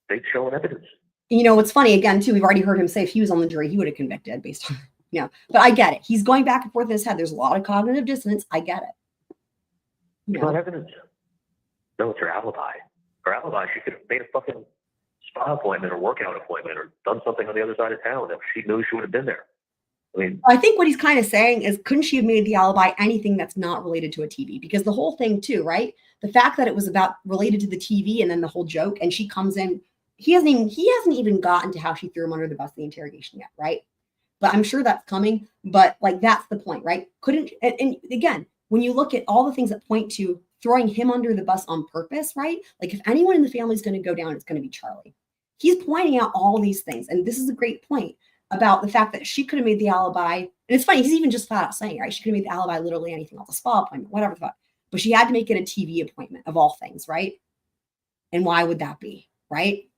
They've shown evidence. You know, what's funny, again, too, we've already heard him say if he was on the jury, he would have convicted based on, you know, but I get it. He's going back and forth in his head. There's a lot of cognitive dissonance. I get it. It's not evidence. No, it's her alibi. Her alibi, she could have made a fucking spa appointment or workout appointment or done something on the other side of town that she knew she would have been there. I mean, I think what he's kind of saying is, couldn't she have made the alibi anything that's not related to a TV? Because the whole thing too, right? The fact that it was about related to the TV and then the whole joke, and she comes in, he hasn't even gotten to how she threw him under the bus in the interrogation yet, right? But I'm sure that's coming. But like, that's the point, right? Couldn't, and again, when you look at all the things that point to throwing him under the bus on purpose, right? Like if anyone in the family is going to go down, it's going to be Charlie. He's pointing out all these things. And this is a great point about the fact that she could have made the alibi. And it's funny, he's even just flat out saying, right? She could have made the alibi literally anything else, a spa appointment, whatever the fuck. But she had to make it a TV appointment of all things, right? And why would that be, right?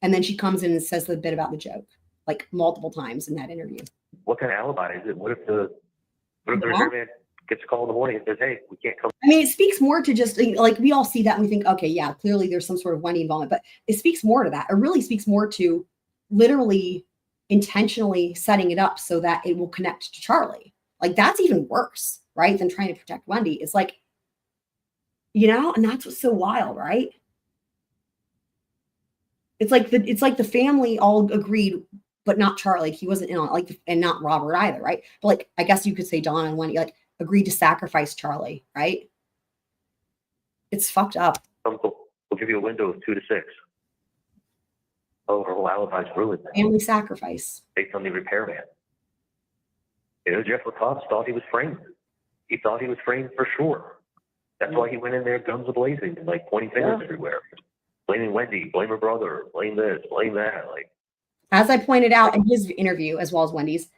And then she comes in and says the bit about the joke, like multiple times in that interview. what kind of alibi is it? What if the repairman gets a call in the morning and says, hey, we can't come? I mean, it speaks more to just like we all see that and we think, okay, yeah, clearly there's some sort of Wendi involvement, but it speaks more to that. It really speaks more to literally intentionally setting it up so that it will connect to Charlie. Like that's even worse, right? Than trying to protect Wendi. It's like, you know, and that's what's so wild, right? It's like the family all agreed, but not Charlie. He wasn't in on it, like, and not Robert either, right? But like, I guess you could say Donna and Wendi like agreed to sacrifice Charlie, right? It's fucked up. We'll give you a window of 2 to 6. Oh, her whole alibi's ruined. Family sacrifice. Based on the repairman. You know, Jeff LaCoste thought he was framed. He thought he was framed for sure. That's why he went in there guns a-blazing and like pointing fingers everywhere. Blaming Wendi, blame her brother, blame this, blame that. Like, as I pointed out in his interview, as well as Wendy's,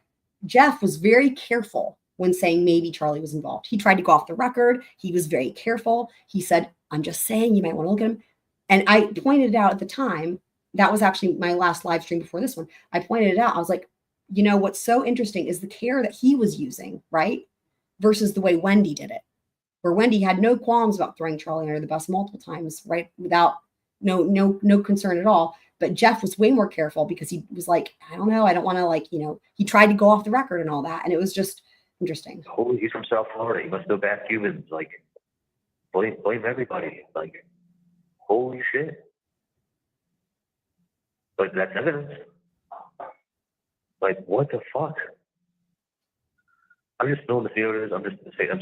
Jeff was very careful when saying maybe Charlie was involved. He tried to go off the record. He was very careful. He said, I'm just saying, you might want to look at him. And I pointed it out at the time. That was actually my last live stream before this one. I pointed it out. I was like, you know, what's so interesting is the care that he was using, right? Versus the way Wendi did it, where Wendi had no qualms about throwing Charlie under the bus multiple times, right? Without no concern at all. But Jeff was way more careful because he was like, I don't know. I don't want to like, you know, he tried to go off the record and all that. And it was just interesting. holy, he's from South Florida. He must know bad humans. Like, blame everybody. Like, holy shit. But that's evidence. Like, what the fuck? I'm just still in the theaters. I'm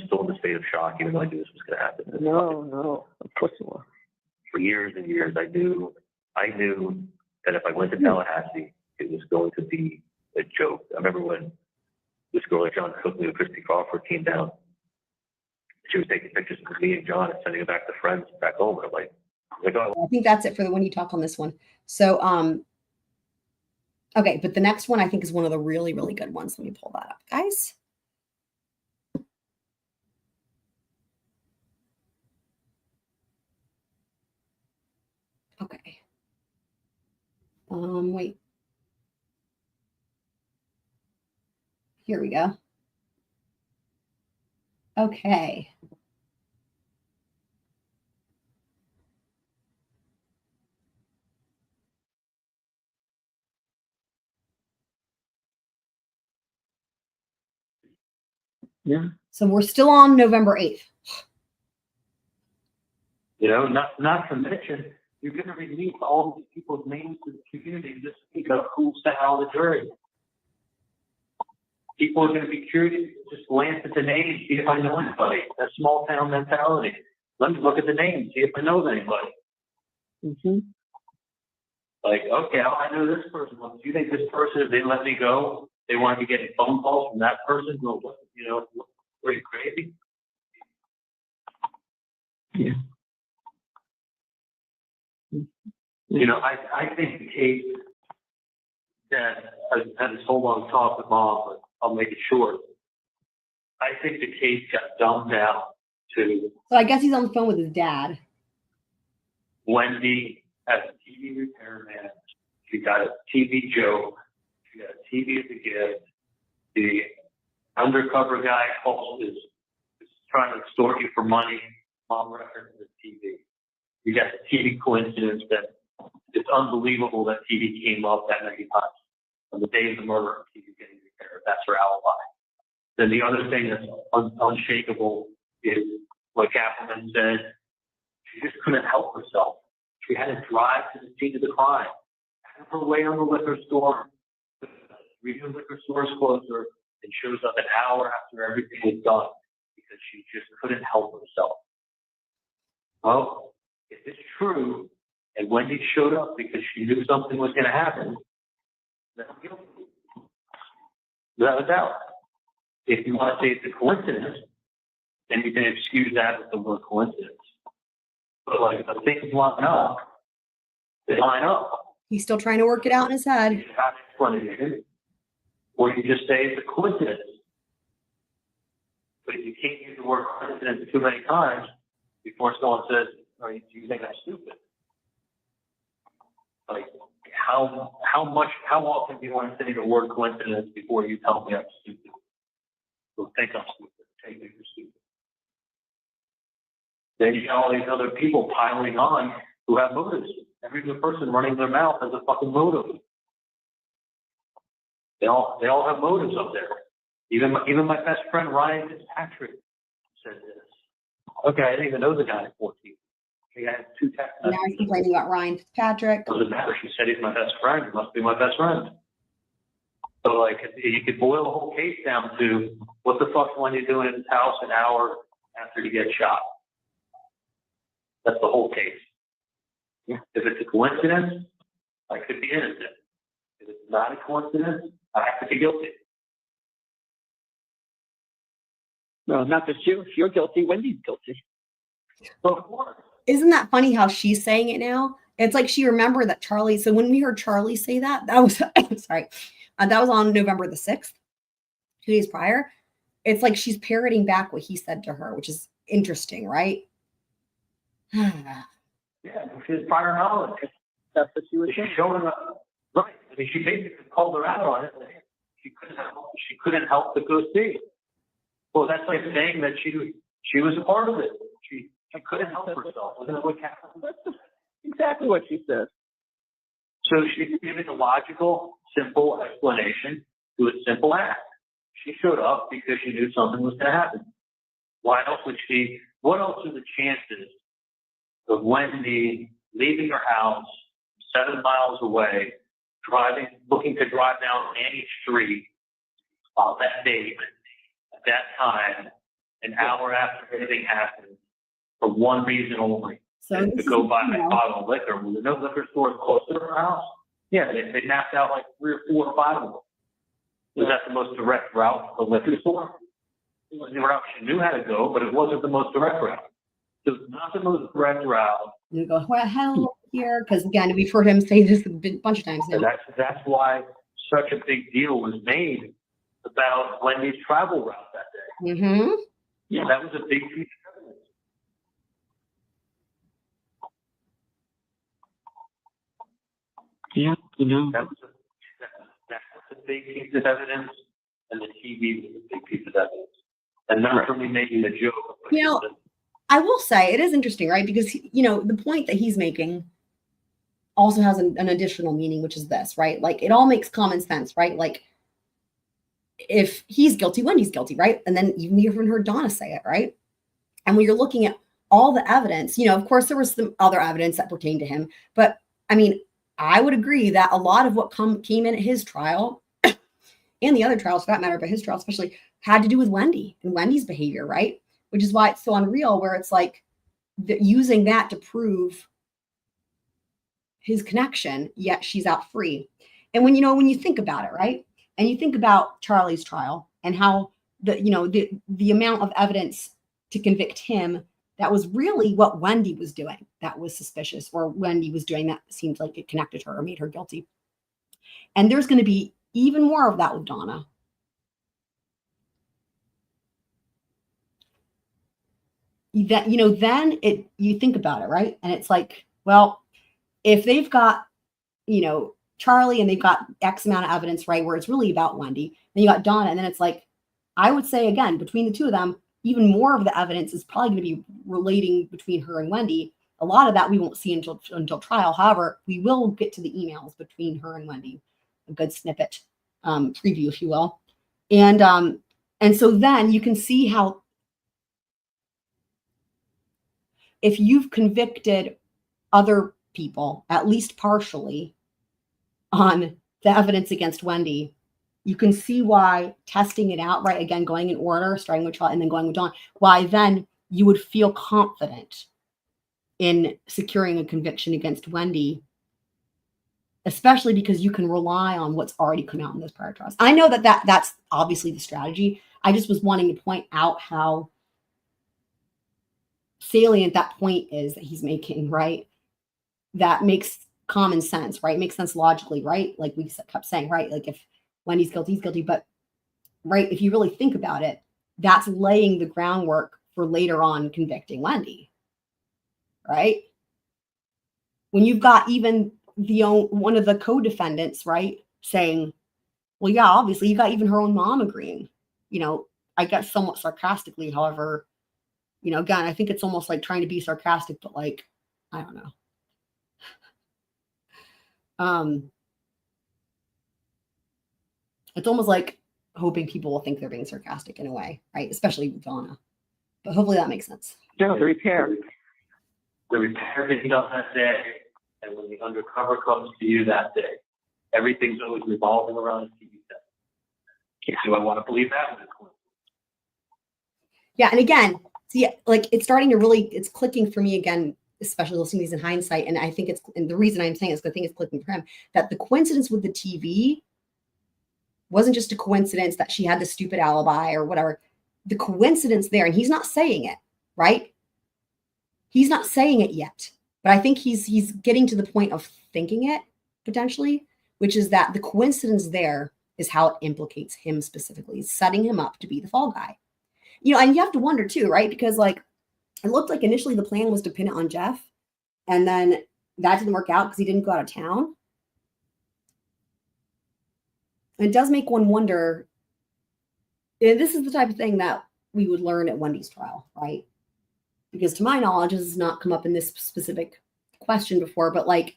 still in the state of shock, even though I knew this was going to happen. No, of course you are. For years and years, I knew that if I went to Tallahassee, it was going to be a joke. I remember when this girl that John took me with Christy Crawford came down. She was taking pictures of me and John and sending it back to friends back home. And I'm like, oh. I think that's it for the Wendi talk on this one. So Okay, but the next one I think is one of the really, really good ones. Let me pull that up, guys. Okay. Wait. Here we go. Okay. Yeah. So we're still on November 8th. You know, not to mention, you're going to release all these people's names to the community this week of who's the hell the jury. People are going to be curious, just glance at the names, see if I know anybody. That small town mentality. Let me look at the names, see if I know anybody. Mm-hmm. Like, okay, I know this person. Well, do you think this person, if they let me go, they want to be getting phone calls from that person? Well, you know, were you crazy? Yeah. You know, I think the case that I've had this whole long talk with Mom, but I'll make it short. I think the case got dumbed down to So I guess he's on the phone with his dad. Wendi as a TV repairman. She got a TV joke. She got a TV as a gift. The undercover guy is trying to extort you for money. Mom references the TV. You got the TV coincidence that it's unbelievable that TV came up that many times. On the day of the murder, TV getting repaired. That's her alibi. Then the other thing that's unshakable is what Kaplan said. She just couldn't help herself. She had to drive to the scene of the crime, have her way on the liquor store, read the liquor store's closer, and shows up an hour after everything was done because she just couldn't help herself. Well, if it's true, and Wendi showed up because she knew something was going to happen, then I'm guilty. Without a doubt. If you want to say it's a coincidence, then you can excuse that with the word coincidence. But like the things line up, they line up. He's still trying to work it out in his head. You have explanation, or you just say it's a coincidence. But if you can't use the word coincidence too many times before someone says, "Oh, do you think I'm stupid?" Like, how often do you want to say the word coincidence before you tell me I'm stupid? So think I'm stupid. Take me for stupid. Then you got all these other people piling on who have motives. Every other person running their mouth has a fucking motive. They all have motives up there. Even my best friend Ryan Fitzpatrick said this. Okay, I didn't even know the guy at 14. He had 2 text Now messages. he's complaining about Ryan Fitzpatrick. Doesn't matter. She said he's my best friend. He must be my best friend. So like, you could boil the whole case down to what the fuck's Wendi doing in his house an hour after he gets shot. That's the whole case. Yeah. If it's a coincidence, I could be innocent. If it's not a coincidence, I have to be guilty. No, not just you. If you're guilty, Wendy's guilty. So of course. Isn't that funny how she's saying it now? It's like she remembered that Charlie. So when we heard Charlie say that was sorry, that was on November the 6th, 2 days prior. It's like she's parroting back what he said to her, which is interesting, right? Yeah, she has prior knowledge. That's what she was She's saying. showing up. Right. I mean, she basically called her out on it. She couldn't help but go see. Well, that's like saying that she was a part of it. She couldn't help herself. Isn't that what happened? That's exactly what she said. So she's giving a logical, simple explanation to a simple act. She showed up because she knew something was going to happen. Why else would she? What else are the chances of Wendi leaving her house 7 miles away, looking to drive down any street on that date, at that time, an hour after everything happened, for one reason only? So to go buy a bottle of liquor. Was there no liquor store close to her house? Yeah, they napped out like 3 or 4 or 5 of them. Was that the most direct route to the liquor store? It was the route she knew how to go, but it wasn't the most direct route. It was not the most direct route. You go, well, hell here, because again, we've heard him say this a bunch of times now. And that's why such a big deal was made about Wendy's travel route that day. Mm-hmm. Yeah, that was a big piece of evidence. Yeah, That was a big piece of evidence, and the TV was a big piece of evidence. And not for me making a joke. But You know, I will say it is interesting, right? Because, the point that he's making also has an additional meaning, which is this, right? Like, it all makes common sense, right? Like, if he's guilty, Wendy's guilty, right? And then you even heard Donna say it, right? And when you're looking at all the evidence, of course, there was some other evidence that pertained to him. But, I mean, I would agree that a lot of what came in at his trial and the other trials for that matter, but his trial especially, had to do with Wendi and Wendy's behavior, right? Which is why it's so unreal, where it's like using that to prove his connection, yet she's out free. And when you think about it, right? And you think about Charlie's trial and how the amount of evidence to convict him, that was really what Wendi was doing that was suspicious, or Wendi was doing that seemed like it connected her or made her guilty. And there's going to be even more of that with Donna. That, then you think about it, right? And it's like, well, if they've got, Charlie and they've got X amount of evidence, right, where it's really about Wendi, then you got Donna, and then it's like, I would say again, between the two of them, even more of the evidence is probably going to be relating between her and Wendi. A lot of that we won't see until trial. However, we will get to the emails between her and Wendi, a good snippet, preview, if you will. And so then you can see how, if you've convicted other people, at least partially, on the evidence against Wendi, you can see why testing it out, right? Again, going in order, starting with Charlie and then going with Dawn, why then you would feel confident in securing a conviction against Wendi, especially because you can rely on what's already come out in those prior trials. I know that's obviously the strategy. I just was wanting to point out how salient that point is that he's making, right? That makes common sense, right? Makes sense logically, right? Like we kept saying, right? Like if Wendy's guilty, he's guilty. But, right, if you really think about it, that's laying the groundwork for later on convicting Wendi, right? When you've got even one of the co-defendants, right, saying, well, yeah, obviously you got even her own mom agreeing, I guess somewhat sarcastically, however, again, I think it's almost like trying to be sarcastic, but like, I don't know. It's almost like hoping people will think they're being sarcastic in a way, right? Especially with Donna. But hopefully that makes sense. Yeah, the repair. The repair is done that day, and when the undercover comes to you that day, everything's always revolving around a TV set. Yeah. Do I want to believe that? Yeah, and again, see, like it's starting to it's clicking for me again, especially listening to these in hindsight. And I think and the reason I'm saying is because I think it's clicking for him, that the coincidence with the TV wasn't just a coincidence that she had the stupid alibi or whatever. The coincidence there, and he's not saying it, right? He's not saying it yet, but I think he's getting to the point of thinking it potentially, which is that the coincidence there is how it implicates him specifically, setting him up to be the fall guy. And you have to wonder too, right? Because like it looked like initially the plan was to pin it on Jeff, and then that didn't work out because he didn't go out of town. And it does make one wonder, and this is the type of thing that we would learn at Wendy's trial, right? Because to my knowledge, this has not come up in this specific question before, but like,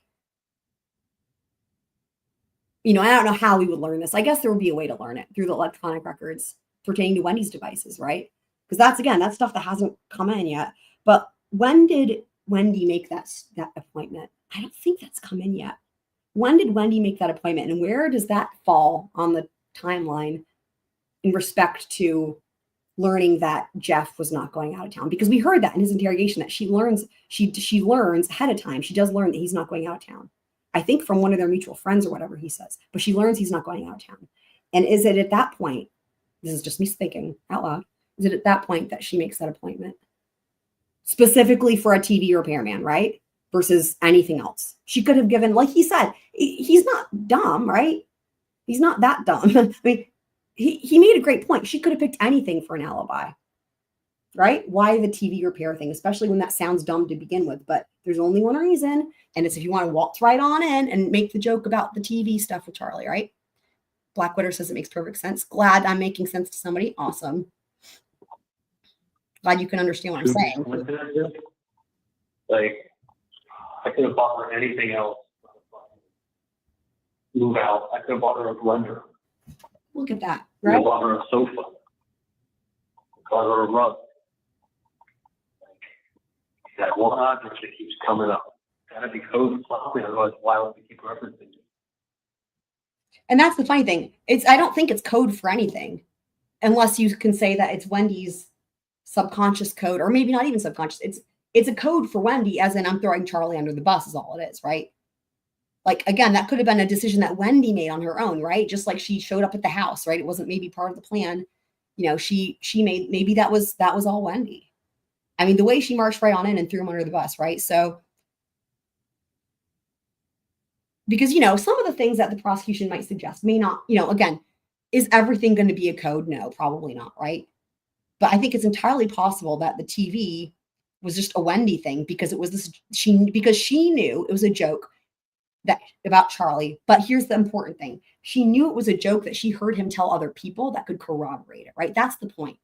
I don't know how we would learn this. I guess there would be a way to learn it through the electronic records pertaining to Wendy's devices, right? Because that's stuff that hasn't come in yet. But when did Wendi make that appointment? I don't think that's come in yet. When did Wendi make that appointment, and where does that fall on the timeline in respect to learning that Jeff was not going out of town? Because we heard that in his interrogation that she learns ahead of time. She does learn that he's not going out of town. I think from one of their mutual friends or whatever he says, but she learns he's not going out of town. And is it at that point, this is just me thinking out loud, is it at that point that she makes that appointment? Specifically for a TV repairman, right? Versus anything else. She could have given, like he said, he's not dumb, right? He's not that dumb. I mean, he made a great point. She could have picked anything for an alibi, right? Why the TV repair thing, especially when that sounds dumb to begin with, but there's only one reason. And it's if you want to waltz right on in and make the joke about the TV stuff with Charlie, right? Blackwater says it makes perfect sense. Glad I'm making sense to somebody. Awesome. Glad you can understand what I'm saying. Like, I could have bought her anything else. Move out. I could have bought her a blender. Look at that, I could right? have bought her a sofa. Bought her a rug. That one object that keeps coming up. Gotta be code something, otherwise why would we keep referencing it? And that's the funny thing. I don't think it's code for anything, unless you can say that it's Wendy's subconscious code, or maybe not even subconscious. It's a code for Wendi, as in I'm throwing Charlie under the bus is all it is, right? Like, again, that could have been a decision that Wendi made on her own, right? Just like she showed up at the house, right? It wasn't maybe part of the plan. You know, she made, maybe that was all Wendi. I mean, the way she marched right on in and threw him under the bus, right? So, because, you know, some of the things that the prosecution might suggest may not, you know, again, is everything going to be a code? No, probably not, right? But I think it's entirely possible that the TV was just a Wendi thing because it was this, because she knew it was a joke that about Charlie. But here's the important thing. She knew it was a joke that she heard him tell other people that could corroborate it, right? That's the point.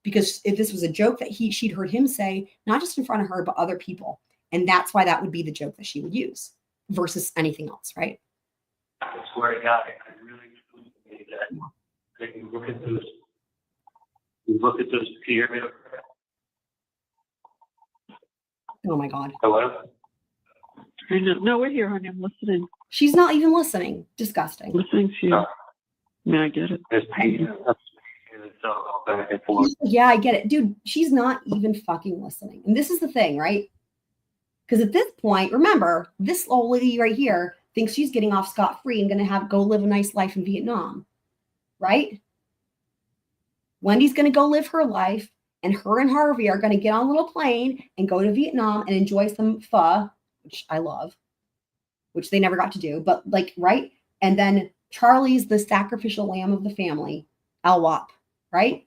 Because if this was a joke that she'd heard him say, not just in front of her, but other people. And that's why that would be the joke that she would use versus anything else, right? I swear to God, I really believe that. Like, you look at those pyramid. Oh my God. Hello? No, we're here, honey. I'm listening. She's not even listening. Disgusting. Listening to you. I mean, I get it. There's pain. Back and forth. Yeah, I get it. Dude, she's not even fucking listening. And this is the thing, right? Because at this point, remember, this old lady right here thinks she's getting off scot-free and going to go live a nice life in Vietnam, right? Wendy's going to go live her life, and her and Harvey are going to get on a little plane and go to Vietnam and enjoy some pho, which I love, which they never got to do, but like, right? And then Charlie's the sacrificial lamb of the family, Al-Wap, right?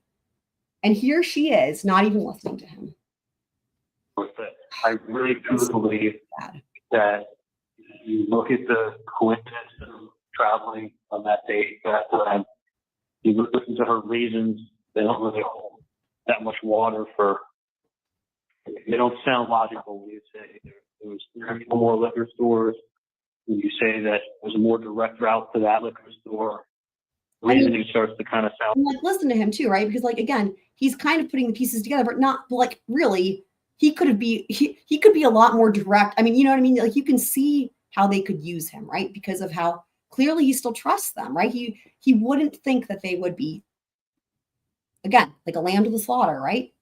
And here she is, not even listening to him. I really do believe that you look at the coincidence of traveling on that date, that time, you listen to her reasons, they don't really hold that much water for, they don't sound logical when you say there was 3 more liquor stores, when you say that there's a more direct route to that liquor store. Reasoning starts to kind of sound like, listen to him too, right? Because like, again, he's kind of putting the pieces together, but not like really, he could be a lot more direct. I mean, you know what I mean? Like, you can see how they could use him, right? Because of how clearly he still trusts them, right? He wouldn't think that they would be, again, like a lamb to the slaughter, right?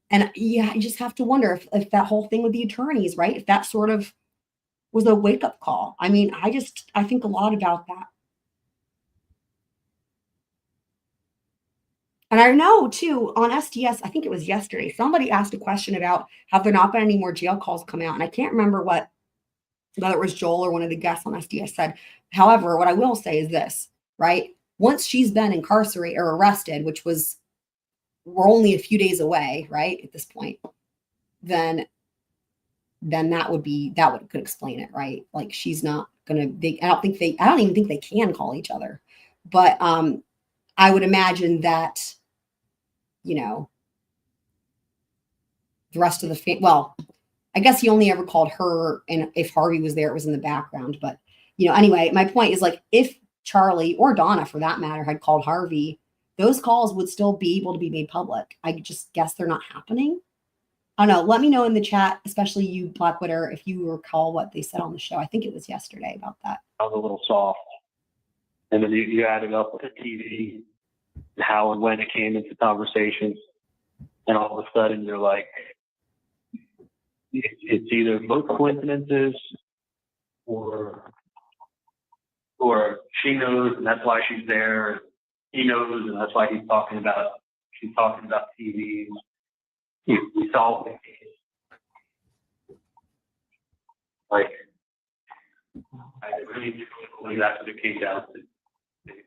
And yeah, you just have to wonder if that whole thing with the attorneys, right? If that sort of was a wake-up call. I mean, I think a lot about that. And I know too, on SDS, I think it was yesterday, somebody asked a question about have there not been any more jail calls come out? And I can't remember whether it was Joel or one of the guests on SDS said. However, what I will say is this, right? Once she's been incarcerated or arrested, which we're only a few days away, right? At this point, then that could explain it, right? Like, she's not gonna, I don't even think they can call each other. But I would imagine that, you know, the rest of the well, I guess he only ever called her, and if Harvey was there, it was in the background. But, you know, anyway, my point is, like, if Charlie or Donna, for that matter, had called Harvey, those calls would still be able to be made public. I just guess they're not happening. I don't know. Let me know in the chat, especially you, Blackwater, if you recall what they said on the show. I think it was yesterday about that. a little soft. And then you add it up with the TV, how and when it came into conversations, and all of a sudden you're like, it's either both coincidences or she knows and that's why she's there. He knows and that's why she's talking about TV. We solved the case. Like, I really do believe that's what it came down to.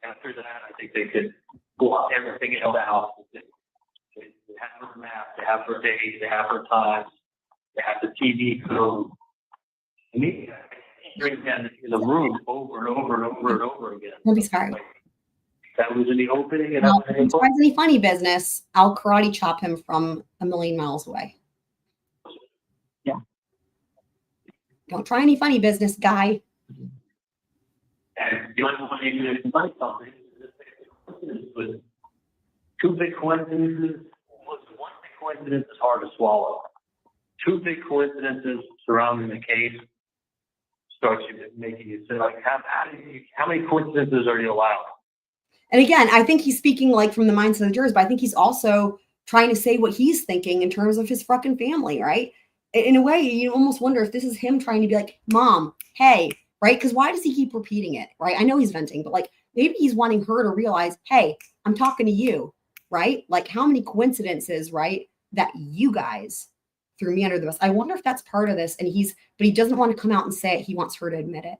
after that, I think they could block everything in the house. They have her map, they have her days, they have her times, they have the TV code. I mean, hearing that in the room over and over and over and over again. Don't be sorry. Like, that was in the opening, and Well, that was if in he the tries any funny business, I'll karate chop him from a million miles away. Yeah. Don't try any funny business, guy. And the only one you can find something was two big coincidences. One big coincidence is hard to swallow. Two big coincidences surrounding the case starts you making you say, like, how many coincidences are you allowed? And again, I think he's speaking like from the minds of the jurors, but I think he's also trying to say what he's thinking in terms of his fucking family, right? In a way, you almost wonder if this is him trying to be like, Mom, hey, right? Because why does he keep repeating it, right? I know he's venting, but like maybe he's wanting her to realize, hey, I'm talking to you, right? Like how many coincidences, right? That you guys threw me under the bus. I wonder if that's part of this. And but he doesn't want to come out and say it. He wants her to admit it.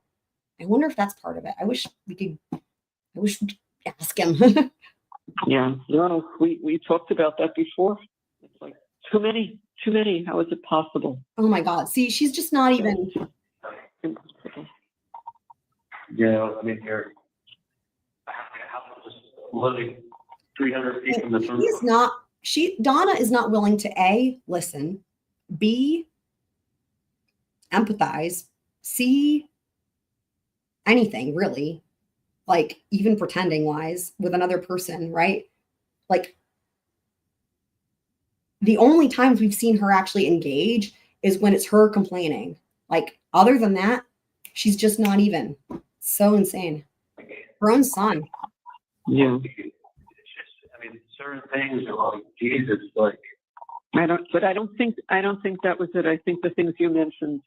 I wonder if that's part of it. I wish we could ask him. Yeah, no, we talked about that before. It's like too many. How is it possible? Oh my God. See, she's just not even. Impossible. Yeah, I mean, your house is literally 300 feet from the front. He's not. Donna is not willing to A, listen, B, empathize, C, anything really, like even pretending wise with another person, right? Like the only times we've seen her actually engage is when it's her complaining. Like other than that, she's just not even. So insane. Her own son. Yeah. It's just, I mean, certain things are like, Jesus, like. I don't think that was it. I think the things you mentioned,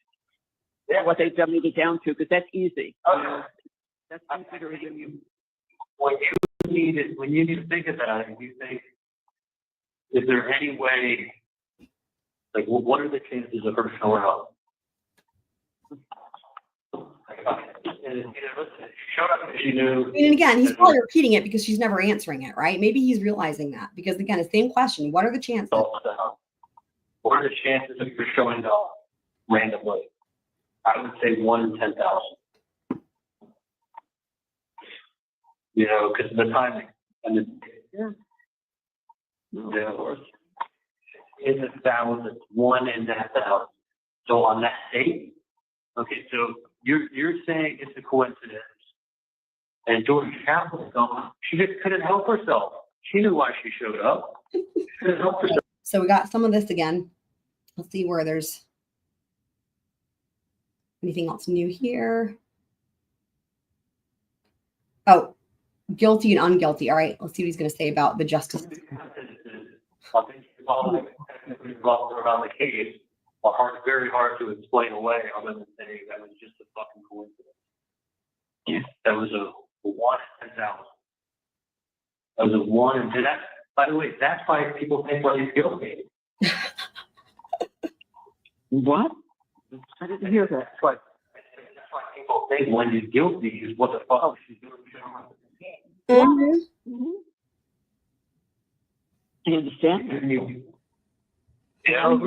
what they dummied it down to, because that's easy. You know? That's easy to review. When you need to think about it, you think, is there any way, like, what are the chances of her showing up? Showed up if she knew. And again, he's probably repeating it because she's never answering it, right? Maybe he's realizing that because again, the same question: what are the chances? What are the chances of her showing up randomly? I would say 1 in 10,000. You know, because of the timing and the of course. In the thousands, 1 in that 1,000. So on that date, okay, so you're saying it's a coincidence. And George Chapel's gone. She just couldn't help herself. She knew why she showed up. She couldn't help herself. So we got some of this again. Let's see where there's anything else new here. Oh, guilty and unguilty. All right, let's see what he's going to say about the justice. I think technically involved around the case are very hard to explain away other than saying that was just a fucking coincidence. Yeah. That was a 1 in 10,000. That was a 1 in 10. By the way, that's why people think he's guilty. What? I didn't hear that. That's why people think Wendy's guilty is what the fuck she's doing. Mm-hmm. I understand. Yeah.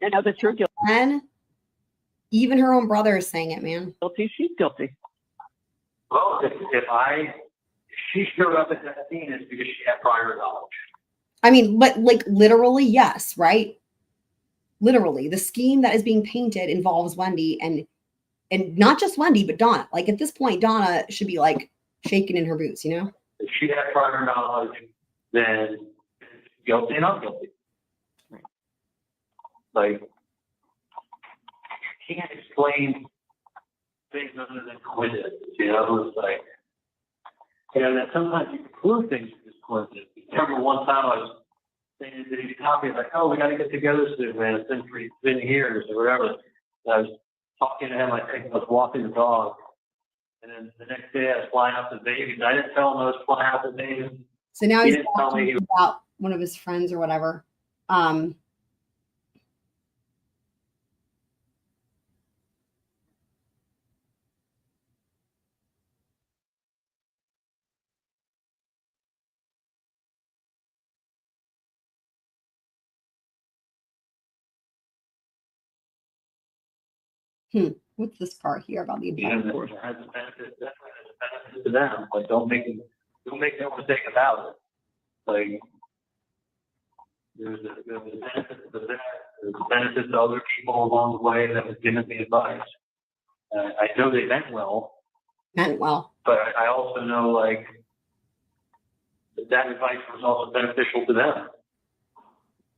And now that you're guilty, And even her own brother is saying it, man. she's guilty. Well, if she showed up at that scene, it's because she had prior knowledge. I mean, but like literally, yes, right? Literally, the scheme that is being painted involves Wendi and not just Wendi, but Donna. Like at this point, Donna should be like shaking in her boots, you know? If she had prior knowledge, then guilty and not guilty. Like, you can't explain things other than coincidence, you know? It's like, you know, that sometimes you can prove things with coincidence. I remember one time I was saying to these copies, like, oh, we got to get together soon, man. It's been years or whatever. And I was talking to him, I think I was walking the dog. And then the next day I was flying out the babies. I didn't tell him I was flying out the babies. So now He he's didn't tell me talking about one of his friends or whatever. What's this part here about the You know, impact? it has a benefit, definitely has a benefit to them, but don't make no mistake about it. Like, there's a benefit to that, there's a benefit to other people along the way that was given me advice. I know they meant well, Meant well. but I also know, like, that advice was also beneficial to them.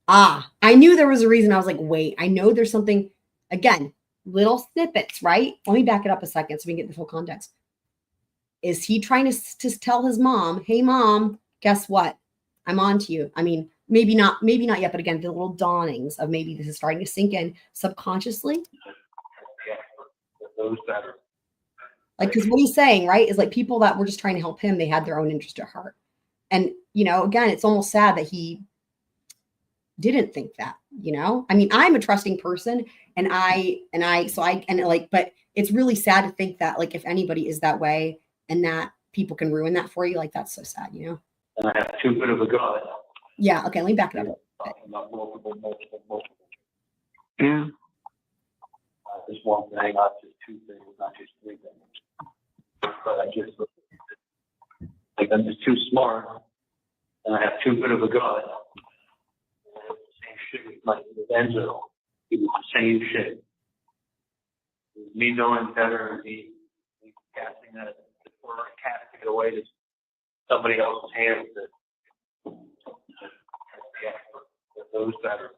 I knew there was a reason. I was like, wait, I know there's something. Again, little snippets, right? Let me back it up a second so we can get the full context. Is he trying to tell his mom, hey, mom, guess what? I'm on to you. I mean, maybe not yet, but again, the little dawnings of maybe this is starting to sink in subconsciously. Those better. Like, because what he's saying, right, is like people that were just trying to help him, they had their own interest at heart. And, you know, again, it's almost sad that he didn't think that, you know? I mean, I'm a trusting person but it's really sad to think that, like, if anybody is that way and that people can ruin that for you, like, that's so sad, you know? And I have too good of a gut. Yeah. Okay. Let me back it up. Talking about multiple. Yeah. Just one thing, not just two things, not just three things. But I just, like, I'm just too smart, and I have too good of a gut. Same shit with like with Enzo. He was the same shit. Me knowing better and me casting that or casting it away to somebody else's hands that knows better.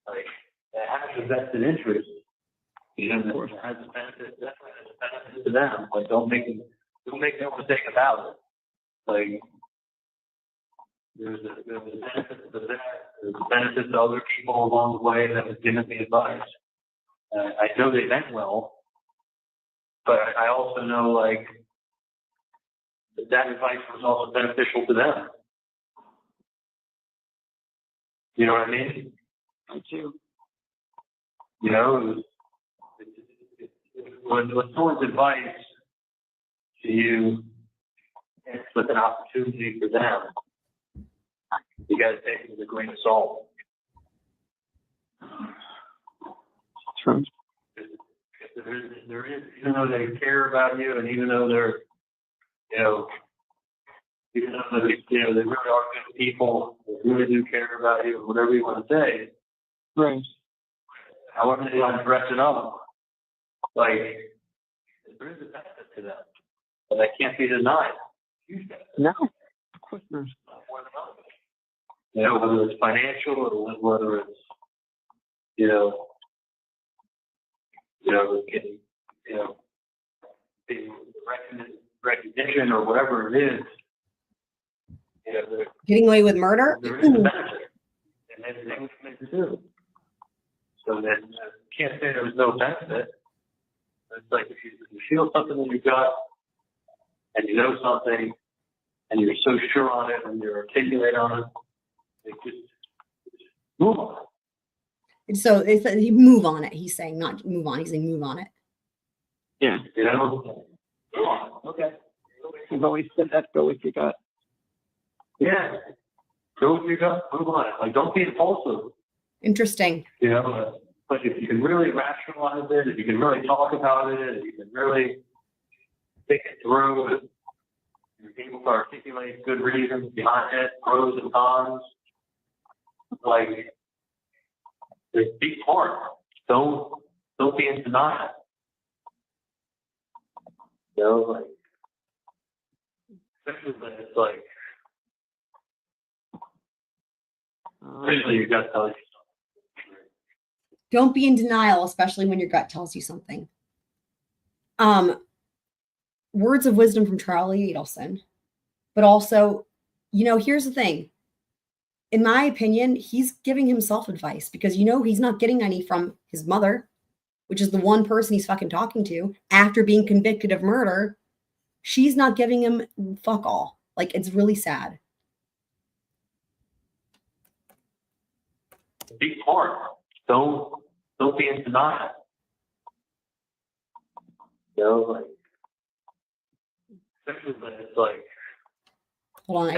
Like, it has a vested interest. You know, it has a benefit, definitely has a benefit to them, but don't make no mistake about it. Like, there's a benefit to that, there's a benefit to other people along the way that was given me advice. I know they meant well, but I also know, like, that advice was also beneficial to them. You know what I mean? I do. You know, when someone's advice to you, it's with an opportunity for them, you got to take it with a grain of salt. True. There is, even though they care about you, and even though they're, you know, even though they, you know, they really are good people, they really do care about you, whatever you want to say. Right. However they want to dress it up, like, there is a benefit to them, but that can't be denied. No, of course not. You know, whether it's financial or whether it's, getting, being recognition or whatever it is. You know, Getting away with murder? there is a benefit, and everything we can do. So that can't say there was no benefit. It's like if you feel something in your gut, and you know something, and you're so sure on it, and you're articulate on it, just move on it. So it's he move on it. He's saying not move on. He's saying move on it. Yeah. You know? Move on. Okay. You've always said that, go with your gut. Yeah. Go with your gut, move on it. Like, don't be impulsive. Interesting. You know, but if you can really rationalize it, if you can really talk about it, if you can really think it through, if you're able to articulate good reasons behind it, pros and cons, like, be smart. Don't be in denial. You know, like, especially when it's like, especially your gut tells you something. Don't be in denial, especially when your gut tells you something. Words of wisdom from Charlie Adelson. But also, you know, here's the thing. In my opinion, he's giving himself advice because, you know, he's not getting any from his mother, which is the one person he's fucking talking to after being convicted of murder. She's not giving him fuck all. Like, it's really sad. Be smart. Don't be in denial. You know, like, especially when it's like, Hold on.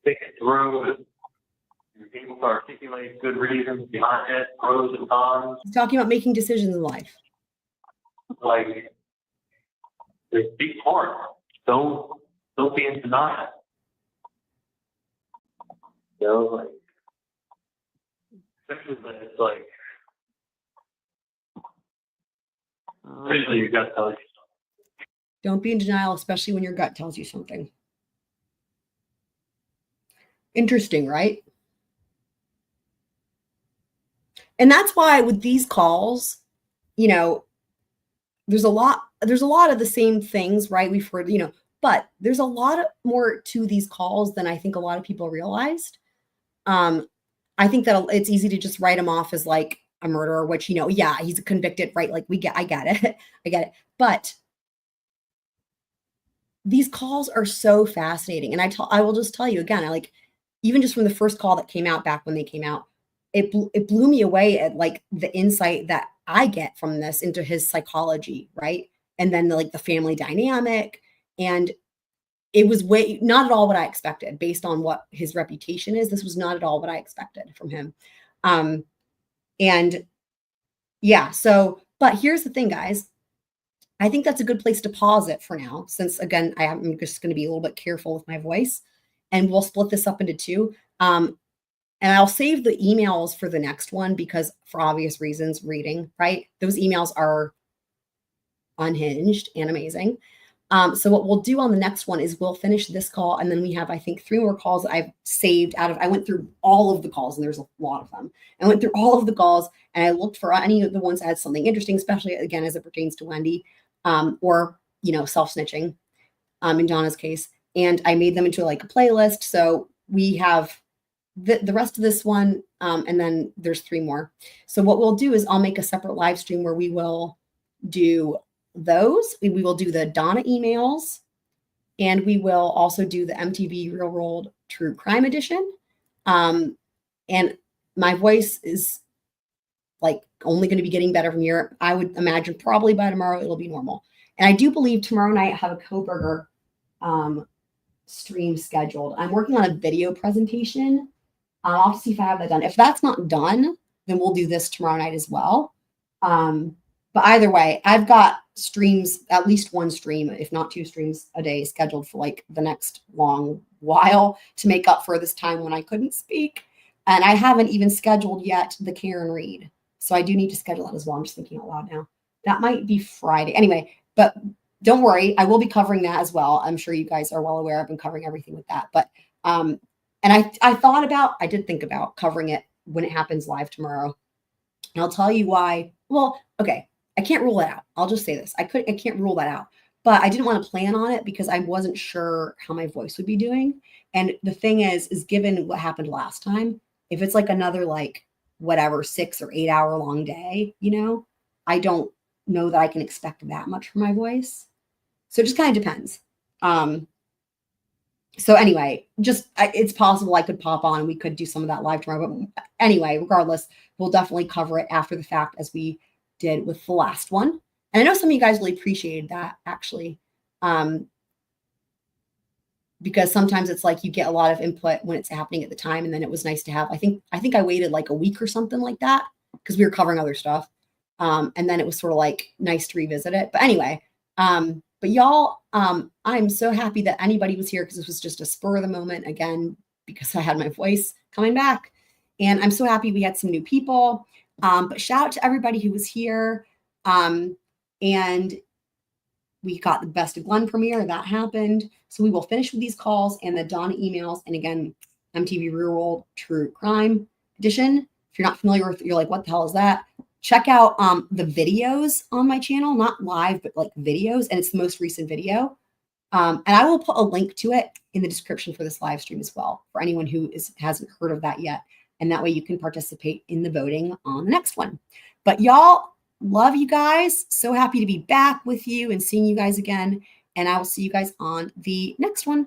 think it through. You're able to articulate good reasons behind it, pros and cons. He's talking about making decisions in life. Like, there's big part. Don't be in denial. You know, like, especially when it's like, especially your gut tells you something. Don't be in denial, especially when your gut tells you something. Interesting, right? And that's why with these calls, you know, there's a lot of the same things, right? We've heard, you know, but there's a lot more to these calls than I think a lot of people realized. I think that it's easy to just write him off as like a murderer, which, you know, yeah, he's convicted, right? Like I get it. I get it. But these calls are so fascinating. And I will just tell you again, I like, even just from the first call that came out back when they came out, it blew me away at like the insight that I get from this into his psychology, right? And then like the family dynamic. And it was not at all what I expected based on what his reputation is. This was not at all what I expected from him. And yeah, so, but here's the thing, guys. I think that's a good place to pause it for now, since again, I'm just going to be a little bit careful with my voice, and we'll split this up into two. And I'll save the emails for the next one because for obvious reasons, reading, right? Those emails are unhinged and amazing. So what we'll do on the next one is we'll finish this call, and then we have, I think, 3 more calls that I've saved out of, I went through all of the calls, and there's a lot of them. I went through all of the calls, and I looked for any of the ones that had something interesting, especially, again, as it pertains to Wendi, or, you know, self-snitching, in Donna's case. And I made them into like a playlist. So we have the rest of this one, and then there's 3 more. So what we'll do is I'll make a separate live stream where we will do those. We will do the Donna emails, and we will also do the MTV Real World True Crime Edition. And my voice is like only going to be getting better from here. I would imagine probably by tomorrow it'll be normal. And I do believe tomorrow night I have a Koberger stream scheduled. I'm working on a video presentation. I'll have to see if I have that done. If that's not done, then we'll do this tomorrow night as well. But either way, I've got streams, at least 1 stream, if not 2 streams a day scheduled for like the next long while to make up for this time when I couldn't speak. And I haven't even scheduled yet the Karen read. So I do need to schedule that as well. I'm just thinking out loud now. That might be Friday. Anyway, but don't worry, I will be covering that as well. I'm sure you guys are well aware I've been covering everything with that. But and I did think about covering it when it happens live tomorrow. And I'll tell you why. Well, okay, I can't rule it out. I'll just say this. I can't rule that out. But I didn't want to plan on it because I wasn't sure how my voice would be doing. And the thing is given what happened last time, if it's like another like whatever 6 or 8 hour long day, you know, I don't know that I can expect that much from my voice. So it just kind of depends. So anyway, it's possible I could pop on and we could do some of that live tomorrow. But anyway, regardless, we'll definitely cover it after the fact as we did with the last one. And I know some of you guys really appreciated that actually. Because sometimes it's like you get a lot of input when it's happening at the time. And then it was nice to have, I think I waited like a week or something like that because we were covering other stuff. And then it was sort of like nice to revisit it. But anyway, but y'all, I'm so happy that anybody was here because this was just a spur of the moment again, because I had my voice coming back. And I'm so happy we had some new people. But shout out to everybody who was here. And we got the Best of Glenn premiere. That happened. So we will finish with these calls and the Donna emails. And again, MTV Real World True Crime Edition. If you're not familiar with it, you're like, what the hell is that? Check out the videos on my channel, not live, but like videos. And it's the most recent video. And I will put a link to it in the description for this live stream as well, for anyone who hasn't heard of that yet. And that way you can participate in the voting on the next one. But y'all, love you guys. So happy to be back with you and seeing you guys again. And I will see you guys on the next one.